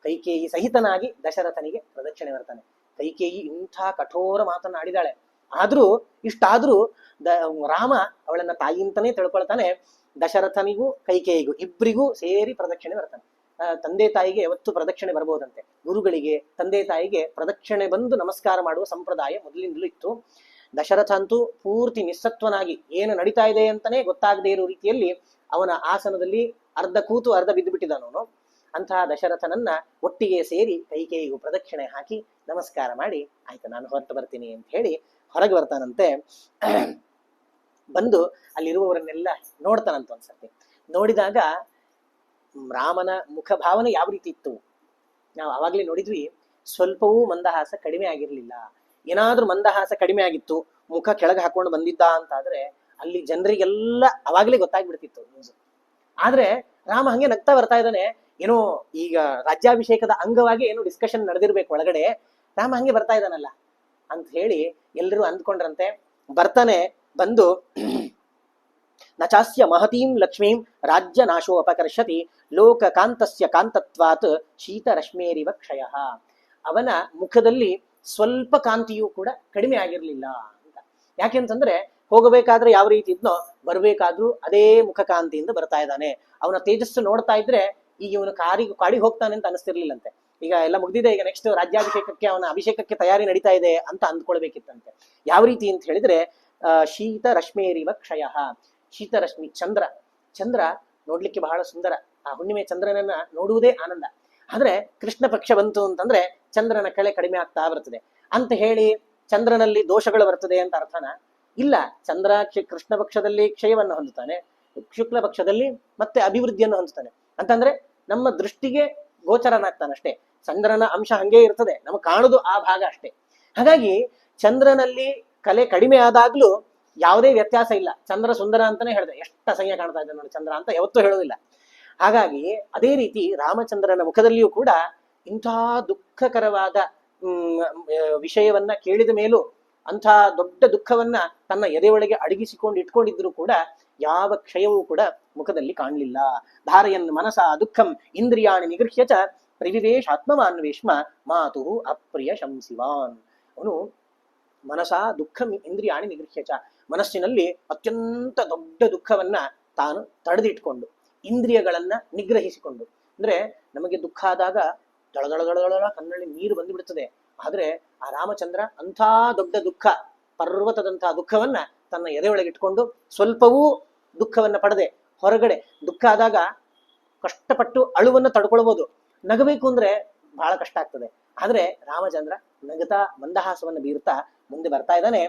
ಕೈಕೇಯಿ ಸಹಿತನಾಗಿ ದಶರಥನಿಗೆ ಪ್ರದಕ್ಷಿಣೆ ಬರ್ತಾನೆ. ಕೈಕೇಯಿ ಇಂಥ ಕಠೋರ ಮಾತನಾಡಿದಾಳೆ, ಆದ್ರೂ ಇಷ್ಟಾದ್ರೂ ರಾಮ ಅವಳನ್ನ ತಾಯಿ ಅಂತಾನೆ ತಿಳ್ಕೊಳ್ತಾನೆ. ದಶರಥನಿಗೂ ಕೈಕೇಯಿಗೂ ಇಬ್ಬರಿಗೂ ಸೇರಿ ಪ್ರದಕ್ಷಿಣೆ ಬರ್ತಾನೆ. ತಂದೆ ತಾಯಿಗೆ ಯಾವತ್ತು ಪ್ರದಕ್ಷಿಣೆ ಬರ್ಬೋದಂತೆ. ಗುರುಗಳಿಗೆ ತಂದೆ ತಾಯಿಗೆ ಪ್ರದಕ್ಷಿಣೆ ಬಂದು ನಮಸ್ಕಾರ ಮಾಡುವ ಸಂಪ್ರದಾಯ ಮೊದಲಿಂದಲೂ ಇತ್ತು. ದಶರಥ ಅಂತೂ ಪೂರ್ತಿ ನಿಸ್ಸತ್ವನಾಗಿ ಏನು ನಡೀತಾ ಇದೆ ಅಂತಾನೆ ಗೊತ್ತಾಗದೇ ಇರೋ ರೀತಿಯಲ್ಲಿ ಅವನ ಆಸನದಲ್ಲಿ ಅರ್ಧ ಕೂತು ಅರ್ಧ ಬಿದ್ದು ಬಿಟ್ಟಿದ್ದಾನವನು. ಅಂತಹ ದಶರಥನನ್ನ ಒಟ್ಟಿಗೆ ಸೇರಿ ಕೈಕೇಯಿಗೂ ಪ್ರದಕ್ಷಿಣೆ ಹಾಕಿ ನಮಸ್ಕಾರ ಮಾಡಿ ಆಯ್ತು ನಾನು ಹೊರಟು ಬರ್ತೀನಿ ಅಂತ ಹೇಳಿ ಹೊರಗೆ ಬರ್ತಾನಂತೆ. ಬಂದು ಅಲ್ಲಿರುವವರನ್ನೆಲ್ಲ ನೋಡ್ತಾನಂತ ಒಂದ್ಸತಿ. ನೋಡಿದಾಗ ರಾಮನ ಮುಖ ಭಾವನೆ ಯಾವ ರೀತಿ ಇತ್ತು ನಾವು ಅವಾಗ್ಲೇ ನೋಡಿದ್ವಿ. ಸ್ವಲ್ಪವೂ ಮಂದಹಾಸ ಕಡಿಮೆ ಆಗಿರ್ಲಿಲ್ಲ. ಏನಾದ್ರೂ ಮಂದಹಾಸ ಕಡಿಮೆ ಆಗಿತ್ತು, ಮುಖ ಕೆಳಗೆ ಹಾಕೊಂಡು ಬಂದಿದ್ದ ಅಂತಾದ್ರೆ ಅಲ್ಲಿ ಜನರಿಗೆಲ್ಲ ಅವಾಗ್ಲೇ ಗೊತ್ತಾಗ್ಬಿಡ್ತಿತ್ತು ನ್ಯೂಸ್. ಆದ್ರೆ ರಾಮ ಹಂಗೆ ನಗ್ತಾ ಬರ್ತಾ ಇದ್ದಾನೆ. ಏನೋ ಈಗ ರಾಜ್ಯಾಭಿಷೇಕದ ಅಂಗವಾಗಿ ಏನೋ ಡಿಸ್ಕಷನ್ ನಡೆದಿರ್ಬೇಕು ಒಳಗಡೆ, ರಾಮ ಹಂಗೆ ಬರ್ತಾ ಇದ್ದಾನಲ್ಲ ಅಂತ ಹೇಳಿ ಎಲ್ಲರೂ ಅಂದ್ಕೊಂಡ್ರಂತೆ. ಬರ್ತಾನೆ. ಬಂದು ನಚಾಸ್ಯ ಮಹತೀಂ ಲಕ್ಷ್ಮೀಂ ರಾಜ್ಯ ನಾಶೋ ಅಪಕರ್ಷತಿ ಲೋಕ ಕಾಂತಸ್ಯ ಕಾಂತತ್ವಾತ್ ಶೀತರಶ್ಮೇರಿವ ಕ್ಷಯ. ಅವನ ಮುಖದಲ್ಲಿ ಸ್ವಲ್ಪ ಕಾಂತಿಯೂ ಕೂಡ ಕಡಿಮೆ ಆಗಿರ್ಲಿಲ್ಲ ಅಂತ. ಯಾಕೆಂತಂದ್ರೆ ಹೋಗಬೇಕಾದ್ರೆ ಯಾವ ರೀತಿ ಇದ್ನೋ ಬರ್ಬೇಕಾದ್ರೂ ಅದೇ ಮುಖ ಕಾಂತಿಯಿಂದ ಬರ್ತಾ ಇದ್ದಾನೆ. ಅವನ ತೇಜಸ್ಸು ನೋಡ್ತಾ ಇದ್ರೆ ಈಗ ಇವನು ಕಾಡಿಗೆ ಹೋಗ್ತಾನೆ ಅಂತ ಅನಿಸ್ತಿರ್ಲಿಲ್ಲಂತೆ. ಈಗ ಎಲ್ಲ ಮುಗ್ದಿದೆ, ಈಗ ನೆಕ್ಸ್ಟ್ ರಾಜ್ಯಾಭಿಷೇಕಕ್ಕೆ ಅವನ ಅಭಿಷೇಕಕ್ಕೆ ತಯಾರಿ ನಡೀತಾ ಇದೆ ಅಂತ ಅಂದ್ಕೊಳ್ಬೇಕಿತ್ತಂತೆ. ಯಾವ ರೀತಿ ಅಂತ ಹೇಳಿದ್ರೆ ಶೀತ ರಶ್ಮೇರಿವ ಕ್ಷಯ. ಶೀತರಶ್ಮಿ ಚಂದ್ರ ನೋಡ್ಲಿಕ್ಕೆ ಬಹಳ ಸುಂದರ. ಆ ಹುಣ್ಣಿಮೆ ಚಂದ್ರನನ್ನ ನೋಡುವುದೇ ಆನಂದ. ಆದ್ರೆ ಕೃಷ್ಣ ಪಕ್ಷ ಬಂತು ಅಂತಂದ್ರೆ ಚಂದ್ರನ ಕಳೆ ಕಡಿಮೆ ಆಗ್ತಾ ಬರ್ತದೆ ಅಂತ ಹೇಳಿ ಚಂದ್ರನಲ್ಲಿ ದೋಷಗಳು ಬರ್ತದೆ ಅಂತ ಅರ್ಥನ ಇಲ್ಲ. ಚಂದ್ರ ಕೃಷ್ಣ ಪಕ್ಷದಲ್ಲಿ ಕ್ಷಯವನ್ನು ಹೊಂದುತ್ತಾನೆ, ಶುಕ್ಲ ಪಕ್ಷದಲ್ಲಿ ಮತ್ತೆ ಅಭಿವೃದ್ಧಿಯನ್ನು ಹೊಂದುತ್ತಾನೆ ಅಂತಂದ್ರೆ ನಮ್ಮ ದೃಷ್ಟಿಗೆ ಗೋಚರನಾಗ್ತಾನಷ್ಟೇ. ಚಂದ್ರನ ಅಂಶ ಹಂಗೆ ಇರ್ತದೆ, ನಮಗೆ ಕಾಣುದು ಆ ಭಾಗ ಅಷ್ಟೇ. ಹಾಗಾಗಿ ಚಂದ್ರನಲ್ಲಿ ಕಲೆ ಕಡಿಮೆ ಆದಾಗ್ಲೂ ಯಾವುದೇ ವ್ಯತ್ಯಾಸ ಇಲ್ಲ. ಚಂದ್ರ ಸುಂದರ ಅಂತಾನೆ ಹೇಳಿದೆ, ಎಷ್ಟು ಅಸಹ್ಯ ಕಾಣ್ತಾ ಇದ್ದಾನೆ ನೋಡಿ ಚಂದ್ರ ಅಂತ ಯಾವತ್ತೂ ಹೇಳೋದಿಲ್ಲ. ಹಾಗಾಗಿ ಅದೇ ರೀತಿ ರಾಮಚಂದ್ರನ ಮುಖದಲ್ಲಿಯೂ ಕೂಡ ಇಂಥ ದುಃಖಕರವಾದ ವಿಷಯವನ್ನ ಕೇಳಿದ ಮೇಲೂ ಅಂಥ ದೊಡ್ಡ ದುಃಖವನ್ನ ತನ್ನ ಎದೆಯೊಳಗೆ ಅಡಗಿಸಿಕೊಂಡು ಇಟ್ಕೊಂಡಿದ್ರು ಕೂಡ ಯಾವ ಕ್ಷಯವೂ ಕೂಡ ಮುಖದಲ್ಲಿ ಕಾಣಲಿಲ್ಲ. ಧಾರಯನ್ ಮನಸ ದುಃಖಂ ಇಂದ್ರಿಯಾಣಿ ನಿಗೃಹ್ಯ ಚ ಪ್ರವಿವೇಶ ಆತ್ಮವಾನ್ವೇಷ್ಮ ಮಾತು ಅಪ್ರಿಯ ಶಂಸಿವಾನ್. ಅವನು ಮನಸ ದುಃಖಂ ಇಂದ್ರಿಯಾಣಿ ನಿಗೃಹ್ಯ ಚ, ಮನಸ್ಸಿನಲ್ಲಿ ಅತ್ಯಂತ ದೊಡ್ಡ ದುಃಖವನ್ನ ತಾನು ತಡೆದಿಟ್ಕೊಂಡು ಇಂದ್ರಿಯಗಳನ್ನ ನಿಗ್ರಹಿಸಿಕೊಂಡು. ಅಂದ್ರೆ ನಮಗೆ ದುಃಖ ಆದಾಗ ದಳದಳ ಕಣ್ಣಲ್ಲಿ ನೀರು ಬಂದು ಬಿಡುತ್ತದೆ. ಆದ್ರೆ ಆ ರಾಮಚಂದ್ರ ಅಂಥ ದೊಡ್ಡ ದುಃಖ, ಪರ್ವತದಂತಹ ದುಃಖವನ್ನ ತನ್ನ ಎದೆಯೊಳಗಿಟ್ಕೊಂಡು ಸ್ವಲ್ಪವೂ ದುಃಖವನ್ನ ಪಡೆದೆ ಹೊರಗಡೆ. ದುಃಖ ಆದಾಗ ಕಷ್ಟಪಟ್ಟು ಅಳುವನ್ನ ತಡ್ಕೊಳ್ಬಹುದು, ನಗಬೇಕು ಅಂದ್ರೆ ಬಹಳ ಕಷ್ಟ ಆಗ್ತದೆ. ಆದ್ರೆ ರಾಮಚಂದ್ರ ನಗತಾ ಮಂದಹಾಸವನ್ನ ಬೀರ್ತಾ ಮುಂದೆ ಬರ್ತಾ ಇದ್ದಾನೆ.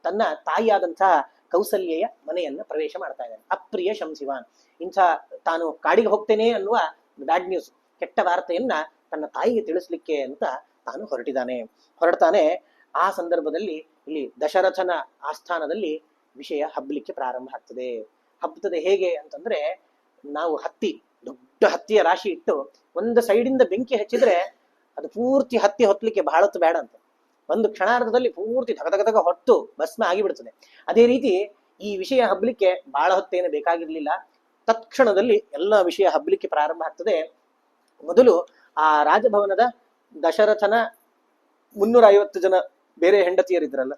ತನ್ನ ತಾಯಿಯಾದಂತಹ ಕೌಸಲ್ಯೆಯ ಮನೆಯನ್ನ ಪ್ರವೇಶ ಮಾಡ್ತಾ ಇದ್ದಾನೆ. ಅಪ್ರಿಯ ಶಂಸಿವಾನ್. ಇಂಥ ತಾನು ಕಾಡಿಗೆ ಹೋಗ್ತೇನೆ ಅನ್ನುವ ಬ್ಯಾಡ್ ನ್ಯೂಸ್, ಕೆಟ್ಟ ವಾರ್ತೆಯನ್ನ ತನ್ನ ತಾಯಿಗೆ ತಿಳಿಸ್ಲಿಕ್ಕೆ ಅಂತ ತಾನು ಹೊರಡ್ತಾನೆ. ಆ ಸಂದರ್ಭದಲ್ಲಿ ಇಲ್ಲಿ ದಶರಥನ ಆಸ್ಥಾನದಲ್ಲಿ ವಿಷಯ ಹಬ್ಬಲಿಕ್ಕೆ ಪ್ರಾರಂಭ ಹಬ್ಬುತ್ತದೆ. ಹೇಗೆ ಅಂತಂದ್ರೆ, ನಾವು ದೊಡ್ಡ ಹತ್ತಿಯ ರಾಶಿ ಇಟ್ಟು ಒಂದು ಸೈಡಿಂದ ಬೆಂಕಿ ಹಚ್ಚಿದ್ರೆ ಅದು ಪೂರ್ತಿ ಹತ್ತಿ ಹೊತ್ತಲಿಕ್ಕೆ ಬಹಳ ಹೊತ್ತು ಬೇಡ ಅಂತ, ಒಂದು ಕ್ಷಣಾರ್ಧದಲ್ಲಿ ಪೂರ್ತಿ ಧಗಧಗಧಗ ಹೊತ್ತು ಭಸ್ಮ ಆಗಿಬಿಡ್ತದೆ. ಅದೇ ರೀತಿ ಈ ವಿಷಯ ಹಬ್ಬಲಿಕ್ಕೆ ಬಹಳ ಹೊತ್ತೇನು ಬೇಕಾಗಿರ್ಲಿಲ್ಲ. ತತ್ಕ್ಷಣದಲ್ಲಿ ಎಲ್ಲ ವಿಷಯ ಹಬ್ಬಲಿಕ್ಕೆ ಪ್ರಾರಂಭ ಆಗ್ತದೆ. ಮೊದಲು ಆ ರಾಜಭವನದ ದಶರಥನ 350 ಜನ ಬೇರೆ ಹೆಂಡತಿಯರಿದ್ರಲ್ಲ,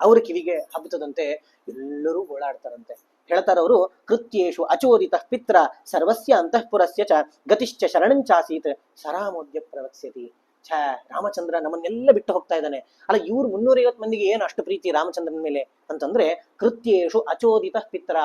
ಅವ್ರ ಕಿವಿಗೆ ಹಬ್ಬುತ್ತದಂತೆ. ಎಲ್ಲರೂ ಓಡಾಡ್ತಾರಂತೆ. ಹೇಳ್ತಾರವರು, ಕೃತ್ಯೇಶು ಅಚೋದಿತ ಪಿತ್ರ ಸರ್ವಸ್ಯ ಅಂತಃಪುರಸ್ಯ ಚ ಗತಿಶ್ಚ ಶರಣಂಚಾಸೀತ್ ಸರಾಮೋದ್ಯ ಪ್ರವಕ್ಷ್ಯತಿ. ರಾಮಚಂದ್ರ ನಮ್ಮನ್ನೆಲ್ಲ ಬಿಟ್ಟು ಹೋಗ್ತಾ ಇದ್ದಾನೆ. ಅಲ್ಲ, ಇವ್ರು 350 ಮಂದಿಗೆ ಏನು ಅಷ್ಟು ಪ್ರೀತಿ ರಾಮಚಂದ್ರನ ಮೇಲೆ ಅಂತಂದ್ರೆ, ಕೃತ್ಯೇಶು ಅಚೋದಿತ ಪಿತ್ರ.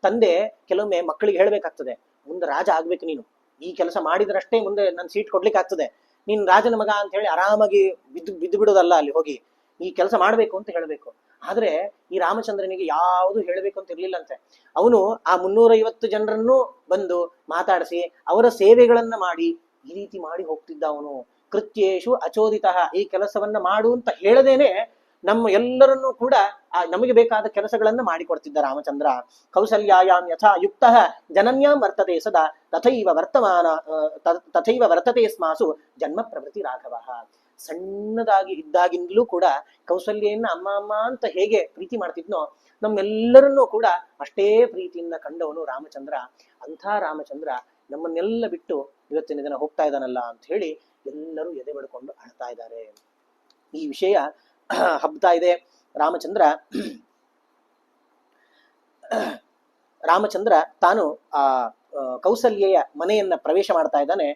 ತಂದೆ ಕೆಲವೊಮ್ಮೆ ಮಕ್ಕಳಿಗೆ ಹೇಳ್ಬೇಕಾಗ್ತದೆ, ಮುಂದೆ ರಾಜ ಆಗ್ಬೇಕು ನೀನು, ಈ ಕೆಲಸ ಮಾಡಿದ್ರಷ್ಟೇ ಮುಂದೆ ನನ್ನ ಸೀಟ್ ಕೊಡ್ಲಿಕ್ಕೆ ಆಗ್ತದೆ, ನೀನ್ ರಾಜನ ಮಗ ಅಂತ ಹೇಳಿ ಆರಾಮಾಗಿ ಬಿದ್ದು ಬಿಡೋದಲ್ಲ, ಅಲ್ಲಿ ಹೋಗಿ ಈ ಕೆಲಸ ಮಾಡ್ಬೇಕು ಅಂತ ಹೇಳ್ಬೇಕು. ಆದ್ರೆ ಈ ರಾಮಚಂದ್ರನಿಗೆ ಯಾವುದು ಹೇಳ್ಬೇಕು ಅಂತ ಇರ್ಲಿಲ್ಲ ಅಂತೆ. ಅವನು ಆ 350 ಜನರನ್ನು ಬಂದು ಮಾತಾಡಿಸಿ ಅವರ ಸೇವೆಗಳನ್ನ ಮಾಡಿ ಈ ರೀತಿ ಮಾಡಿ ಹೋಗ್ತಿದ್ದ. ಅವನು ಕೃತ್ಯೇಶು ಅಚೋದಿತ, ಈ ಕೆಲಸವನ್ನ ಮಾಡು ಅಂತ ಹೇಳದೇನೆ ನಮ್ಮ ಎಲ್ಲರನ್ನೂ ಕೂಡ ನಮಗೆ ಬೇಕಾದ ಕೆಲಸಗಳನ್ನ ಮಾಡಿಕೊಡ್ತಿದ್ದ ರಾಮಚಂದ್ರ. ಕೌಸಲ್ಯಾಯಾಂ ಯಥಾ ಯುಕ್ತ ಜನನ್ಯಾಂ ವರ್ತತೆ ಸದಾ ತಥೈವ ವರ್ತತೆ ಸ್ಮಾಸು ಜನ್ಮ ಪ್ರವೃತ್ತಿ ರಾಘವ. ಸಣ್ಣದಾಗಿ ಇದ್ದಾಗಿಂದಲೂ ಕೂಡ ಕೌಸಲ್ಯನ್ನ ಅಮ್ಮ ಅಮ್ಮ ಅಂತ ಹೇಗೆ ಪ್ರೀತಿ ಮಾಡ್ತಿದ್ನೋ ನಮ್ಮೆಲ್ಲರನ್ನೂ ಕೂಡ ಅಷ್ಟೇ ಪ್ರೀತಿಯಿಂದ ಕಂಡವನು ರಾಮಚಂದ್ರ. ಅಂಥ ರಾಮಚಂದ್ರ ನಮ್ಮನ್ನೆಲ್ಲ ಬಿಟ್ಟು ಇವತ್ತಿನ ದಿನ ಹೋಗ್ತಾ ಇದ್ದಾನಲ್ಲ ಅಂತ ಹೇಳಿ ಎಲ್ಲರೂ ಎದೆ ಬಡ್ಕೊಂಡು ಅಳ್ತಾ ಇದ್ದಾರೆ. ಈ ವಿಷಯ ಹಬ್ತಾ ಇದೆ. ರಾಮಚಂದ್ರ ತಾನು ಆ ಕೌಸಲ್ಯೆಯ ಮನೆಯನ್ನ ಪ್ರವೇಶ ಮಾಡ್ತಾ ಇದ್ದಾನೆ.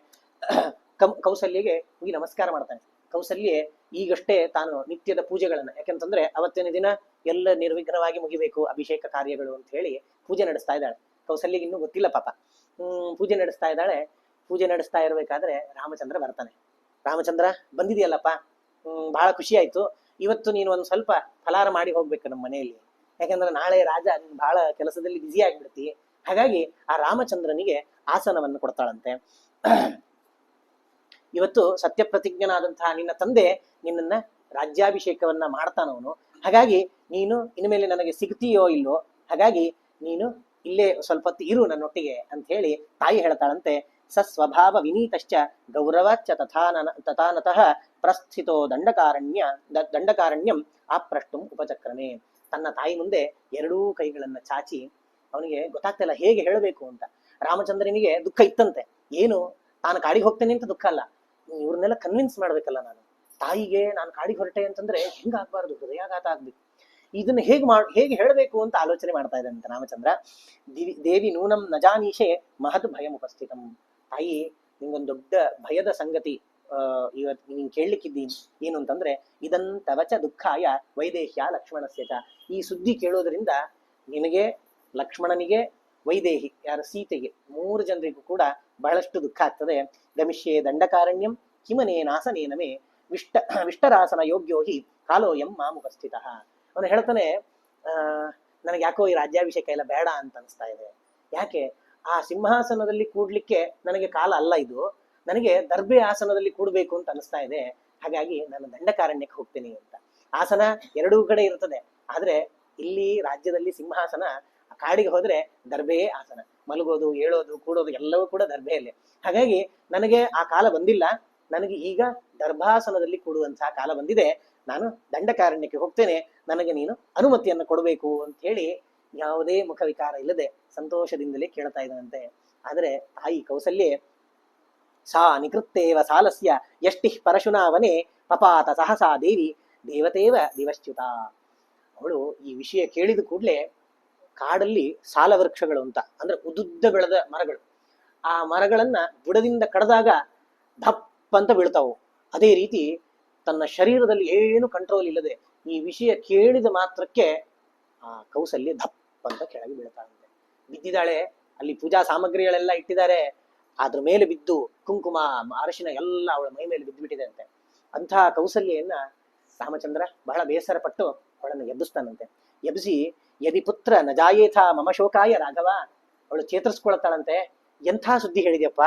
ಕೌಸಲ್ಯಗೆ ಹೋಗಿ ನಮಸ್ಕಾರ ಮಾಡ್ತಾನೆ. ಕೌಸಲ್ಯೆ ಈಗಷ್ಟೇ ತಾನು ನಿತ್ಯದ ಪೂಜೆಗಳನ್ನ, ಯಾಕಂತಂದ್ರೆ ಅವತ್ತಿನ ದಿನ ಎಲ್ಲ ನಿರ್ವಿಘ್ನವಾಗಿ ಮುಗಿಬೇಕು ಅಭಿಷೇಕ ಕಾರ್ಯಗಳು ಅಂತ ಹೇಳಿ ಪೂಜೆ ನಡೆಸ್ತಾ ಇದ್ದಾಳೆ. ಕೌಸಲ್ಯಗೆ ಇನ್ನೂ ಗೊತ್ತಿಲ್ಲ ಪಾಪ. ಪೂಜೆ ನಡೆಸ್ತಾ ಇದ್ದಾಳೆ. ಪೂಜೆ ನಡೆಸ್ತಾ ಇರ್ಬೇಕಾದ್ರೆ ರಾಮಚಂದ್ರ ಬರ್ತಾನೆ. ರಾಮಚಂದ್ರ ಬಂದಿದೆಯಲ್ಲಪ್ಪ, ಬಹಳ ಖುಷಿ ಆಯ್ತು. ಇವತ್ತು ನೀನು ಒಂದು ಸ್ವಲ್ಪ ಫಲಾರ ಮಾಡಿ ಹೋಗ್ಬೇಕು ನಮ್ಮ ಮನೆಯಲ್ಲಿ, ಯಾಕಂದ್ರೆ ನಾಳೆ ರಾಜ ನೀನು ಬಹಳ ಕೆಲಸದಲ್ಲಿ ಬ್ಯುಸಿ ಆಗಿಬಿಡ್ತಿ. ಹಾಗಾಗಿ ಆ ರಾಮಚಂದ್ರನಿಗೆ ಆಸನವನ್ನು ಕೊಡ್ತಾಳಂತೆ. ಇವತ್ತು ಸತ್ಯಪ್ರತಿಜ್ಞನಾದಂತಹ ನಿನ್ನ ತಂದೆ ನಿನ್ನನ್ನ ರಾಜ್ಯಾಭಿಷೇಕವನ್ನ ಮಾಡ್ತಾನವನು. ಹಾಗಾಗಿ ನೀನು ಇನ್ಮೇಲೆ ನನಗೆ ಸಿಗ್ತೀಯೋ ಇಲ್ಲೋ, ಹಾಗಾಗಿ ನೀನು ಇಲ್ಲೇ ಸ್ವಲ್ಪ ಹೊತ್ತು ಇರು ನನ್ನೊಟ್ಟಿಗೆ ಅಂತ ಹೇಳಿ ತಾಯಿ ಹೇಳ್ತಾಳಂತೆ. ಸಸ್ವಭಾವ ವಿನೀತಶ್ಚ ಗೌರವಾಚ್ಚ ತಥಾನತಃ ಪ್ರಸ್ಥಿತೋ ದಂಡಕಾರಣ್ಯಂ ಆಪ್ರಷ್ಟುಂ ಉಪಚಕ್ರಮೆ. ತನ್ನ ತಾಯಿ ಮುಂದೆ ಎರಡೂ ಕೈಗಳನ್ನ ಚಾಚಿ, ಅವನಿಗೆ ಗೊತ್ತಾಗ್ತಿಲ್ಲ ಹೇಗೆ ಹೇಳಬೇಕು ಅಂತ. ರಾಮಚಂದ್ರನಿಗೆ ದುಃಖ ಇತ್ತಂತೆ. ಏನು, ತಾನು ಕಾಡಿಗೆ ಹೋಗ್ತೇನೆ ಅಂತ ದುಃಖ ಅಲ್ಲ, ಇವ್ರನ್ನೆಲ್ಲ ಕನ್ವಿನ್ಸ್ ಮಾಡ್ಬೇಕಲ್ಲ ನಾನು. ತಾಯಿಗೆ ನಾನು ಕಾಡಿಗೆ ಹೊರಟೆ ಅಂತಂದ್ರೆ ಹೆಂಗಾಗ್ಬಾರ್ದು, ಹೃದಯಾಘಾತ ಆಗ್ಬೇಕು. ಇದನ್ನ ಹೇಗೆ ಹೇಳಬೇಕು ಅಂತ ಆಲೋಚನೆ ಮಾಡ್ತಾ ಇದ್ದಾನಂತೆ ರಾಮಚಂದ್ರ. ದೇವಿ ನೂನಂ ನಜಾನೀಶೆ ಮಹದ್ ಭಯಂ ಉಪಸ್ಥಿತಂ. ತಾಯಿ, ನಿಂಗೊಂದು ದೊಡ್ಡ ಭಯದ ಸಂಗತಿ ಇವತ್ತು ನೀನ್ ಕೇಳಲಿಕ್ಕಿದ್ದೀನಿ. ಏನು ಅಂತಂದ್ರೆ, ಇದಂತವಚ ದುಃಖಾಯ ವೈದೇಹ್ಯ ಲಕ್ಷ್ಮಣಸ್ಯ ಚ. ಈ ಸುದ್ದಿ ಕೇಳೋದ್ರಿಂದ ನಿನಗೆ, ಲಕ್ಷ್ಮಣನಿಗೆ, ವೈದೇಹಿ ಯಾರ ಸೀತೆಗೆ, 3 ಜನರಿಗೂ ಕೂಡ ಬಹಳಷ್ಟು ದುಃಖ ಆಗ್ತದೆ. ಗಮಿಷ್ಯೆ ದಂಡಕಾರಣ್ಯಂ ಕಿಮನೇನಾಸನೇನಮೇ ವಿಷ್ಟರಾಸನ ಯೋಗ್ಯೋ ಹಿ ಕಾಲೋಯಂ ಮಾಂ ಉಪಸ್ಥಿತ. ಅವನು ಹೇಳ್ತಾನೆ, ನನಗೆ ಯಾಕೋ ಈ ರಾಜ್ಯಾಭಿಷೇಕ ಎಲ್ಲ ಬೇಡ ಅಂತ ಅನಿಸ್ತಾ ಇದೆ. ಯಾಕೆ, ಆ ಸಿಂಹಾಸನದಲ್ಲಿ ಕೂಡ್ಲಿಕ್ಕೆ ನನಗೆ ಕಾಲ ಅಲ್ಲ ಇದು, ನನಗೆ ದರ್ಬೆ ಆಸನದಲ್ಲಿ ಕೂಡ್ಬೇಕು ಅಂತ ಅನಿಸ್ತಾ ಇದೆ. ಹಾಗಾಗಿ ನಾನು ದಂಡಕಾರಣ್ಯಕ್ಕೆ ಹೋಗ್ತೀನಿ ಅಂತ. ಆಸನ ಎರಡೂ ಕಡೆ ಇರ್ತದೆ, ಆದ್ರೆ ಇಲ್ಲಿ ರಾಜ್ಯದಲ್ಲಿ ಸಿಂಹಾಸನ, ಕಾಡಿಗೆ ಹೋದ್ರೆ ದರ್ಬೆಯೇ ಆಸನ. ಮಲಗೋದು, ಏಳೋದು, ಕೂಡೋದು ಎಲ್ಲವೂ ಕೂಡ ದರ್ಬೆಯಲ್ಲೇ. ಹಾಗಾಗಿ ನನಗೆ ಆ ಕಾಲ ಬಂದಿಲ್ಲ, ನನಗೆ ಈಗ ದರ್ಭಾಸನದಲ್ಲಿ ಕೂಡುವಂತಹ ಕಾಲ ಬಂದಿದೆ. ನಾನು ದಂಡಕಾರಣ್ಯಕ್ಕೆ ಹೋಗ್ತೇನೆ, ನನಗೆ ನೀನು ಅನುಮತಿಯನ್ನು ಕೊಡಬೇಕು ಅಂತ ಹೇಳಿ ಯಾವುದೇ ಮುಖ ವಿಕಾರ ಇಲ್ಲದೆ ಸಂತೋಷದಿಂದಲೇ ಕೇಳ್ತಾ ಇದ್ದಾನಂತೆ. ಆದರೆ ತಾಯಿ ಕೌಸಲ್ಯೆ ಸಾ ನಿಕೃತ್ತೇವ ಸಾಲಸ್ಯ ಯಷ್ಟಿ ಪರಶುನಾವನೆ ಪಪಾತ ಸಹಸಾ ದೇವಿ ದೇವತೇವ ದಿವಶ್ಚ್ಯುತ. ಅವಳು ಈ ವಿಷಯ ಕೇಳಿದ ಕೂಡಲೇ ಕಾಡಲ್ಲಿ ಸಾಲ ವೃಕ್ಷಗಳು ಅಂತ ಅಂದ್ರೆ ಉದ್ದುದ್ದ ಬೆಳೆದ ಮರಗಳು, ಆ ಮರಗಳನ್ನ ಬುಡದಿಂದ ಕಡ್ದಾಗ ಧಪ್ ಅಂತ ಬೀಳ್ತಾವು. ಅದೇ ರೀತಿ ತನ್ನ ಶರೀರದಲ್ಲಿ ಏನು ಕಂಟ್ರೋಲ್ ಇಲ್ಲದೆ ಈ ವಿಷಯ ಕೇಳಿದ ಮಾತ್ರಕ್ಕೆ ಆ ಕೌಸಲ್ಯ ಧಪ್ ಅಂತ ಕೆಳಗೆ ಬೀಳ್ತಾಳಂತೆ. ಬಿದ್ದಿದ್ದಾಳೆ. ಅಲ್ಲಿ ಪೂಜಾ ಸಾಮಗ್ರಿಗಳೆಲ್ಲ ಇಟ್ಟಿದ್ದಾರೆ, ಅದ್ರ ಮೇಲೆ ಬಿದ್ದು ಕುಂಕುಮ ಅರಿಶಿನ ಎಲ್ಲ ಅವಳ ಮೈ ಮೇಲೆ ಬಿದ್ದು ಬಿಟ್ಟಿದೆ ಅಂತೆ. ಅಂತಹ ಕೌಸಲ್ಯೆಯನ್ನ ರಾಮಚಂದ್ರ ಬಹಳ ಬೇಸರ ಪಟ್ಟು ಅವಳನ್ನು ಎಬ್ಬಿಸ್ತಾನಂತೆ. ಎಬ್ಬಿಸಿ, ಯದಿ ಪುತ್ರ ನಜಾಯೇಥ ಮಮ ಶೋಕಾಯ ರಾಘವ. ಅವಳು ಚೇತರಿಸ್ಕೊಳ್ತಾಳಂತೆ. ಎಂಥ ಸುದ್ದಿ ಹೇಳಿದ್ಯಪ್ಪ,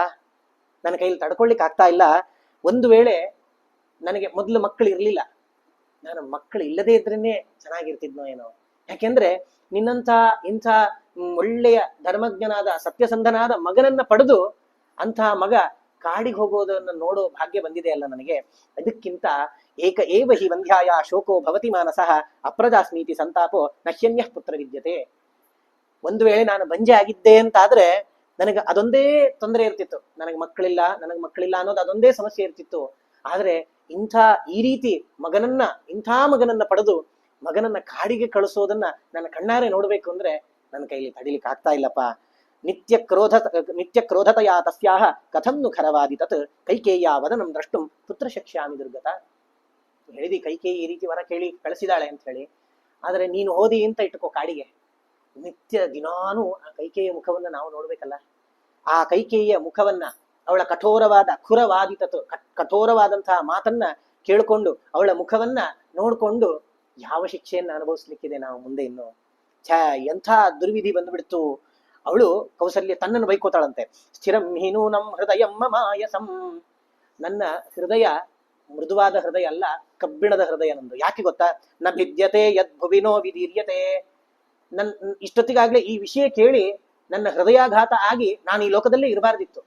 ನನ್ನ ಕೈಲಿ ತಡ್ಕೊಳ್ಲಿಕ್ಕೆ ಆಗ್ತಾ ಇಲ್ಲ. ಒಂದು ವೇಳೆ ನನಗೆ ಮೊದಲು ಮಕ್ಕಳು ಇರ್ಲಿಲ್ಲ, ನಾನು ಮಕ್ಕಳು ಇಲ್ಲದೇ ಇದ್ರೇನೆ ಚೆನ್ನಾಗಿರ್ತಿದ್ನೋ ಏನೋ. ಯಾಕೆಂದ್ರೆ ನಿನ್ನಂಥ ಇಂಥ ಒಳ್ಳೆಯ ಧರ್ಮಜ್ಞನಾದ ಸತ್ಯಸಂಧನಾದ ಮಗನನ್ನ ಪಡೆದು ಅಂತಹ ಮಗ ಕಾಡಿಗೆ ಹೋಗೋದನ್ನ ನೋಡೋ ಭಾಗ್ಯ ಬಂದಿದೆ ಅಲ್ಲ ನನಗೆ. ಅದಕ್ಕಿಂತ ಏಕ ಏವ ಹಿ ವಂದ್ಯಾಯ ಶೋಕೋ ಭವತಿ ಮಾನಸಃ ಅಪ್ರಜಾಸ್ಮೀತಿ ಸಂತಾಪೋ ನಹ್ಯನ್ಯ ಪುತ್ರ ವಿದ್ಯತೆ. ಒಂದು ವೇಳೆ ನಾನು ಬಂಜೆ ಆಗಿದ್ದೆ ಅಂತಾದ್ರೆ ನನಗೆ ಅದೊಂದೇ ತೊಂದರೆ ಇರ್ತಿತ್ತು, ನನಗೆ ಮಕ್ಕಳಿಲ್ಲ ಅನ್ನೋದು ಅದೊಂದೇ ಸಮಸ್ಯೆ ಇರ್ತಿತ್ತು. ಆದ್ರೆ ಈ ರೀತಿ ಇಂಥ ಮಗನನ್ನ ಪಡೆದು ಮಗನನ್ನ ಕಾಡಿಗೆ ಕಳಿಸೋದನ್ನ ನನ್ನ ಕಣ್ಣಾರೆ ನೋಡ್ಬೇಕು ಅಂದ್ರೆ ನನ್ನ ಕೈಲಿ ತಡಿಲಿಕ್ಕೆ ಆಗ್ತಾ ಇಲ್ಲಪ್ಪ. ನಿತ್ಯ ಕ್ರೋಧತೆಯ ತಸ್ಯಾಹ ಕಥಂ ನು ಖರವಾದಿ ತತ್ ಕೈಕೇಯ ವದನಂ ದ್ರಷ್ಟುಂ ಪುತ್ರ ಶಕ್ಷ್ಯಾಮಿ ದುರ್ಗತ. ಹೇಳಿದಿ ಕೈಕೇಯಿ ಈ ರೀತಿ ವರ ಕೇಳಿ ಕಳಿಸಿದಾಳೆ ಅಂತ ಹೇಳಿ, ಆದ್ರೆ ನೀನು ಹೋದಿ ಅಂತ ಇಟ್ಕೋ ಕಾಡಿಗೆ, ನಿತ್ಯ ದಿನಾನು ಆ ಕೈಕೇಯಿಯ ಮುಖವನ್ನ ನಾವು ನೋಡ್ಬೇಕಲ್ಲ. ಆ ಕೈಕೇಯಿಯ ಮುಖವನ್ನ ಅವಳ ಕಠೋರವಾದ ಖುರವಾದಿತತು ಕಠೋರವಾದಂತಹ ಮಾತನ್ನ ಕೇಳಿಕೊಂಡು ಅವಳ ಮುಖವನ್ನ ನೋಡ್ಕೊಂಡು ಯಾವ ಶಿಕ್ಷೆಯನ್ನ ಅನುಭವಿಸ್ಲಿಕ್ಕಿದೆ ನಾವು ಮುಂದೆ ಇನ್ನು. ಎಂಥ ದುರ್ವಿಧಿ ಬಂದ್ಬಿಡ್ತು. ಅವಳು ಕೌಸಲ್ಯ ತನ್ನನ್ನು ಬೈಕೋತಾಳಂತೆ. ಸ್ಥಿರಂ ಹೀನೂನಂ ಹೃದಯಂ ಮಮಾಯಸಂ, ನನ್ನ ಹೃದಯ ಮೃದುವಾದ ಹೃದಯ ಅಲ್ಲ, ಕಬ್ಬಿಣದ ಹೃದಯ ನಂದು. ಯಾಕೆ ಗೊತ್ತಾ? ನ ಭಿದ್ಯತೆ ಯದ್ ಭುವಿನೋ ವಿದೀರ್ಯತೆ. ಇಷ್ಟೊತ್ತಿಗಾಗ್ಲೇ ಈ ವಿಷಯ ಕೇಳಿ ನನ್ನ ಹೃದಯಾಘಾತ ಆಗಿ ನಾನು ಈ ಲೋಕದಲ್ಲೇ ಇರಬಾರ್ದಿತ್ತು.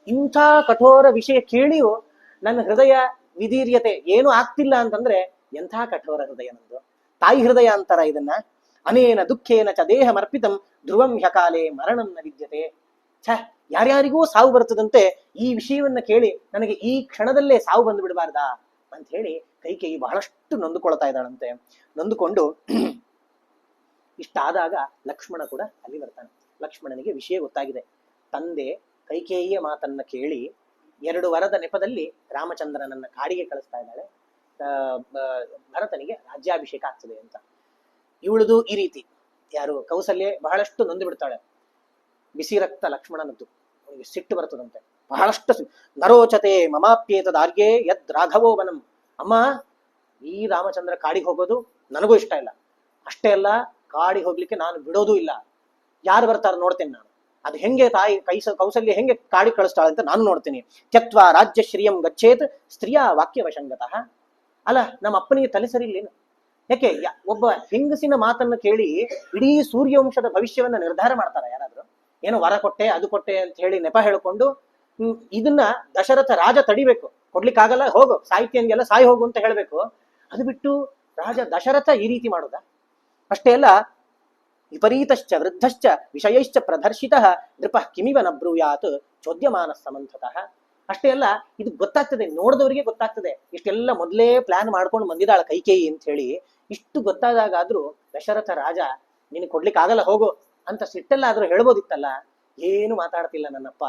ಇಂಥ ಕಠೋರ ವಿಷಯ ಕೇಳಿಯೂ ನನ್ನ ಹೃದಯ ವಿದೀರ್ಯತೆ, ಏನು ಆಗ್ತಿಲ್ಲ ಅಂತಂದ್ರೆ ಎಂಥ ಕಠೋರ ಹೃದಯ ನಂದು. ತಾಯಿ ಹೃದಯ ಅಂತಾರ ಇದನ್ನ. ಅನೇನ ದುಃಖೇನ ಚ ದೇಹ ಮರ್ಪಿತಂ ಧ್ರುವಂ ಹ್ಯಕಾಲೆ ಮರಣಂ ನ ವಿದ್ಯತೆ. ಯಾರ್ಯಾರಿಗೂ ಸಾವು ಬರ್ತದಂತೆ, ಈ ವಿಷಯವನ್ನ ಕೇಳಿ ನನಗೆ ಈ ಕ್ಷಣದಲ್ಲೇ ಸಾವು ಬಂದು ಬಿಡಬಾರ್ದಾ ಅಂತ ಹೇಳಿ ಕೈಕೇಯಿ ಬಹಳಷ್ಟು ನೊಂದುಕೊಳ್ತಾ ಇದ್ದಾಳಂತೆ. ನೊಂದುಕೊಂಡು ಇಷ್ಟಾದಾಗ ಲಕ್ಷ್ಮಣ ಕೂಡ ಅಲ್ಲಿ ಬರ್ತಾನೆ. ಲಕ್ಷ್ಮಣನಿಗೆ ವಿಷಯ ಗೊತ್ತಾಗಿದೆ. ತಂದೆ ಕೈಕೇಯಿಯ ಮಾತನ್ನ ಕೇಳಿ 2 ವರದ ನೆಪದಲ್ಲಿ ರಾಮಚಂದ್ರನನ್ನ ಕಾಡಿಗೆ ಕಳಿಸ್ತಾ ಇದ್ದಾಳೆ. ಭರತನಿಗೆ ರಾಜ್ಯಾಭಿಷೇಕ ಆಗ್ತದೆ ಅಂತ. ಇವಳದು ಈ ರೀತಿ. ಯಾರು? ಕೌಸಲ್ಯ ಬಹಳಷ್ಟು ನೊಂದು ಬಿಡ್ತಾಳೆ. ಬಿಸಿ ರಕ್ತ ಲಕ್ಷ್ಮಣನದ್ದು. ಅವನಿಗೆ ಸಿಟ್ಟು ಬರ್ತದಂತೆ, ಬಹಳಷ್ಟು. ನರೋಚತೆ ಮಮಾಪ್ಯೇತದಾರ್ಯೇ ಯದ್ ರಾಘವೋ ವನಂ. ಅಮ್ಮ, ಈ ರಾಮಚಂದ್ರ ಕಾಡಿಗೆ ಹೋಗೋದು ನನಗೂ ಇಷ್ಟ ಇಲ್ಲ. ಅಷ್ಟೇ ಅಲ್ಲ, ಕಾಡಿಗೆ ಹೋಗ್ಲಿಕ್ಕೆ ನಾನು ಬಿಡೋದೂ ಇಲ್ಲ. ಯಾರು ಬರ್ತಾರ ನೋಡ್ತೇನೆ ನಾನು. ಅದು ಹೆಂಗೆ ತಾಯಿ ಕೌಸಲ್ಯ ಹೆಂಗೆ ಕಾಡಿಗೆ ಕಳಿಸ್ತಾಳೆ ಅಂತ ನಾನು ನೋಡ್ತೀನಿ. ತ್ಯಕ್ವಾ ರಾಜ್ಯ ಶ್ರಿಯಂ ಗಚ್ಚೇತ್ ಸ್ತ್ರೀಯ ವಾಕ್ಯವಶಂಗತಃ. ಅಲ್ಲ, ನಮ್ಮ ಅಪ್ಪನಿಗೆ ತಲೆ ಸರಿ ಇಲ್ಲೇನು? ಯಾಕೆ ಒಬ್ಬ ಹೆಂಗಸಿನ ಮಾತನ್ನ ಕೇಳಿ ಇಡೀ ಸೂರ್ಯವಂಶದ ಭವಿಷ್ಯವನ್ನ ನಿರ್ಧಾರ ಮಾಡ್ತಾರ ಯಾರಾದ್ರೂ? ಏನೋ ವರ ಕೊಟ್ಟೆ ಅದು ಕೊಟ್ಟೆ ಅಂತ ಹೇಳಿ ನೆಪ ಹೇಳ್ಕೊಂಡು ಇದನ್ನ ದಶರಥ ರಾಜ ತಡಿಬೇಕು. ಕೊಡ್ಲಿಕ್ಕಾಗಲ್ಲ, ಹೋಗು, ಸಾಹಿತ್ಯಂಗೆಲ್ಲ ಸಾಯಿ ಹೋಗು ಅಂತ ಹೇಳ್ಬೇಕು. ಅದು ಬಿಟ್ಟು ರಾಜ ದಶರಥ ಈ ರೀತಿ ಮಾಡುದ? ಅಷ್ಟೇ ಅಲ್ಲ, ವಿಪರೀತಶ್ಚ ವೃದ್ಧಶ್ಚ ವಿಷಯಶ್ಚ ಪ್ರದರ್ಶಿತ ನೃಪ ಕಿಮಿವ ನ ಬ್ರೂಯಾತ್ ಚೋದ್ಯಮಾನ ಸಮಂಥತಃ. ಅಷ್ಟೇ ಅಲ್ಲ, ಇದು ಗೊತ್ತಾಗ್ತದೆ, ನೋಡಿದವರಿಗೆ ಗೊತ್ತಾಗ್ತದೆ. ಇಷ್ಟೆಲ್ಲ ಮೊದಲೇ ಪ್ಲಾನ್ ಮಾಡ್ಕೊಂಡು ಬಂದಿದ್ದಾಳ ಕೈಕೇಯಿ ಅಂತ ಹೇಳಿ. ಇಷ್ಟು ಗೊತ್ತಾದಾಗಾದ್ರೂ ದಶರಥ ರಾಜ ನಿನಗೆ ಕೊಡ್ಲಿಕ್ಕೆ ಆಗಲ್ಲ, ಹೋಗು ಅಂತ ಸಿಟ್ಟಲ್ಲಾದ್ರೂ ಹೇಳ್ಬೋದಿತ್ತಲ್ಲ. ಏನು ಮಾತಾಡ್ತಿಲ್ಲ ನನ್ನಪ್ಪ.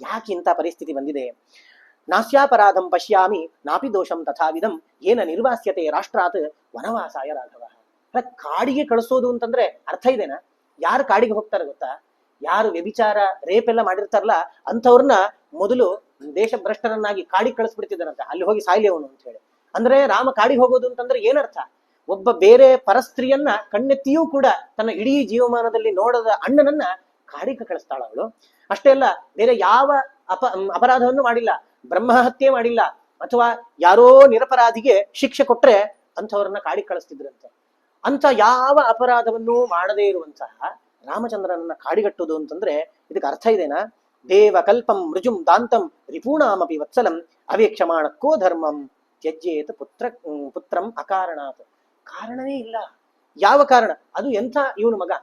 ಯಾಕೆ ಇಂಥ ಪರಿಸ್ಥಿತಿ ಬಂದಿದೆ? ನಾಸ್ಯಾಪರಾಧಂ ಪಶ್ಯಾಮಿ ನಾಪಿ ದೋಷಂ ತಥಾವಿಧಂ ಏನ ನಿರ್ವಾಸ್ಯತೆ ರಾಷ್ಟ್ರಾತ್ ವನವಾಸಾಯ ರಾಘವ. ಕಾಡಿಗೆ ಕಳಿಸೋದು ಅಂತಂದ್ರೆ ಅರ್ಥ ಇದೆನಾ? ಯಾರು ಕಾಡಿಗೆ ಹೋಗ್ತಾರೆ ಗೊತ್ತಾ? ಯಾರು ವ್ಯಭಿಚಾರ ರೇಪ್ ಎಲ್ಲ ಮಾಡಿರ್ತಾರಲ್ಲ ಅಂಥವ್ರನ್ನ ಮೊದಲು ದೇಶಭ್ರಷ್ಟರನ್ನಾಗಿ ಕಾಡಿಗೆ ಕಳಿಸ್ಬಿಡ್ತಿದ್ದಾರಂತೆ. ಅಲ್ಲಿ ಹೋಗಿ ಸಾಯ್ಲಿ ಅವನು ಅಂತ ಹೇಳಿ. ಅಂದ್ರೆ ರಾಮ ಕಾಡಿಗೆ ಹೋಗೋದು ಅಂತಂದ್ರೆ ಏನರ್ಥ? ಒಬ್ಬ ಬೇರೆ ಪರಸ್ತ್ರೀಯನ್ನ ಕಣ್ಣೆತ್ತಿಯೂ ಕೂಡ ತನ್ನ ಇಡೀ ಜೀವಮಾನದಲ್ಲಿ ನೋಡದ ಅಣ್ಣನನ್ನ ಕಾಡಿಗೆ ಕಳಿಸ್ತಾಳ ಅವಳು. ಅಷ್ಟೇ ಅಲ್ಲ, ಬೇರೆ ಯಾವ ಅಪರಾಧವನ್ನು ಮಾಡಿಲ್ಲ, ಬ್ರಹ್ಮಹತ್ಯೆ ಮಾಡಿಲ್ಲ, ಅಥವಾ ಯಾರೋ ನಿರಪರಾಧಿಗೆ ಶಿಕ್ಷೆ ಕೊಟ್ರೆ ಅಂಥವ್ರನ್ನ ಕಾಡಿಗೆ ಕಳಿಸ್ತಿದ್ರಂತೆ. ಅಂತ ಯಾವ ಅಪರಾಧವನ್ನು ಮಾಡದೇ ಇರುವಂತಹ ರಾಮಚಂದ್ರನನ್ನ ಕಾಡಿಗಟ್ಟುವುದು ಅಂತಂದ್ರೆ ಇದಕ್ಕೆ ಅರ್ಥ ಇದೆನಾ? ದೇವ ಕಲ್ಪಂ ಮೃಜುಂ ದಾಂತಂ ರಿಪೂಣಾಮಪಿ ವತ್ಸಲಂ ಅವೇಕ್ಷಮಾಣಕ್ಕೋ ಧರ್ಮಂ ತ್ಯಜ್ಯೇತ್ ಪುತ್ರಂ ಅಕಾರಣಾತ್. ಕಾರಣನೇ ಇಲ್ಲ. ಯಾವ ಕಾರಣ? ಅದು ಎಂಥ ಇವನು ಮಗ.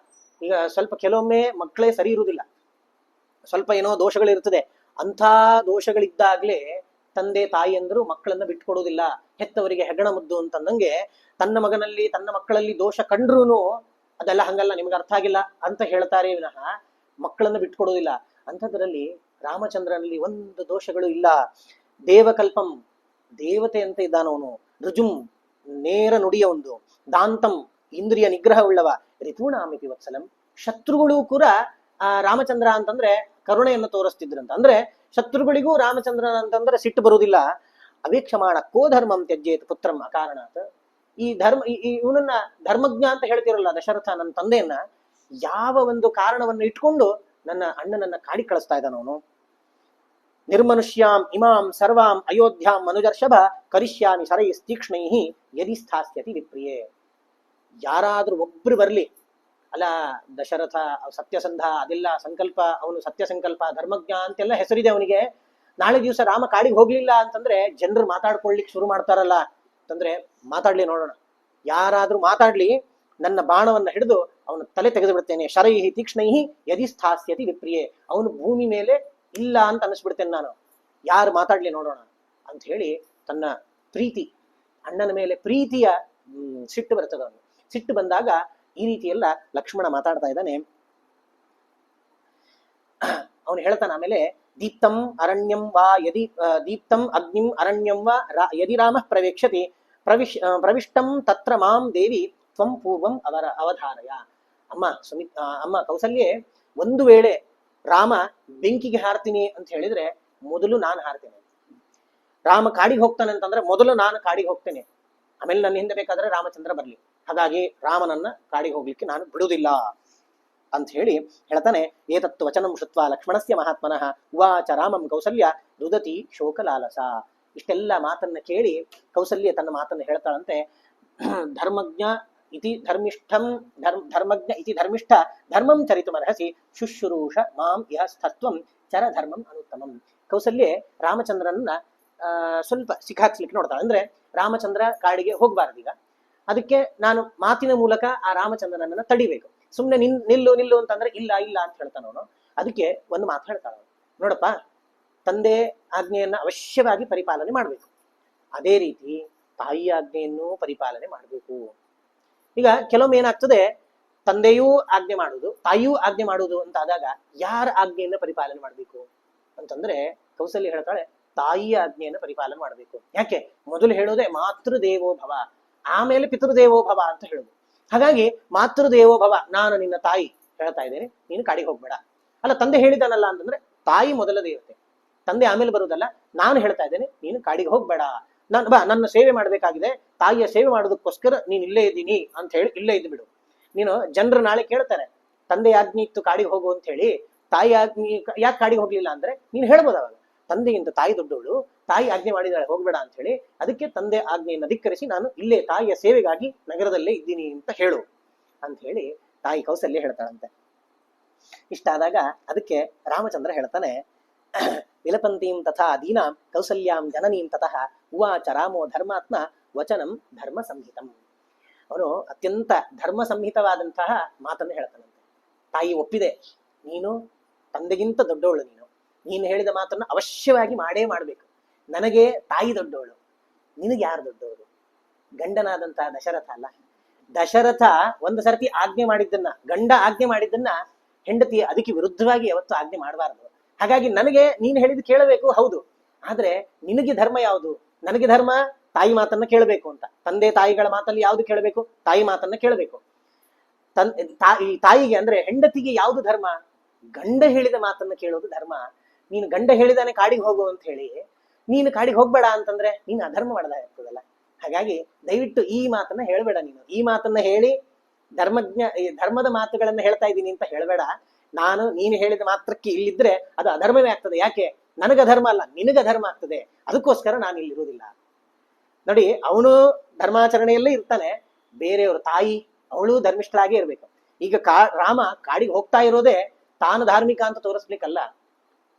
ಈಗ ಸ್ವಲ್ಪ ಕೆಲವೊಮ್ಮೆ ಮಕ್ಕಳೇ ಸರಿ ಇರುವುದಿಲ್ಲ, ಸ್ವಲ್ಪ ಏನೋ ದೋಷಗಳಿರ್ತದೆ. ಅಂಥ ದೋಷಗಳಿದ್ದಾಗ್ಲೇ ತಂದೆ ತಾಯಿಯಂದ್ರು ಮಕ್ಕಳನ್ನ ಬಿಟ್ಕೊಡೋದಿಲ್ಲ. ಹೆತ್ತವರಿಗೆ ಹೆಗಣ ಮುದ್ದು ಅಂತಂದಂಗೆ ತನ್ನ ಮಗನಲ್ಲಿ ತನ್ನ ಮಕ್ಕಳಲ್ಲಿ ದೋಷ ಕಂಡ್ರೂ ಅದೆಲ್ಲ ಹಂಗಲ್ಲ, ನಿಮ್ಗೆ ಅರ್ಥ ಆಗಿಲ್ಲ ಅಂತ ಹೇಳ್ತಾರೆ ವಿನಃ ಮಕ್ಕಳನ್ನು ಬಿಟ್ಕೊಡೋದಿಲ್ಲ. ಅಂಥದ್ರಲ್ಲಿ ರಾಮಚಂದ್ರನಲ್ಲಿ ಒಂದು ದೋಷಗಳು ಇಲ್ಲ. ದೇವಕಲ್ಪಂ, ದೇವತೆ ಅಂತ ಇದ್ದಾನವನು. ರುಜುಂ, ನೇರ ನುಡಿಯ ಒಂದು. ದಾಂತಂ, ಇಂದ್ರಿಯ ನಿಗ್ರಹ ಉಳ್ಳವ. ರಿಪೂಣಾಮಿತಿ ವತ್ಸಲಂ, ಶತ್ರುಗಳು ಕೂಡ ರಾಮಚಂದ್ರ ಅಂತಂದ್ರೆ ಕರುಣೆಯನ್ನು ತೋರಿಸ್ತಿದ್ರಂತ. ಅಂದ್ರೆ ಶತ್ರುಗಳಿಗೂ ರಾಮಚಂದ್ರನ ಅಂತಂದ್ರೆ ಸಿಟ್ಟು ಬರುವುದಿಲ್ಲ. ಅವೇಕ್ಷಮಾಣ ಕೋ ಧರ್ಮಂ ತ್ಯಜ್ಯೇತ್ ಪುತ್ರಂ ಅಕಾರಣಾತ್. ಈ ಧರ್ಮ ಇವನನ್ನ ಧರ್ಮಜ್ಞ ಅಂತ ಹೇಳ್ತಿರಲ್ಲ ದಶರಥ, ನನ್ನ ತಂದೆಯನ್ನ ಯಾವ ಒಂದು ಕಾರಣವನ್ನು ಇಟ್ಕೊಂಡು ನನ್ನ ಅಣ್ಣನನ್ನ ಕಾಡಿ ಕಳಿಸ್ತಾ ಇದ್ದಾನವನು. ನಿರ್ಮನುಷ್ಯಾಂ ಇಮಾಂ ಸರ್ವಾಂ ಅಯೋಧ್ಯಾಂ ಮನುಜರ್ಷಭ ಕರಿಷ್ಯಾಮಿ ಸರೈಸ್ ತೀಕ್ಷ್ಣೈಹಿ ಯದಿ ಸ್ಥಾಸ್ಯತಿ ವಿಪ್ರಿಯೇ. ಯಾರಾದ್ರೂ ಒಬ್ರು ಬರ್ಲಿ, ಅಲ್ಲ ದಶರಥ ಸತ್ಯಸಂಧ ಅದೆಲ್ಲ ಸಂಕಲ್ಪ, ಅವನು ಸತ್ಯ ಸಂಕಲ್ಪ ಧರ್ಮಜ್ಞ ಅಂತೆಲ್ಲ ಹೆಸರಿದೆ ಅವನಿಗೆ. ನಾಳೆ ದಿವಸ ರಾಮ ಕಾಡಿಗೆ ಹೋಗ್ಲಿಲ್ಲ ಅಂತಂದ್ರೆ ಜನರು ಮಾತಾಡ್ಕೊಳ್ಲಿಕ್ಕೆ ಶುರು ಮಾಡ್ತಾರಲ್ಲ ಅಂತಂದ್ರೆ ಮಾತಾಡ್ಲಿ ನೋಡೋಣ. ಯಾರಾದ್ರೂ ಮಾತಾಡ್ಲಿ, ನನ್ನ ಬಾಣವನ್ನ ಹಿಡಿದು ಅವನ ತಲೆ ತೆಗೆದು ಬಿಡ್ತೇನೆ. ಶರೈಹಿ ತೀಕ್ಷ್ಣೈಹಿ ಯದಿ ಸ್ಥಾಸ್ಯತಿ ವಿಪ್ರಿಯೇ. ಅವನು ಭೂಮಿ ಮೇಲೆ ಇಲ್ಲ ಅಂತ ಅನಿಸ್ಬಿಡ್ತೇನೆ ನಾನು. ಯಾರು ಮಾತಾಡ್ಲಿ ನೋಡೋಣ ಅಂತ ಹೇಳಿ ತನ್ನ ಪ್ರೀತಿ, ಅಣ್ಣನ ಮೇಲೆ ಪ್ರೀತಿಯ ಸಿಟ್ಟು ಬರ್ತದ ಅವನು. ಸಿಟ್ಟು ಬಂದಾಗ ಈ ರೀತಿ ಎಲ್ಲ ಲಕ್ಷ್ಮಣ ಮಾತಾಡ್ತಾ ಇದ್ದಾನೆ. ಅವನು ಹೇಳ್ತಾನೆ ಆಮೇಲೆ, ದೀಪ್ತಂ ಅರಣ್ಯಂ ವಾ ಯದಿ ದೀಪ್ತಂ ಅಗ್ನಿಂ ಅರಣ್ಯಂ ವಾ ಯದಿ ರಾಮ ಪ್ರವೇಕ್ಷತಿ ಪ್ರವಿಷ್ಟಂ ತತ್ರ ಮಾಂ ದೇವಿ ತ್ವಂ ಪೂರ್ವಂ ಅವಧಾರಯ. ಅಮ್ಮ ಕೌಸಲ್ಯೆ, ಒಂದು ವೇಳೆ ರಾಮ ಬೆಂಕಿಗೆ ಹಾರ್ತೀನಿ ಅಂತ ಹೇಳಿದ್ರೆ ಮೊದಲು ನಾನು ಹಾರ್ತೇನೆ. ರಾಮ ಕಾಡಿಗೆ ಹೋಗ್ತಾನೆ ಅಂತಂದ್ರೆ ಮೊದಲು ನಾನು ಕಾಡಿಗೆ ಹೋಗ್ತೇನೆ, ಆಮೇಲೆ ನನ್ನ ಹಿಂದೆ ಬೇಕಾದ್ರೆ ರಾಮಚಂದ್ರ ಬರ್ಲಿ. ಹಾಗಾಗಿ ರಾಮನನ್ನ ಕಾಡಿಗೆ ಹೋಗ್ಲಿಕ್ಕೆ ನಾನು ಬಿಡುವುದಿಲ್ಲ ಅಂತ ಹೇಳಿ ಹೇಳ್ತಾನೆ. ಏತತ್ತು ವಚನಂ ಶ್ರುತ್ವ ಲಕ್ಷ್ಮಣಸ್ಯ ಮಹಾತ್ಮನಃ ಉವಾಚ ರಾಮಂ ಕೌಸಲ್ಯ ರುದತಿ ಶೋಕಲಾಲಸ. ಇಷ್ಟೆಲ್ಲ ಮಾತನ್ನ ಕೇಳಿ ಕೌಸಲ್ಯ ತನ್ನ ಮಾತನ್ನ ಹೇಳ್ತಾಳಂತೆ. ಧರ್ಮಜ್ಞ ಇತಿ ಧರ್ಮಿಷ್ಠಂ ಧರ್ಮಜ್ಞ ಇತಿ ಧರ್ಮಿಷ್ಠ ಧರ್ಮಂ ಚರಿತುಮರ್ಹಸಿ ಶುಶ್ರೂಷ ಮಾಂ ಇಹ ಸ್ಥತ್ವಂ ಚರ ಧರ್ಮಂ ಅನುತ್ತಮಂ. ಕೌಸಲ್ಯೆ ರಾಮಚಂದ್ರನನ್ನ ಸ್ವಲ್ಪ ಸಿಕ್ಕಾಕ್ಸ್ಲಿಕ್ಕೆ ನೋಡ್ತಾಳೆ. ಅಂದ್ರೆ ರಾಮಚಂದ್ರ ಕಾಡಿಗೆ ಹೋಗ್ಬಾರ್ದು, ಈಗ ಅದಕ್ಕೆ ನಾನು ಮಾತಿನ ಮೂಲಕ ಆ ರಾಮಚಂದ್ರನನ್ನ ತಡಿಬೇಕು. ಸುಮ್ನೆ ನಿಲ್ಲು ನಿಲ್ಲು ಅಂತಂದ್ರೆ ಇಲ್ಲ ಇಲ್ಲ ಅಂತ ಹೇಳ್ತಾನವನು. ಅದಕ್ಕೆ ಒಂದು ಮಾತು ಹೇಳ್ತಾಳ, ನೋಡಪ್ಪ, ತಂದೆ ಆಜ್ಞೆಯನ್ನ ಅವಶ್ಯವಾಗಿ ಪರಿಪಾಲನೆ ಮಾಡ್ಬೇಕು, ಅದೇ ರೀತಿ ತಾಯಿಯ ಆಜ್ಞೆಯನ್ನು ಪರಿಪಾಲನೆ ಮಾಡಬೇಕು. ಈಗ ಕೆಲವೊಮ್ಮೆ ಏನಾಗ್ತದೆ, ತಂದೆಯೂ ಆಜ್ಞೆ ಮಾಡುವುದು ತಾಯಿಯೂ ಆಜ್ಞೆ ಮಾಡುವುದು ಅಂತ ಆದಾಗ ಯಾರ ಆಜ್ಞೆಯನ್ನ ಪರಿಪಾಲನೆ ಮಾಡ್ಬೇಕು ಅಂತಂದ್ರೆ ಕೌಸಲ್ಯ ಹೇಳ್ತಾಳೆ, ತಾಯಿಯ ಆಜ್ಞೆಯನ್ನು ಪರಿಪಾಲನೆ ಮಾಡಬೇಕು. ಯಾಕೆ? ಮೊದಲು ಹೇಳೋದೇ ಮಾತೃದೇವೋ ಭವ, ಆಮೇಲೆ ಪಿತೃದೇವೋ ಭವ ಅಂತ ಹೇಳುದು. ಹಾಗಾಗಿ ಮಾತೃದೇವೋ ಭವ, ನಾನು ನಿನ್ನ ತಾಯಿ ಹೇಳ್ತಾ ಇದ್ದೇನೆ, ನೀನು ಕಾಡಿಗೆ ಹೋಗ್ಬೇಡ. ಅಲ್ಲ, ತಂದೆ ಹೇಳಿದಾನಲ್ಲ ಅಂತಂದ್ರೆ ತಾಯಿ ಮೊದಲ ದೇವತೆ, ತಂದೆ ಆಮೇಲೆ ಬರುವುದಲ್ಲ. ನಾನು ಹೇಳ್ತಾ ಇದ್ದೇನೆ, ನೀನು ಕಾಡಿಗೆ ಹೋಗ್ಬೇಡ, ನಾನು ಬಾ, ನನ್ನ ಸೇವೆ ಮಾಡ್ಬೇಕಾಗಿದೆ, ತಾಯಿಯ ಸೇವೆ ಮಾಡೋದಕ್ಕೋಸ್ಕರ ನೀನು ಇಲ್ಲೇ ಇದ್ದೀನಿ ಅಂತ ಹೇಳಿ ಇಲ್ಲೇ ಇದ್ದು ಬಿಡು. ನೀನು ಜನರು ನಾಳೆ ಕೇಳ್ತಾರೆ, ತಂದೆ ಆಜ್ಞೆ ಇತ್ತು ಕಾಡಿಗೆ ಹೋಗು ಅಂತ ಹೇಳಿ, ತಾಯಿ ಆಜ್ಞೆ ಯಾಕೆ ಕಾಡಿಗೆ ಹೋಗ್ಲಿಲ್ಲ ಅಂದ್ರೆ ನೀನು ಹೇಳ್ಬೋದು ಅವಾಗ, ತಂದೆಗಿಂತ ತಾಯಿ ದೊಡ್ಡವಳು, ತಾಯಿ ಆಜ್ಞೆ ಮಾಡಿದಾಳೆ ಹೋಗ್ಬೇಡ ಅಂತ ಹೇಳಿ, ಅದಕ್ಕೆ ತಂದೆ ಆಜ್ಞೆಯನ್ನು ಧಿಕ್ಕರಿಸಿ ನಾನು ಇಲ್ಲೇ ತಾಯಿಯ ಸೇವೆಗಾಗಿ ನಗರದಲ್ಲೇ ಇದ್ದೀನಿ ಅಂತ ಹೇಳು ಅಂತ ಹೇಳಿ ತಾಯಿ ಕೌಸಲ್ಯ ಹೇಳ್ತಾಳಂತೆ. ಇಷ್ಟಾದಾಗ ಅದಕ್ಕೆ ರಾಮಚಂದ್ರ ಹೇಳ್ತಾನೆ, ವಿಲಪಂತೀಂ ತಥಾ ದೀನಾಂ ಕೌಸಲ್ಯಾಂ ಜನನೀಂ ತತಃ ಉವಾಚ ರಾಮೋ ಧರ್ಮಾತ್ಮ ವಚನಂ ಧರ್ಮ ಸಂಹಿತಂ. ಅವನು ಅತ್ಯಂತ ಧರ್ಮ ಸಂಹಿತವಾದಂತಹ ಮಾತನ್ನು ಹೇಳ್ತಾನಂತೆ. ತಾಯಿ ಒಪ್ಪಿದೆ, ನೀನು ತಂದೆಗಿಂತ ದೊಡ್ಡವಳು, ನೀನು ಹೇಳಿದ ಮಾತನ್ನು ಅವಶ್ಯವಾಗಿ ಮಾಡೇ ಮಾಡ್ಬೇಕು. ನನಗೆ ತಾಯಿ ದೊಡ್ಡವಳು, ನಿನಗೆ ಯಾರು ದೊಡ್ಡವರು? ಗಂಡನಾದಂತಹ ದಶರಥ ಅಲ್ಲ. ದಶರಥ ಒಂದು ಸರ್ತಿ ಆಜ್ಞೆ ಮಾಡಿದ್ದನ್ನ, ಗಂಡ ಆಜ್ಞೆ ಮಾಡಿದ್ದನ್ನ ಹೆಂಡತಿ ಅದಕ್ಕೆ ವಿರುದ್ಧವಾಗಿ ಯಾವತ್ತು ಆಜ್ಞೆ ಮಾಡಬಾರದು. ಹಾಗಾಗಿ ನನಗೆ ನೀನು ಹೇಳಿದ್ ಕೇಳಬೇಕು, ಹೌದು, ಆದ್ರೆ ನಿನಗೆ ಧರ್ಮ ಯಾವುದು? ನನಗೆ ಧರ್ಮ ತಾಯಿ ಮಾತನ್ನ ಕೇಳಬೇಕು ಅಂತ. ತಂದೆ ತಾಯಿಗಳ ಮಾತಲ್ಲಿ ಯಾವ್ದು ಕೇಳಬೇಕು? ತಾಯಿ ಮಾತನ್ನ ಕೇಳಬೇಕು. ತಾಯಿಗೆ ಅಂದ್ರೆ ಹೆಂಡತಿಗೆ ಯಾವುದು ಧರ್ಮ? ಗಂಡ ಹೇಳಿದ ಮಾತನ್ನ ಕೇಳೋದು ಧರ್ಮ. ನೀನು ಗಂಡ ಹೇಳಿದಾನೆ ಕಾಡಿಗೆ ಹೋಗು ಅಂತ ಹೇಳಿ ನೀನು ಕಾಡಿಗೆ ಹೋಗ್ಬೇಡ ಅಂತಂದ್ರೆ ನೀನು ಅಧರ್ಮ ಮಾಡಲಾಗ್ತದಲ್ಲ. ಹಾಗಾಗಿ ದಯವಿಟ್ಟು ಈ ಮಾತನ್ನ ಹೇಳ್ಬೇಡ. ಈ ಮಾತನ್ನ ಹೇಳಿ ಧರ್ಮದ ಮಾತುಗಳನ್ನ ಹೇಳ್ತಾ ಇದ್ದೀನಿ ಅಂತ ಹೇಳ್ಬೇಡ. ನೀನು ಹೇಳಿದ ಮಾತ್ರಕ್ಕೆ ಇಲ್ಲಿದ್ರೆ ಅದು ಅಧರ್ಮವೇ ಆಗ್ತದೆ. ಯಾಕೆ? ನನಗ ಧರ್ಮ ಅಲ್ಲ, ನಿನಗ ಧರ್ಮ ಆಗ್ತದೆ. ಅದಕ್ಕೋಸ್ಕರ ನಾನು ಇಲ್ಲಿರುವುದಿಲ್ಲ. ನೋಡಿ, ಅವನು ಧರ್ಮಾಚರಣೆಯಲ್ಲೇ ಇರ್ತಾನೆ, ಬೇರೆಯವರು ತಾಯಿ ಅವಳು ಧರ್ಮಿಷ್ಠಳಾಗೇ ಇರ್ಬೇಕು. ಈಗ ರಾಮ ಕಾಡಿಗೆ ಹೋಗ್ತಾ ಇರೋದೇ ತಾನು ಧಾರ್ಮಿಕ ಅಂತ ತೋರಿಸ್ಲಿಕ್ಕಲ್ಲ,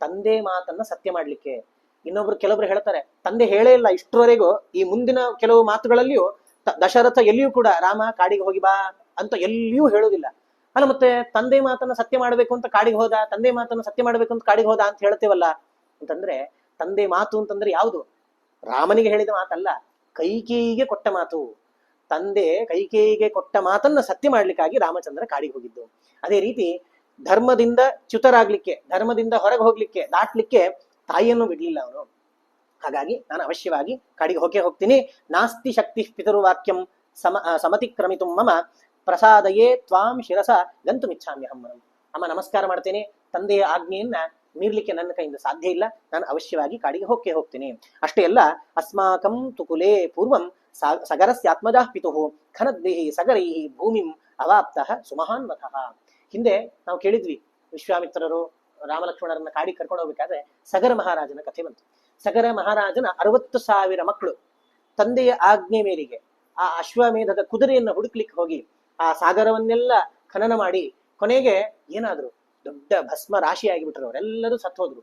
ತಂದೆ ಮಾತನ್ನ ಸತ್ಯ ಮಾಡ್ಲಿಕ್ಕೆ. ಕೆಲವೊಬ್ರು ಹೇಳ್ತಾರೆ, ತಂದೆ ಹೇಳೇ ಇಲ್ಲ ಇಷ್ಟರವರೆಗೂ, ಈ ಮುಂದಿನ ಕೆಲವು ಮಾತುಗಳಲ್ಲಿಯೂ ದಶರಥ ಎಲ್ಲಿಯೂ ಕೂಡ ರಾಮ ಕಾಡಿಗೆ ಹೋಗಿ ಬಾ ಅಂತ ಎಲ್ಲಿಯೂ ಹೇಳೋದಿಲ್ಲ. ಅಲ್ಲ, ಮತ್ತೆ ತಂದೆ ಮಾತನ್ನ ಸತ್ಯ ಮಾಡ್ಬೇಕು ಅಂತ ಕಾಡಿಗೆ ಹೋದ, ತಂದೆ ಮಾತನ್ನ ಸತ್ಯ ಮಾಡ್ಬೇಕು ಅಂತ ಕಾಡಿಗೆ ಹೋದ ಅಂತ ಹೇಳ್ತೇವಲ್ಲ. ಅಂತಂದ್ರೆ ತಂದೆ ಮಾತು ಅಂತಂದ್ರೆ ಯಾವುದು? ರಾಮನಿಗೆ ಹೇಳಿದ ಮಾತಲ್ಲ, ಕೈಕೇಯಿಗೆ ಕೊಟ್ಟ ಮಾತು. ತಂದೆ ಕೈಕೇಯಿಗೆ ಕೊಟ್ಟ ಮಾತನ್ನ ಸತ್ಯ ಮಾಡ್ಲಿಕ್ಕಾಗಿ ರಾಮಚಂದ್ರ ಕಾಡಿಗೆ ಹೋಗಿದ್ದು. ಅದೇ ರೀತಿ ಧರ್ಮದಿಂದ ಚ್ಯುತರಾಗ್ಲಿಕ್ಕೆ, ಧರ್ಮದಿಂದ ಹೊರಗೆ ಹೋಗ್ಲಿಕ್ಕೆ, ದಾಟ್ಲಿಕ್ಕೆ ತಾಯಿಯನ್ನು ಬಿಡ್ಲಿಲ್ಲ ಅವನು. ಹಾಗಾಗಿ ನಾನು ಅವಶ್ಯವಾಗಿ ಕಾಡಿಗೆ ಹೋಗ್ತೀನಿ. ನಾಸ್ತಿ ಶಕ್ತಿ ಪಿತೃವಾಕ್ಯಂ ಸಮತಿಕ್ರಮಿತು ಮಮ ಪ್ರಸಾದಯೇ ತ್ವಾಂ ಶಿರಸ ಗಂತುಮಿಚ್ಛಾಮ್ಯಹಂ. ಅಮ್ಮ, ನಮಸ್ಕಾರ ಮಾಡ್ತೇನೆ, ತಂದೆಯ ಆಜ್ಞೆಯನ್ನ ಮೀರ್ಲಿಕ್ಕೆ ನನ್ನ ಕೈಯಿಂದ ಸಾಧ್ಯ ಇಲ್ಲ, ನಾನು ಅವಶ್ಯವಾಗಿ ಕಾಡಿಗೆ ಹೋಗ್ತೀನಿ. ಅಷ್ಟೇ ಅಲ್ಲ, ಅಸ್ಮಾಕಂ ತುಕುಲೇ ಪೂರ್ವಂ ಸಗರಸ್ಯಾತ್ಮಜಃ ಪಿತುಃ ಖನದ್ಭಿಃ ಸಗರೈಃ ಭೂಮಿಂ ಅವಾಪ್ತಃ ಸುಮಹಾನ್ವತಃ. ಹಿಂದೆ ನಾವು ಕೇಳಿದ್ವಿ, ವಿಶ್ವಾಮಿತ್ರರು ರಾಮಲಕ್ಷ್ಮಣರನ್ನ ಕಾಡಿಗೆ ಕರ್ಕೊಂಡು ಹೋಗ್ಬೇಕಾದ್ರೆ ಸಗರ ಮಹಾರಾಜನ ಕಥೆ ಬಂತು. ಸಗರ ಮಹಾರಾಜನ 60,000 ಮಕ್ಕಳು ತಂದೆಯ ಆಜ್ಞೆ ಮೇರೆಗೆ ಆ ಅಶ್ವಮೇಧದ ಕುದುರೆಯನ್ನು ಹುಡುಕ್ಲಿಕ್ಕೆ ಹೋಗಿ ಆ ಸಾಗರವನ್ನೆಲ್ಲ ಖನನ ಮಾಡಿ ಕೊನೆಗೆ ಏನಾದ್ರು ದೊಡ್ಡ ಭಸ್ಮ ರಾಶಿ ಆಗಿಬಿಟ್ರು. ಅವರೆಲ್ಲರೂ ಸತ್ತು ಹೋದ್ರು.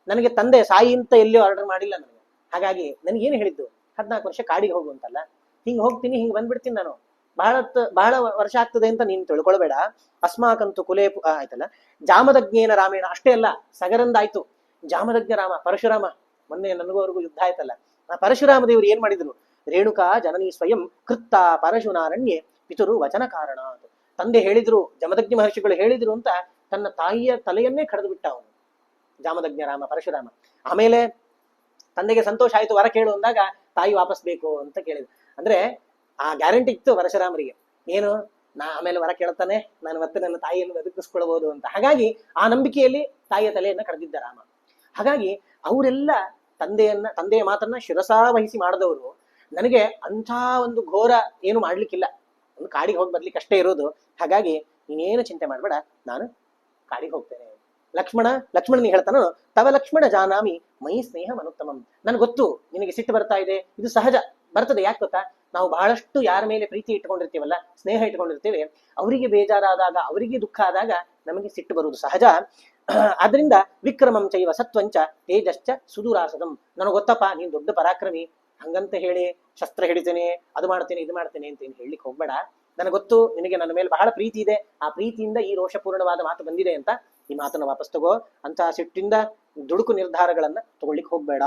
ನನಗೆ ತಂದೆ ಸಾಯಿ ಅಂತ ಎಲ್ಲಿಯೂ ಆರ್ಡರ್ ಮಾಡಿಲ್ಲ ನನಗೆ. ಹಾಗಾಗಿ ನನಗೇನು ಹೇಳಿದ್ದು, 14 ವರ್ಷ ಕಾಡಿಗೆ ಹೋಗುವಂತಲ್ಲ, ಹಿಂಗ್ ಹೋಗ್ತೀನಿ, ಹಿಂಗ್ ಬಂದ್ಬಿಡ್ತೀನಿ ನಾನು, ಬಹಳ ವರ್ಷ ಆಗ್ತದೆ ಅಂತ ನೀನು ತಿಳ್ಕೊಳ್ಬೇಡ. ಅಸ್ಮಾಕಂತು ಕುಲೇ ಆಯ್ತಲ್ಲ, ಜಾಮದಗ್ನೇನ ರಾಮೇಣ. ಅಷ್ಟೇ ಅಲ್ಲ, ಸಗರಂದಾಯ್ತು, ಜಾಮದಗ್ನ ರಾಮ ಪರಶುರಾಮ. ಮೊನ್ನೆ ನನಗೂ ಅವ್ರಿಗೂ ಯುದ್ಧ ಆಯ್ತಲ್ಲ, ಆ ಪರಶುರಾಮ ದೇವರು ಏನ್ ಮಾಡಿದ್ರು? ರೇಣುಕಾ ಜನನಿ ಸ್ವಯಂ ಕೃತ್ತ ಪರಶುನಾರಣ್ಯೆ ಪಿತುರು ವಚನ ಕಾರಣ. ತಂದೆ ಹೇಳಿದ್ರು, ಜಮದಗ್ನಿ ಮಹರ್ಷಿಗಳು ಹೇಳಿದ್ರು ಅಂತ ತನ್ನ ತಾಯಿಯ ತಲೆಯನ್ನೇ ಕಡಿದು ಬಿಟ್ಟ ಅವನು ಜಾಮದಗ್ನ ರಾಮ ಪರಶುರಾಮ. ಆಮೇಲೆ ತಂದೆಗೆ ಸಂತೋಷ ಆಯ್ತು, ವರ ಕೇಳು ಅಂದಾಗ ತಾಯಿ ವಾಪಸ್ ಬೇಕು ಅಂತ ಕೇಳಿದ್ರು. ಅಂದ್ರೆ ಆ ಗ್ಯಾರಂಟಿ ಇತ್ತು ಪರಶುರಾಮರಿಗೆ, ಏನು ಆಮೇಲೆ ವರ ಕೇಳ್ತಾನೆ, ನಾನು ಮತ್ತೆ ನನ್ನ ತಾಯಿಯನ್ನು ಬದುಕಿಸ್ಕೊಳ್ಬಹುದು ಅಂತ. ಹಾಗಾಗಿ ಆ ನಂಬಿಕೆಯಲ್ಲಿ ತಾಯಿಯ ತಲೆಯನ್ನ ಕರೆದಿದ್ದ ರಾಮ. ಹಾಗಾಗಿ ಅವರೆಲ್ಲ ತಂದೆಯ ಮಾತನ್ನ ಶಿರಸಾವಹಿಸಿ ಮಾಡಿದವರು. ನನಗೆ ಅಂಥ ಒಂದು ಘೋರ ಏನು ಮಾಡ್ಲಿಕ್ಕಿಲ್ಲ, ಒಂದು ಕಾಡಿಗೆ ಹೋಗಿ ಬರ್ಲಿಕ್ಕೆ ಅಷ್ಟೇ ಇರೋದು. ಹಾಗಾಗಿ ನೀನೇನು ಚಿಂತೆ ಮಾಡ್ಬೇಡ, ನಾನು ಕಾಡಿಗೆ ಹೋಗ್ತೇನೆ. ಲಕ್ಷ್ಮಣನಿಗೆ ಹೇಳ್ತಾನೋ, ತವ ಲಕ್ಷ್ಮಣ ಜಾನಾಮಿ ಮೈ ಸ್ನೇಹ ಮನುತ್ತಮಂ. ನನ್ಗೆ ಗೊತ್ತು ನಿನಗೆ ಸಿಟ್ಟು ಬರ್ತಾ ಇದೆ, ಇದು ಸಹಜ, ಬರ್ತದೆ. ಯಾಕೆ ಗೊತ್ತಾ, ನಾವು ಬಹಳಷ್ಟು ಯಾರ ಮೇಲೆ ಪ್ರೀತಿ ಇಟ್ಕೊಂಡಿರ್ತೀವಲ್ಲ, ಸ್ನೇಹ ಇಟ್ಕೊಂಡಿರ್ತೇವೆ, ಅವರಿಗೆ ಬೇಜಾರಾದಾಗ, ಅವರಿಗೆ ದುಃಖ ಆದಾಗ ನಮಗೆ ಸಿಟ್ಟು ಬರುವುದು ಸಹಜ. ಆದ್ರಿಂದ ವಿಕ್ರಮಂ ಚೈವ ಸತ್ವಂಚ ತೇಜಶ್ಚ ಸುದೂರಾಸದಂ. ನನಗೆ ಗೊತ್ತಪ್ಪ ನೀನ್ ದೊಡ್ಡ ಪರಾಕ್ರಮಿ, ಹಂಗಂತ ಹೇಳಿ ಶಸ್ತ್ರ ಹಿಡಿತೇನೆ, ಅದು ಮಾಡ್ತೇನೆ ಇದು ಮಾಡ್ತೇನೆ ಅಂತ ಏನು ಹೇಳಲಿಕ್ಕೆ ಹೋಗ್ಬೇಡ. ನನಗೆ ಗೊತ್ತು ನಿನಗೆ ನನ್ನ ಮೇಲೆ ಬಹಳ ಪ್ರೀತಿ ಇದೆ, ಆ ಪ್ರೀತಿಯಿಂದ ಈ ರೋಷಪೂರ್ಣವಾದ ಮಾತು ಬಂದಿದೆ ಅಂತ ಈ ಮಾತನ್ನ ವಾಪಸ್ ತಗೋ. ಅಂತಹ ಸಿಟ್ಟಿಂದ ದುಡುಕು ನಿರ್ಧಾರಗಳನ್ನ ತಗೊಳ್ಳಿಕ್ ಹೋಗ್ಬೇಡ.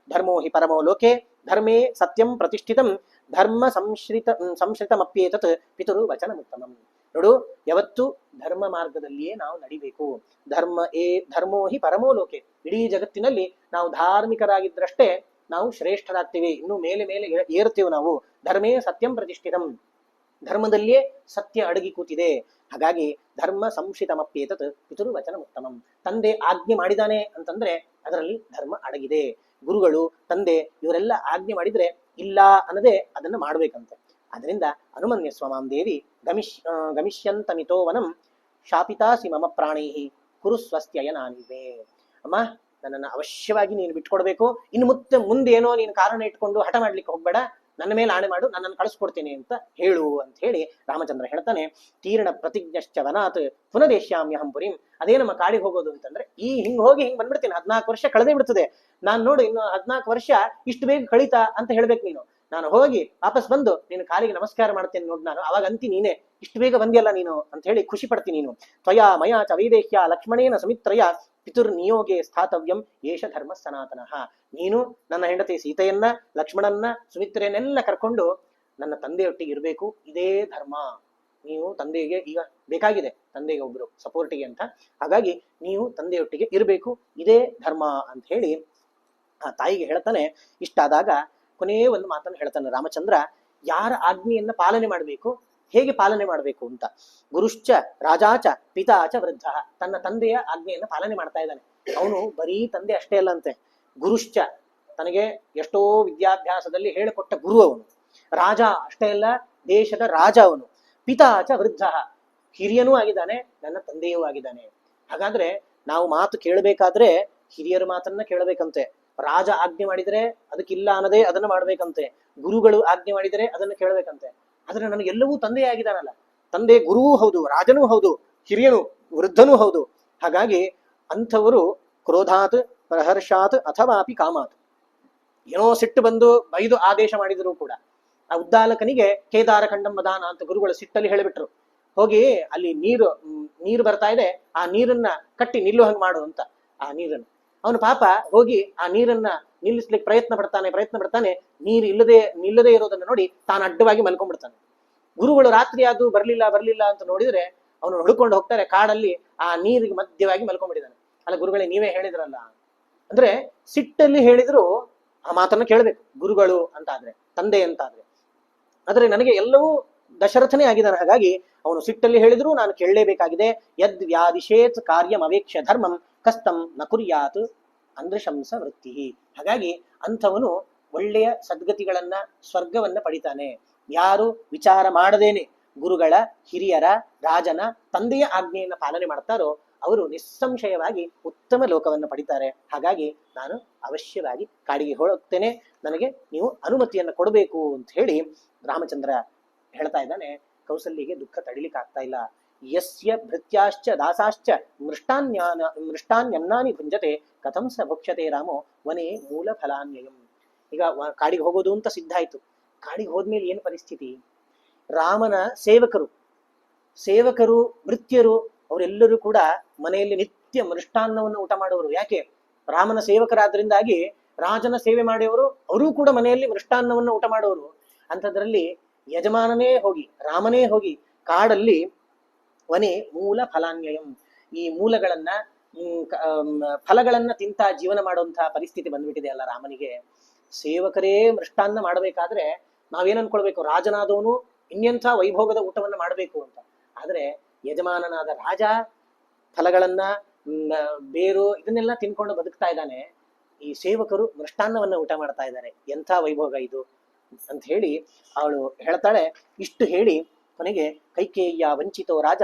ಧರ್ಮೋ ಹಿ ಪರಮೋ ಲೋಕೆ ಧರ್ಮೇ ಸತ್ಯಂ ಪ್ರತಿಷ್ಠಿತಂ ಧರ್ಮ ಸಂಶ್ರಿತಮಪ್ಯೇತತ್ ಪಿತರು ವಚನ ಉತ್ತಮಂ. ನೋಡು, ಯಾವತ್ತು ಧರ್ಮ ಮಾರ್ಗದಲ್ಲಿಯೇ ನಾವು ನಡಿಬೇಕು. ಧರ್ಮೋ ಹಿ ಪರಮೋ ಲೋಕೆ. ಇಡೀ ಜಗತ್ತಿನಲ್ಲಿ ನಾವು ಧಾರ್ಮಿಕರಾಗಿದ್ರಷ್ಟೇ ನಾವು ಶ್ರೇಷ್ಠರಾಗ್ತೀವಿ, ಇನ್ನು ಮೇಲೆ ಮೇಲೆ ಏರ್ತೇವೆ ನಾವು. ಧರ್ಮೇ ಸತ್ಯಂ ಪ್ರತಿಷ್ಠಿತಂ, ಧರ್ಮದಲ್ಲಿಯೇ ಸತ್ಯ ಅಡಗಿ ಕೂತಿದೆ. ಹಾಗಾಗಿ ಧರ್ಮ ಸಂಶಿತಮಪ್ಯೇತತ್ ಪಿತರು ವಚನ ಉತ್ತಮಂ. ತಂದೆ ಆಜ್ಞೆ ಮಾಡಿದಾನೆ ಅಂತಂದ್ರೆ ಅದರಲ್ಲಿ ಧರ್ಮ ಅಡಗಿದೆ. ಗುರುಗಳು, ತಂದೆ ಇವರೆಲ್ಲ ಆಜ್ಞೆ ಮಾಡಿದ್ರೆ ಇಲ್ಲ ಅನ್ನದೇ ಅದನ್ನ ಮಾಡ್ಬೇಕಂತೆ. ಅದರಿಂದ ಅನುಮನ್ಯ ಸ್ವಮಾಂ ದೇವಿ ಗಮಿಷ್ಯಂತಮಿತೋ ವನಂ ಶಾಪಿತಾಸಿ ಮಮ ಪ್ರಾಣೈಹಿ ಕುರು ಸ್ವಸ್ತ್ಯಯನಾನಿವೆ. ಅಮ್ಮ, ನನ್ನನ್ನು ಅವಶ್ಯವಾಗಿ ನೀನು ಬಿಟ್ಕೊಡ್ಬೇಕು. ಇನ್ನು ಮುಂದೇನೋ ನೀನು ಕಾರಣ ಇಟ್ಕೊಂಡು ಹಠ ಮಾಡ್ಲಿಕ್ಕೆ ಹೋಗ್ಬೇಡ, ನನ್ನ ಮೇಲೆ ಆಣೆ ಮಾಡು, ನನ್ನನ್ನು ಕಳಿಸ್ಕೊಡ್ತೇನೆ ಅಂತ ಹೇಳು ಅಂತ ಹೇಳಿ ರಾಮಚಂದ್ರ ಹೇಳ್ತಾನೆ. ತೀರ್ಣ ಪ್ರತಿಜ್ಞಶ್ಚ ವನಾತ್ ಪುನದೇಶ್ಯಾಮ್ಯಹಂ ಪುರಿಂ. ಅದೇನಮ್ಮ ಕಾಡಿಗೆ ಹೋಗೋದು ಅಂತಂದ್ರೆ, ಹಿಂಗ್ ಹೋಗಿ ಹಿಂಗ್ ಬಂದ್ಬಿಡ್ತೀನಿ, 14 ವರ್ಷ ಕಳೆದೇ ಬಿಡ್ತದೆ. ನಾನು ನೋಡು, ಇನ್ನು 14 ವರ್ಷ ಇಷ್ಟು ಬೇಗ ಕಳೀತಾ ಅಂತ ಹೇಳ್ಬೇಕು ನೀನು. ನಾನು ಹೋಗಿ ವಾಪಸ್ ಬಂದು ನೀನು ಕಾಲಿಗೆ ನಮಸ್ಕಾರ ಮಾಡ್ತೇನೆ ನೋಡು. ನಾನು ಅವಾಗ ಅಂತಿ ನೀನೆ, ಇಷ್ಟು ಬೇಗ ಬಂದಿಯಲ್ಲ ನೀನು ಅಂತ ಹೇಳಿ ಖುಷಿ ಪಡ್ತೀನಿ ನೀನು. ತ್ವಯಾ ಮಯಾ ಚ ವೈದೇಹ್ಯ ಲಕ್ಷ್ಮಣೇನ ಸಮಿತ್ರಯ ಪಿತುರ್ ನಿಯೋಗೆ ಸ್ಥಾತವ್ಯಂ ಏಷ ಧರ್ಮ ಸನಾತನಃ. ನೀನು ನನ್ನ ಹೆಂಡತಿ ಸೀತೆಯನ್ನ, ಲಕ್ಷ್ಮಣನ್ನ, ಸುಮಿತ್ರೆಯನ್ನೆಲ್ಲ ಕರ್ಕೊಂಡು ನನ್ನ ತಂದೆಯೊಟ್ಟಿಗೆ ಇರಬೇಕು. ಇದೇ ಧರ್ಮ. ನೀವು ತಂದೆಗೆ ಈಗ ಬೇಕಾಗಿದೆ, ತಂದೆಗೆ ಒಬ್ರು ಸಪೋರ್ಟಿಗೆ ಅಂತ. ಹಾಗಾಗಿ ನೀವು ತಂದೆಯೊಟ್ಟಿಗೆ ಇರಬೇಕು, ಇದೇ ಧರ್ಮ ಅಂತ ಹೇಳಿ ಆ ತಾಯಿಗೆ ಹೇಳ್ತಾನೆ. ಇಷ್ಟಾದಾಗ ಕೊನೆಯೇ ಒಂದು ಮಾತನ್ನು ಹೇಳ್ತಾನೆ ರಾಮಚಂದ್ರ. ಯಾರ ಆಜ್ಞೆಯನ್ನ ಪಾಲನೆ ಮಾಡಬೇಕು, ಹೇಗೆ ಪಾಲನೆ ಮಾಡಬೇಕು ಅಂತ. ಗುರುಶ್ಚ ರಾಜಾಚ ಪಿತಾಚ ವೃದ್ಧ. ತನ್ನ ತಂದೆಯ ಆಜ್ಞೆಯನ್ನ ಪಾಲನೆ ಮಾಡ್ತಾ ಇದ್ದಾನೆ. ಅವನು ಬರೀ ತಂದೆ ಅಷ್ಟೇ ಅಲ್ಲಂತೆ, ಗುರುಶ್ಚ, ತನಗೆ ಎಷ್ಟೋ ವಿದ್ಯಾಭ್ಯಾಸದಲ್ಲಿ ಹೇಳಿಕೊಟ್ಟ ಗುರು ಅವನು. ರಾಜ ಅಷ್ಟೇ ಅಲ್ಲ, ದೇಶದ ರಾಜ ಅವನು. ಪಿತಾಚ ವೃದ್ಧ, ಹಿರಿಯನೂ ಆಗಿದ್ದಾನೆ, ನನ್ನ ತಂದೆಯೂ ಆಗಿದ್ದಾನೆ. ಹಾಗಾದ್ರೆ ನಾವು ಮಾತು ಕೇಳಬೇಕಾದ್ರೆ ಹಿರಿಯರ ಮಾತನ್ನ ಕೇಳಬೇಕಂತೆ. ರಾಜ ಆಜ್ಞೆ ಮಾಡಿದ್ರೆ ಅದಕ್ಕಿಲ್ಲ ಅನ್ನದೇ ಅದನ್ನ ಮಾಡ್ಬೇಕಂತೆ. ಗುರುಗಳು ಆಜ್ಞೆ ಮಾಡಿದರೆ ಅದನ್ನ ಕೇಳಬೇಕಂತೆ. ಆದ್ರೆ ನನಗೆಲ್ಲವೂ ತಂದೆ ಆಗಿದ್ದಾನಲ್ಲ, ತಂದೆ ಗುರುವೂ ಹೌದು, ರಾಜನೂ ಹೌದು, ಹಿರಿಯನು ವೃದ್ಧನೂ ಹೌದು. ಹಾಗಾಗಿ ಅಂಥವರು ಕ್ರೋಧಾತ್ ಪ್ರಹರ್ಷಾತ್ ಅಥವಾ ಅಪಿ ಕಾಮಾತ್, ಏನೋ ಸಿಟ್ಟು ಬಂದು ಬೈದು ಆದೇಶ ಮಾಡಿದರೂ ಕೂಡ, ಆ ಉದ್ದಾಲಕನಿಗೆ ಕೇದಾರ ಖಂಡಂಬದಾನ ಅಂತ ಗುರುಗಳು ಸಿಟ್ಟಲ್ಲಿ ಹೇಳಿಬಿಟ್ರು, ಹೋಗಿ ಅಲ್ಲಿ ನೀರು ಬರ್ತಾ ಇದೆ, ಆ ನೀರನ್ನ ಕಟ್ಟಿ ನಿಲ್ಲೋ ಹಂಗೆ ಮಾಡು ಅಂತ. ಆ ನೀರನ್ನು ಅವನು ಪಾಪ ಹೋಗಿ ಆ ನೀರನ್ನ ನಿಲ್ಲಿಸ್ಲಿಕ್ಕೆ ಪ್ರಯತ್ನ ಪಡ್ತಾನೆ. ನೀರು ನಿಲ್ಲದೆ ಇರೋದನ್ನ ನೋಡಿ ತಾನು ಅಡ್ಡವಾಗಿ ಮಲ್ಕೊಂಡ್ಬಿಡ್ತಾನೆ. ಗುರುಗಳು ರಾತ್ರಿ ಅದು ಬರ್ಲಿಲ್ಲ ಅಂತ ನೋಡಿದ್ರೆ ಅವನು ಹುಡುಕೊಂಡು ಹೋಗ್ತಾರೆ. ಕಾಡಲ್ಲಿ ಆ ನೀರಿಗೆ ಮಧ್ಯವಾಗಿ ಮಲ್ಕೊಂಡ್ಬಿಟ್ಟಿದ್ದಾನೆ. ಅಲ್ಲ ಗುರುಗಳೇ, ನೀವೇ ಹೇಳಿದ್ರಲ್ಲ ಅಂದ್ರೆ, ಸಿಟ್ಟಲ್ಲಿ ಹೇಳಿದ್ರು ಆ ಮಾತನ್ನ ಕೇಳಬೇಕು ಗುರುಗಳು ಅಂತಾದ್ರೆ, ತಂದೆ ಅಂತಾದ್ರೆ. ಆದ್ರೆ ನನಗೆ ಎಲ್ಲವೂ ದಶರಥನೇ ಆಗಿದ್ದಾನೆ. ಹಾಗಾಗಿ ಅವನು ಸಿಟ್ಟಲ್ಲಿ ಹೇಳಿದ್ರು ನಾನು ಕೇಳಲೇಬೇಕಾಗಿದೆ. ಯದ್ ವ್ಯಾದಿಶೇತ್ ಕಾರ್ಯಂ ಅವೇಕ್ಷ ಧರ್ಮಂ ಕಸ್ತಂ ನ ಕುರ್ಯಾತ್ ಅಂದ್ರಶಂಸ ವೃತ್ತಿ. ಹಾಗಾಗಿ ಅಂಥವನು ಒಳ್ಳೆಯ ಸದ್ಗತಿಗಳನ್ನ, ಸ್ವರ್ಗವನ್ನ ಪಡಿತಾನೆ. ಯಾರು ವಿಚಾರ ಮಾಡದೇನೆ ಗುರುಗಳ, ಹಿರಿಯರ, ರಾಜನ, ತಂದೆಯ ಆಜ್ಞೆಯನ್ನ ಪಾಲನೆ ಮಾಡ್ತಾರೋ ಅವರು ನಿಸ್ಸಂಶಯವಾಗಿ ಉತ್ತಮ ಲೋಕವನ್ನು ಪಡಿತಾರೆ. ಹಾಗಾಗಿ ನಾನು ಅವಶ್ಯವಾಗಿ ಕಾಡಿಗೆ ಹೋಗ್ತೇನೆ, ನನಗೆ ನೀವು ಅನುಮತಿಯನ್ನು ಕೊಡಬೇಕು ಅಂತ ಹೇಳಿ ರಾಮಚಂದ್ರ ಹೇಳ್ತಾ ಇದ್ದಾನೆ. ಕೌಸಲ್ಯಗೆ ದುಃಖ ತಡಿಲಿಕ್ಕೆ ಆಗ್ತಾ ಇಲ್ಲ. ಯಸ್ಯ ಭೃತ್ಯಾಶ್ಚ ದಾಸಾಶ್ಚ ಮೃಷ್ಟಾನ್ಯನ್ನಾನಿ ಭುಂಜತೆ ಕಥಂ ಸ ಭುಕ್ಷತೆ ರಾಮೋ ವನೇ ಮೂಲ ಫಲಾನ್ಯಯಂ. ಈಗ ಕಾಡಿಗೆ ಹೋಗೋದು ಅಂತ ಸಿದ್ಧ ಆಯ್ತು. ಕಾಡಿಗೆ ಹೋದ್ಮೇಲೆ ಏನು ಪರಿಸ್ಥಿತಿ? ರಾಮನ ಸೇವಕರು ಭೃತ್ಯರು ಅವರೆಲ್ಲರೂ ಕೂಡ ಮನೆಯಲ್ಲಿ ನಿತ್ಯ ಮೃಷ್ಟಾನ್ನವನ್ನು ಊಟ ಮಾಡುವರು. ಯಾಕೆ? ರಾಮನ ಸೇವಕರಾದ್ರಿಂದಾಗಿ ರಾಜನ ಸೇವೆ ಮಾಡಿಯವರು ಅವರೂ ಕೂಡ ಮನೆಯಲ್ಲಿ ಮೃಷ್ಟಾನ್ನವನ್ನು ಊಟ ಮಾಡುವರು. ಅಂಥದ್ರಲ್ಲಿ ಯಜಮಾನನೇ ಹೋಗಿ, ರಾಮನೇ ಹೋಗಿ ಕಾಡಲ್ಲಿ ವನೇ ಮೂಲ ಫಲಾನ್ಯಯಂ, ಈ ಮೂಲಗಳನ್ನ ಫಲಗಳನ್ನ ತಿಂತ ಜೀವನ ಮಾಡುವಂತಹ ಪರಿಸ್ಥಿತಿ ಬಂದ್ಬಿಟ್ಟಿದೆ ಅಲ್ಲ ರಾಮನಿಗೆ. ಸೇವಕರೇ ಮೃಷ್ಟಾನ್ನ ಮಾಡಬೇಕಾದ್ರೆ ನಾವೇನ್ ಅನ್ಕೊಳ್ಬೇಕು, ರಾಜನಾದವನು ಇನ್ನೆಂಥ ವೈಭೋಗದ ಊಟವನ್ನ ಮಾಡಬೇಕು ಅಂತ. ಆದ್ರೆ ಯಜಮಾನನಾದ ರಾಜ ಫಲಗಳನ್ನ ಬೇರು ಇದನ್ನೆಲ್ಲ ತಿನ್ಕೊಂಡು ಬದುಕ್ತಾ ಇದ್ದಾನೆ. ಈ ಸೇವಕರು ಮೃಷ್ಟಾನ್ನವನ್ನ ಊಟ ಮಾಡ್ತಾ ಇದ್ದಾರೆ, ಎಂಥ ವೈಭೋಗ ಇದು ಅಂತ ಹೇಳಿ ಅವಳು ಹೇಳ್ತಾಳೆ. ಇಷ್ಟು ಹೇಳಿ ಕೊನೆಗೆ ಕೈಕೇಯ್ಯ ವಂಚಿತೋ ರಾಜ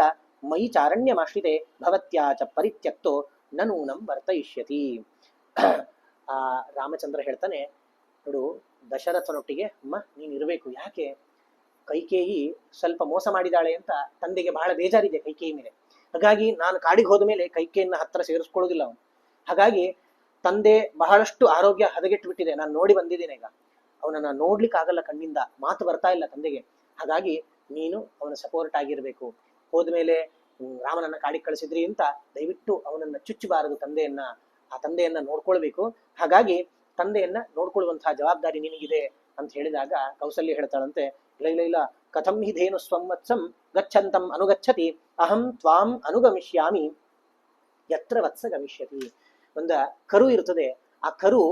ಮೈ ಚಾರಣ್ಯಮಾಶ್ರಿತೆ ಭವತ್ಯಾ ಚ ಪರಿತ್ಯಕ್ತೋ ನನೂನಂ ವರ್ತಯಿಷ್ಯತಿ. ಆ ರಾಮಚಂದ್ರ ಹೇಳ್ತಾನೆ, ನೋಡು ದಶರಥನೊಟ್ಟಿಗೆ ಅಮ್ಮ ನೀನ್ ಇರಬೇಕು. ಯಾಕೆ? ಕೈಕೇಯಿ ಸ್ವಲ್ಪ ಮೋಸ ಮಾಡಿದಾಳೆ ಅಂತ ತಂದೆಗೆ ಬಹಳ ಬೇಜಾರಿದೆ ಕೈಕೇಯಿ ಮೇಲೆ. ಹಾಗಾಗಿ ನಾನು ಕಾಡಿಗೆ ಹೋದ ಮೇಲೆ ಕೈಕೇಯಿನ ಹತ್ರ ಸೇರಿಸ್ಕೊಳ್ಳೋದಿಲ್ಲ ಅವನು. ಹಾಗಾಗಿ ತಂದೆ ಬಹಳಷ್ಟು ಆರೋಗ್ಯ ಹದಗೆಟ್ಟು ಬಿಟ್ಟಿದೆ, ನಾನು ನೋಡಿ ಬಂದಿದ್ದೇನೆ. ಈಗ ಅವನನ್ನ ನೋಡ್ಲಿಕ್ಕೆ ಆಗಲ್ಲ, ಕಣ್ಣಿಂದ ಮಾತು ಬರ್ತಾ ಇಲ್ಲ ತಂದೆಗೆ. ಹಾಗಾಗಿ ನೀನು ಅವನ ಸಪೋರ್ಟ್ ಆಗಿರ್ಬೇಕು. ಹೋದ್ಮೇಲೆ ರಾಮನನ್ನ ಕಾಡಿಗೆ ಕಳಿಸಿದ್ರಿ ಅಂತ ದಯವಿಟ್ಟು ಅವನನ್ನ ಚುಚ್ಚಬಾರದು, ತಂದೆಯನ್ನ, ಆ ತಂದೆಯನ್ನ ನೋಡ್ಕೊಳ್ಬೇಕು. ಹಾಗಾಗಿ ತಂದೆಯನ್ನ ನೋಡ್ಕೊಳ್ಳುವಂತಹ ಜವಾಬ್ದಾರಿ ನಿನಗಿದೆ ಅಂತ ಹೇಳಿದಾಗ ಕೌಸಲ್ಯ ಹೇಳ್ತಾಳಂತೆ, ಇಲ್ಲ ಇಲ್ಲ ಇಲ್ಲ, ಕಥಂ ಹಿ ಧೇನು ಸ್ವಂ ಗಚ್ಚಂತಂ ಅನುಗಚ್ಚತಿ ಅಹಂ ತ್ವಾಂ ಅನುಗಮಿಷ್ಯಾಮಿ ಯತ್ರ ವತ್ಸ ಗಮಿಷ್ಯತಿ. ಒಂದ ಕರು ಇರ್ತದೆ, ಆ ಕರು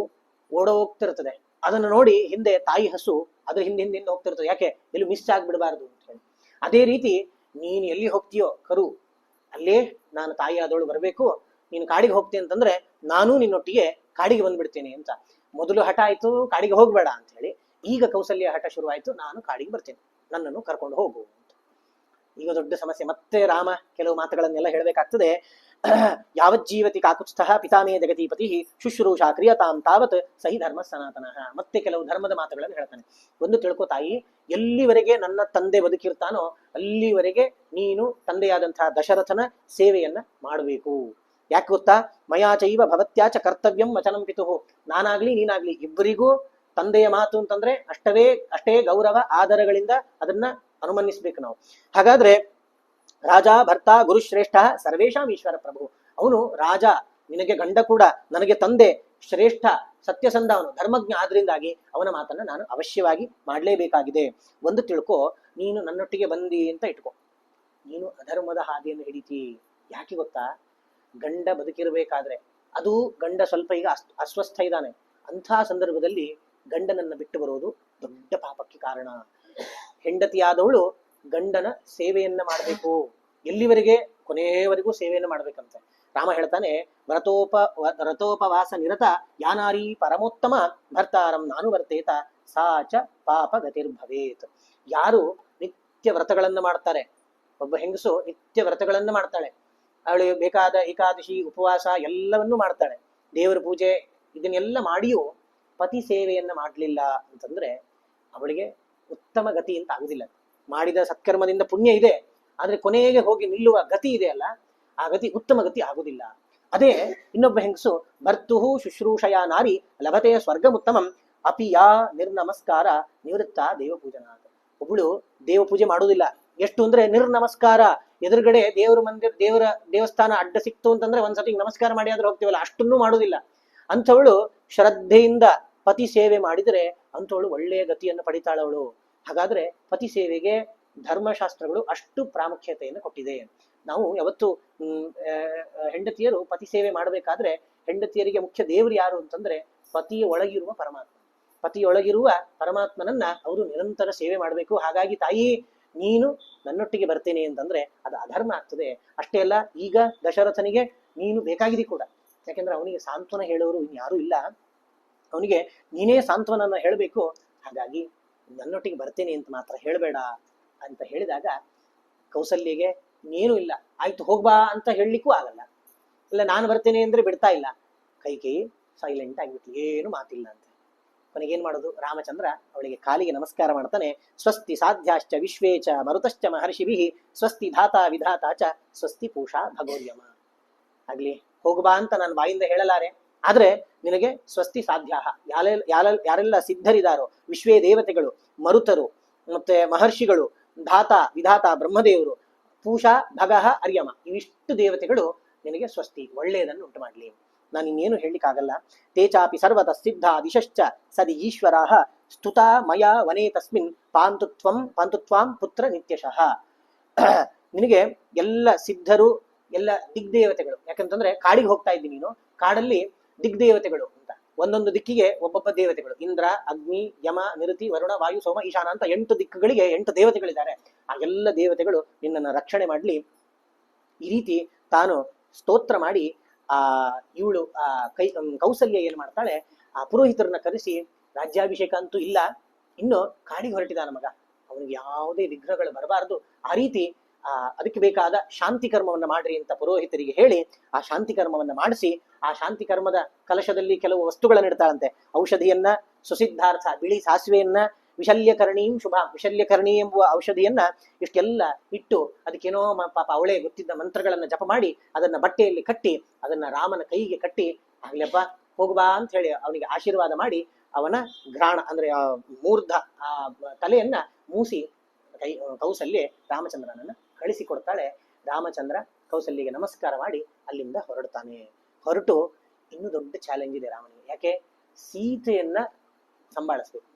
ಓಡೋಗ್ತಿರ್ತದೆ, ಅದನ್ನು ನೋಡಿ ಹಿಂದೆ ತಾಯಿ ಹಸು ಅದ್ರ ಹಿಂದೆ ಹಿಂದೆ ಹೋಗ್ತಿರ್ತದೆ. ಯಾಕೆ? ಎಲ್ಲಿ ಮಿಸ್ ಆಗ್ಬಿಡಬಾರ್ದು ಅಂತ ಹೇಳಿ. ಅದೇ ರೀತಿ ನೀನು ಎಲ್ಲಿ ಹೋಗ್ತೀಯೋ ಕರು, ಅಲ್ಲೇ ನಾನು ತಾಯಿ ಆದವಳು ಬರಬೇಕು. ನೀನು ಕಾಡಿಗೆ ಹೋಗ್ತೀನಿ ಅಂತಂದ್ರೆ ನಾನು ನಿನ್ನೊಟ್ಟಿಗೆ ಕಾಡಿಗೆ ಬಂದ್ಬಿಡ್ತೇನೆ ಅಂತ. ಮೊದಲು ಹಠ ಆಯ್ತು ಕಾಡಿಗೆ ಹೋಗ್ಬೇಡ ಅಂತ ಹೇಳಿ, ಈಗ ಕೌಸಲ್ಯ ಹಠ ಶುರುವಾಯ್ತು, ನಾನು ಕಾಡಿಗೆ ಬರ್ತೇನೆ, ನನ್ನನ್ನು ಕರ್ಕೊಂಡು ಹೋಗು ಅಂತ. ಈಗ ದೊಡ್ಡ ಸಮಸ್ಯೆ. ಮತ್ತೆ ರಾಮ ಕೆಲವು ಮಾತುಗಳನ್ನೆಲ್ಲ ಹೇಳಬೇಕಾಗ್ತದೆ. ಯಾವಜ್ಜೀವತಿ ಕಾಕುತ್ಸ್ಥಃ ಪಿತಾಮೇ ಜಗತಿಪತಿ ಶುಶ್ರೂಷಾ ಕ್ರಿಯತಾಂ ತಾವತ್ ಸಹಿ ಧರ್ಮ ಸನಾತನಃ. ಮತ್ತೆ ಕೆಲವು ಧರ್ಮದ ಮಾತುಗಳನ್ನು ಹೇಳ್ತಾನೆ. ಒಂದು ತಿಳ್ಕೊ ತಾಯಿ, ಎಲ್ಲಿವರೆಗೆ ನನ್ನ ತಂದೆ ಬದುಕಿರ್ತಾನೋ ಅಲ್ಲಿವರೆಗೆ ನೀನು ತಂದೆಯಾದಂತಹ ದಶರಥನ ಸೇವೆಯನ್ನ ಮಾಡಬೇಕು. ಯಾಕೆ ಗೊತ್ತಾ? ಮಯಾಚೈವ ಭವತ್ಯಾಚ ಕರ್ತವ್ಯಂ ವಚನಂ ಪಿತುಃ. ನಾನಾಗ್ಲಿ ನೀನಾಗ್ಲಿ ಇಬ್ಬರಿಗೂ ತಂದೆಯ ಮಾತು ಅಂತಂದ್ರೆ ಅಷ್ಟೇ ಗೌರವ ಆದರಗಳಿಂದ ಅದನ್ನ ಅನುಮನ್ನಿಸ್ಬೇಕು ನಾವು. ಹಾಗಾದ್ರೆ ರಾಜ ಭರ್ತ ಗುರುಶ್ರೇಷ್ಠ ಸರ್ವೇಶಾಂ ಈಶ್ವರ ಪ್ರಭು. ಅವನು ರಾಜ, ನಿನಗೆ ಗಂಡ ಕೂಡ, ನನಗೆ ತಂದೆ, ಶ್ರೇಷ್ಠ ಸತ್ಯಸಂಧ, ಅವನು ಧರ್ಮಜ್ಞ. ಆದ್ರಿಂದಾಗಿ ಅವನ ಮಾತನ್ನ ನಾನು ಅವಶ್ಯವಾಗಿ ಮಾಡಲೇಬೇಕಾಗಿದೆ. ಒಂದು ತಿಳ್ಕೊ, ನೀನು ನನ್ನೊಟ್ಟಿಗೆ ಬಂದಿ ಅಂತ ಇಟ್ಕೊ, ನೀನು ಅಧರ್ಮದ ಹಾದಿಯನ್ನು ಹಿಡಿತಿ. ಯಾಕೆ ಗೊತ್ತಾ? ಗಂಡ ಬದುಕಿರಬೇಕಾದ್ರೆ, ಅದು ಗಂಡ ಸ್ವಲ್ಪ ಈಗ ಅಸ್ವಸ್ಥ ಇದ್ದಾನೆ, ಅಂಥ ಸಂದರ್ಭದಲ್ಲಿ ಗಂಡನನ್ನ ಬಿಟ್ಟು ಬರೋದು ದೊಡ್ಡ ಪಾಪಕ್ಕೆ ಕಾರಣ. ಹೆಂಡತಿಯಾದವಳು ಗಂಡನ ಸೇವೆಯನ್ನ ಮಾಡಬೇಕು. ಎಲ್ಲಿವರೆಗೆ? ಕೊನೆಯವರೆಗೂ ಸೇವೆಯನ್ನ ಮಾಡ್ಬೇಕಂತೆ. ರಾಮ ಹೇಳ್ತಾನೆ, ವ್ರತೋಪವಾಸ ನಿರತ ಯಾನಾರಿ ಪರಮೋತ್ತಮ ಭರ್ತಾರಂ ನಾನು ವರ್ತೇತ ಸಾಚ ಪಾಪ ಗತಿರ್ಭವೇತ್. ಯಾರು ನಿತ್ಯ ವ್ರತಗಳನ್ನ ಮಾಡ್ತಾರೆ, ಒಬ್ಬ ಹೆಂಗಸು ನಿತ್ಯ ವ್ರತಗಳನ್ನ ಮಾಡ್ತಾಳೆ, ಅವಳು ಬೇಕಾದ ಏಕಾದಶಿ ಉಪವಾಸ ಎಲ್ಲವನ್ನೂ ಮಾಡ್ತಾಳೆ, ದೇವರ ಪೂಜೆ ಇದನ್ನೆಲ್ಲ ಮಾಡಿಯೂ ಪತಿ ಸೇವೆಯನ್ನ ಮಾಡಲಿಲ್ಲ ಅಂತಂದ್ರೆ ಅವಳಿಗೆ ಉತ್ತಮ ಗತಿ ಅಂತ ಆಗುದಿಲ್ಲ. ಮಾಡಿದ ಸತ್ಕರ್ಮದಿಂದ ಪುಣ್ಯ ಇದೆ, ಆದ್ರೆ ಕೊನೆಗೆ ಹೋಗಿ ನಿಲ್ಲುವ ಗತಿ ಇದೆ ಅಲ್ಲ, ಆ ಗತಿ ಉತ್ತಮ ಗತಿ ಆಗುದಿಲ್ಲ. ಅದೇ ಇನ್ನೊಬ್ಬ ಹೆಂಗಸು ಭರ್ತುಹು ಶುಶ್ರೂಷಯ ನಾರಿ ಲಭತೆ ಸ್ವರ್ಗಮುತ್ತಮಂ ಅಪಿಯಾ ನಿರ್ನಮಸ್ಕಾರ ನಿವೃತ್ತ ದೇವಪೂಜನಾಥ. ಒಬ್ಬಳು ದೇವ ಪೂಜೆ ಮಾಡುವುದಿಲ್ಲ. ಎಷ್ಟು ಅಂದ್ರೆ ನಿರ್ನಮಸ್ಕಾರ. ಎದುರುಗಡೆ ದೇವರ ಮಂದಿರ, ದೇವಸ್ಥಾನ ಅಡ್ಡ ಸಿಕ್ತು ಅಂತಂದ್ರೆ ಒಂದ್ಸತಿ ನಮಸ್ಕಾರ ಮಾಡಿ ಆದ್ರೆ ಹೋಗ್ತೀವಲ್ಲ, ಅಷ್ಟನ್ನೂ ಮಾಡುವುದಿಲ್ಲ. ಅಂಥವಳು ಶ್ರದ್ಧೆಯಿಂದ ಪತಿ ಸೇವೆ ಮಾಡಿದರೆ ಅಂಥವಳು ಒಳ್ಳೆಯ ಗತಿಯನ್ನು ಪಡಿತಾಳವಳು. ಹಾಗಾದ್ರೆ ಪತಿ ಸೇವೆಗೆ ಧರ್ಮಶಾಸ್ತ್ರಗಳು ಅಷ್ಟು ಪ್ರಾಮುಖ್ಯತೆಯನ್ನು ಕೊಟ್ಟಿದೆ. ನಾವು ಯಾವತ್ತು ಹೆಂಡತಿಯರು ಪತಿ ಸೇವೆ ಮಾಡಬೇಕಾದ್ರೆ ಹೆಂಡತಿಯರಿಗೆ ಮುಖ್ಯ ದೇವರು ಯಾರು ಅಂತಂದ್ರೆ ಪತಿಯ ಒಳಗಿರುವ ಪರಮಾತ್ಮ. ಪತಿಯೊಳಗಿರುವ ಪರಮಾತ್ಮನನ್ನ ಅವರು ನಿರಂತರ ಸೇವೆ ಮಾಡಬೇಕು. ಹಾಗಾಗಿ ತಾಯಿ ನೀನು ನನ್ನೊಟ್ಟಿಗೆ ಬರ್ತೇನೆ ಅಂತಂದ್ರೆ ಅದು ಅಧರ್ಮ ಆಗ್ತದೆ. ಅಷ್ಟೇ ಅಲ್ಲ, ಈಗ ದಶರಥನಿಗೆ ನೀನು ಬೇಕಾಗಿದೆ ಕೂಡ. ಯಾಕೆಂದ್ರೆ ಅವನಿಗೆ ಸಾಂತ್ವನ ಹೇಳೋರು ಇನ್ಯಾರೂ ಇಲ್ಲ, ಅವನಿಗೆ ನೀನೇ ಸಾಂತ್ವನನ್ನ ಹೇಳಬೇಕು. ಹಾಗಾಗಿ ನನ್ನೊಟ್ಟಿಗೆ ಬರ್ತೇನೆ ಅಂತ ಮಾತ್ರ ಹೇಳಬೇಡ ಅಂತ ಹೇಳಿದಾಗ ಕೌಸಲ್ಯಗೆ ಇನ್ನೇನು ಇಲ್ಲ, ಆಯ್ತು ಹೋಗ್ಬಾ ಅಂತ ಹೇಳಲಿಕ್ಕೂ ಆಗಲ್ಲ. ಇಲ್ಲ ನಾನು ಬರ್ತೇನೆ ಅಂದ್ರೆ ಬಿಡ್ತಾ ಇಲ್ಲ. ಕೈಕೇಯಿ ಸೈಲೆಂಟ್ ಆಗಿಬಿಟ್ಲು, ಏನು ಮಾತಿಲ್ಲ ಅಂತ. ಕೊನೆಗೇನ್ ಮಾಡೋದು? ರಾಮಚಂದ್ರ ಅವಳಿಗೆ ಕಾಲಿಗೆ ನಮಸ್ಕಾರ ಮಾಡ್ತಾನೆ. ಸ್ವಸ್ತಿ ಸಾಧ್ಯಾಶ್ಚ ವಿಶ್ವೇಚ ಮರುತಶ್ಚ ಮಹರ್ಷಿಭಿ ಸ್ವಸ್ತಿ ಧಾತಾ ವಿಧಾತಾ ಚ ಸ್ವಸ್ತಿ ಪೂಷಾ ಭಗೋರ್ಯಮ. ಆಗ್ಲಿ ಹೋಗ್ಬಾ ಅಂತ ನಾನು ಬಾಯಿಂದ ಹೇಳಲಾರೆ, ಆದ್ರೆ ನಿನಗೆ ಸ್ವಸ್ತಿ ಸಾಧ್ಯ. ಯಾರೆಲ್ಲ ಸಿದ್ಧರಿದಾರೋ, ವಿಶ್ವೇ ದೇವತೆಗಳು, ಮರುತರು, ಮತ್ತೆ ಮಹರ್ಷಿಗಳು, ಧಾತ ವಿಧಾತ ಬ್ರಹ್ಮದೇವರು, ಪೂಷಾ ಭಗಃ ಅರ್ಯಮ, ಇವಿಷ್ಟು ದೇವತೆಗಳು ನಿನಗೆ ಸ್ವಸ್ತಿ ಒಳ್ಳೆಯದನ್ನು ಉಂಟು ಮಾಡ್ಲಿ. ನಾನು ಇನ್ನೇನು ಹೇಳಲಿಕ್ಕಾಗಲ್ಲ. ತೇಚಾಪಿ ಸರ್ವತ ಸಿದ್ಧ ದಿಶಶ್ಚ ಸದಿ ಈಶ್ವರಾಹ ಸ್ತುತಾ ಮಯ ವನೇ ತಸ್ಮಿನ್ ಪಾಂತುತ್ವಾಂ ಪುತ್ರ ನಿತ್ಯಶಃ. ನಿನಗೆ ಎಲ್ಲ ಸಿದ್ಧರು, ಎಲ್ಲ ದಿಗ್ದೇವತೆಗಳು. ಯಾಕಂತಂದ್ರೆ ಕಾಡಿಗೆ ಹೋಗ್ತಾ ಇದ್ದೀನಿ ನೀನು, ಕಾಡಲ್ಲಿ ದಿಗ್ದೇವತೆಗಳು ಅಂತ ಒಂದೊಂದು ದಿಕ್ಕಿಗೆ ಒಬ್ಬೊಬ್ಬ ದೇವತೆಗಳು, ಇಂದ್ರ, ಅಗ್ನಿ, ಯಮ, ನಿರುತಿ, ವರುಣ, ವಾಯು, ಸೋಮ, ಈಶಾನ ಅಂತ 8 ದಿಕ್ಕುಗಳಿಗೆ 8 ದೇವತೆಗಳಿದ್ದಾರೆ. ಆ ಎಲ್ಲ ದೇವತೆಗಳು ನಿನ್ನನ್ನು ರಕ್ಷಣೆ ಮಾಡ್ಲಿ. ಈ ರೀತಿ ತಾನು ಸ್ತೋತ್ರ ಮಾಡಿ ಆ ಇವಳು ಕೌಸಲ್ಯ ಏನ್ ಮಾಡ್ತಾಳೆ, ಆ ಪುರೋಹಿತರನ್ನ ಕರೆಸಿ, ರಾಜ್ಯಾಭಿಷೇಕ ಅಂತೂ ಇಲ್ಲ, ಇನ್ನು ಕಾಡಿಗೆ ಹೊರಟಿದಾನ ಮಗ, ಅವನಿಗೆ ಯಾವುದೇ ವಿಘ್ನಗಳು ಬರಬಾರದು, ಆ ರೀತಿ ಅದಕ್ಕೆ ಬೇಕಾದ ಶಾಂತಿ ಕರ್ಮವನ್ನ ಮಾಡ್ರಿ ಅಂತ ಪುರೋಹಿತರಿಗೆ ಹೇಳಿ ಆ ಶಾಂತಿ ಕರ್ಮವನ್ನ ಮಾಡಿಸಿ, ಆ ಶಾಂತಿ ಕರ್ಮದ ಕಲಶದಲ್ಲಿ ಕೆಲವು ವಸ್ತುಗಳನ್ನು ಇಡ್ತಾಳಂತೆ. ಔಷಧಿಯನ್ನ, ಸುಸಿದ್ಧಾರ್ಥ ಬಿಳಿ ಸಾಸಿವೆಯನ್ನ, ವಿಶಲ್ಯಕರ್ಣೀಂ ಶುಭ, ವಿಶಲ್ಯಕರ್ಣಿ ಎಂಬುವ ಔಷಧಿಯನ್ನ ಇಷ್ಟೆಲ್ಲ ಇಟ್ಟು ಅದಕ್ಕೇನೋ ಪಾಪ ಅವಳೇ ಗೊತ್ತಿದ್ದ ಮಂತ್ರಗಳನ್ನ ಜಪ ಮಾಡಿ ಅದನ್ನ ಬಟ್ಟೆಯಲ್ಲಿ ಕಟ್ಟಿ ಅದನ್ನ ರಾಮನ ಕೈಗೆ ಕಟ್ಟಿ, ಆಗ್ಲಪ್ಪ ಹೋಗ್ಬಾ ಅಂತ ಹೇಳಿ ಅವನಿಗೆ ಆಶೀರ್ವಾದ ಮಾಡಿ ಅವನ ಘ್ರಾಣ ಅಂದ್ರೆ ಮೂರ್ಧ ಆ ತಲೆಯನ್ನ ಮೂಸಿ ಕೌಸಲ್ಯ ರಾಮಚಂದ್ರನನ್ನ ಕಳಿಸಿಕೊಡ್ತಾಳೆ. ರಾಮಚಂದ್ರ ಕೌಸಲ್ಯಗೆ ನಮಸ್ಕಾರ ಮಾಡಿ ಅಲ್ಲಿಂದ ಹೊರಡ್ತಾನೆ. ಹೊರಟು ಇನ್ನೂ ದೊಡ್ಡ ಚಾಲೆಂಜ್ ಇದೆ ರಾಮನಿಗೆ. ಯಾಕೆ? ಸೀತೆಯನ್ನ ಸಂಭಾಳಿಸ್ಬೇಕು.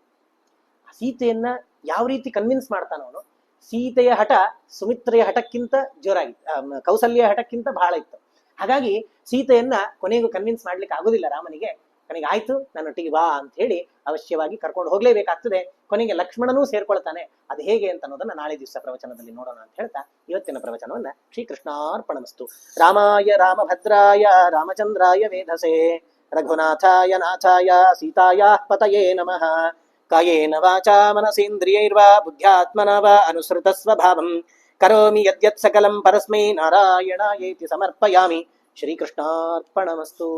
ಆ ಸೀತೆಯನ್ನ ಯಾವ ರೀತಿ ಕನ್ವಿನ್ಸ್ ಮಾಡ್ತಾನ ಅವನು? ಸೀತೆಯ ಹಠ ಸುಮಿತ್ರೆಯ ಹಠಕ್ಕಿಂತ ಜೋರಾಗಿತ್ತು, ಕೌಸಲ್ಯ ಹಠಕ್ಕಿಂತ ಬಹಳ ಇತ್ತು. ಹಾಗಾಗಿ ಸೀತೆಯನ್ನ ಕೊನೆಗೂ ಕನ್ವಿನ್ಸ್ ಮಾಡ್ಲಿಕ್ಕೆ ಆಗುದಿಲ್ಲ ರಾಮನಿಗೆ. ಕೊನೆಗೆ ಆಯ್ತು, ನನ್ನೊಟ್ಟಿಗೆ ಬಾ ಅಂತ ಹೇಳಿ ಅವಶ್ಯವಾಗಿ ಕರ್ಕೊಂಡು ಹೋಗ್ಲೇಬೇಕಾಗ್ತದೆ. ಕೊನೆಗೆ ಲಕ್ಷ್ಮಣನೂ ಸೇರ್ಕೊಳ್ತಾನೆ. ಅದು ಹೇಗೆ ಅಂತ ಅನ್ನೋದನ್ನ ನಾಳೆ ದಿವಸ ಪ್ರವಚನದಲ್ಲಿ ನೋಡೋಣ ಅಂತ ಹೇಳ್ತಾ ಇವತ್ತಿನ ಪ್ರವಚನವನ್ನ ಶ್ರೀಕೃಷ್ಣಾರ್ಪಣಮಸ್ತು. ರಾಮಾಯ ರಾಮಭದ್ರಾಯ ರಾಮಚಂದ್ರಾಯ ವೇಧಸೆ ರಘುನಾಥಾಯ ನಾಥಾಯ ಸೀತಾಯ ಪತಯೇ ನಮಃ. ಕಾಯೇನ ವಾಚಾ ಮನಸೇಂದ್ರಿಯೈರ್ವಾ ಬುದ್ಧ್ಯಾತ್ಮನಾ ವಾ ಅನುಸೃತ ಸ್ವಭಾವಂ ಕರೋಮಿ ಯದ್ಯತ್ ಸಕಲಂ ಪರಸ್ಮೈ ನಾರಾಯಣಾಯೇತಿ ಸಮರ್ಪಯಾಮಿ. ಶ್ರೀಕೃಷ್ಣಾರ್ಪಣಮಸ್ತು.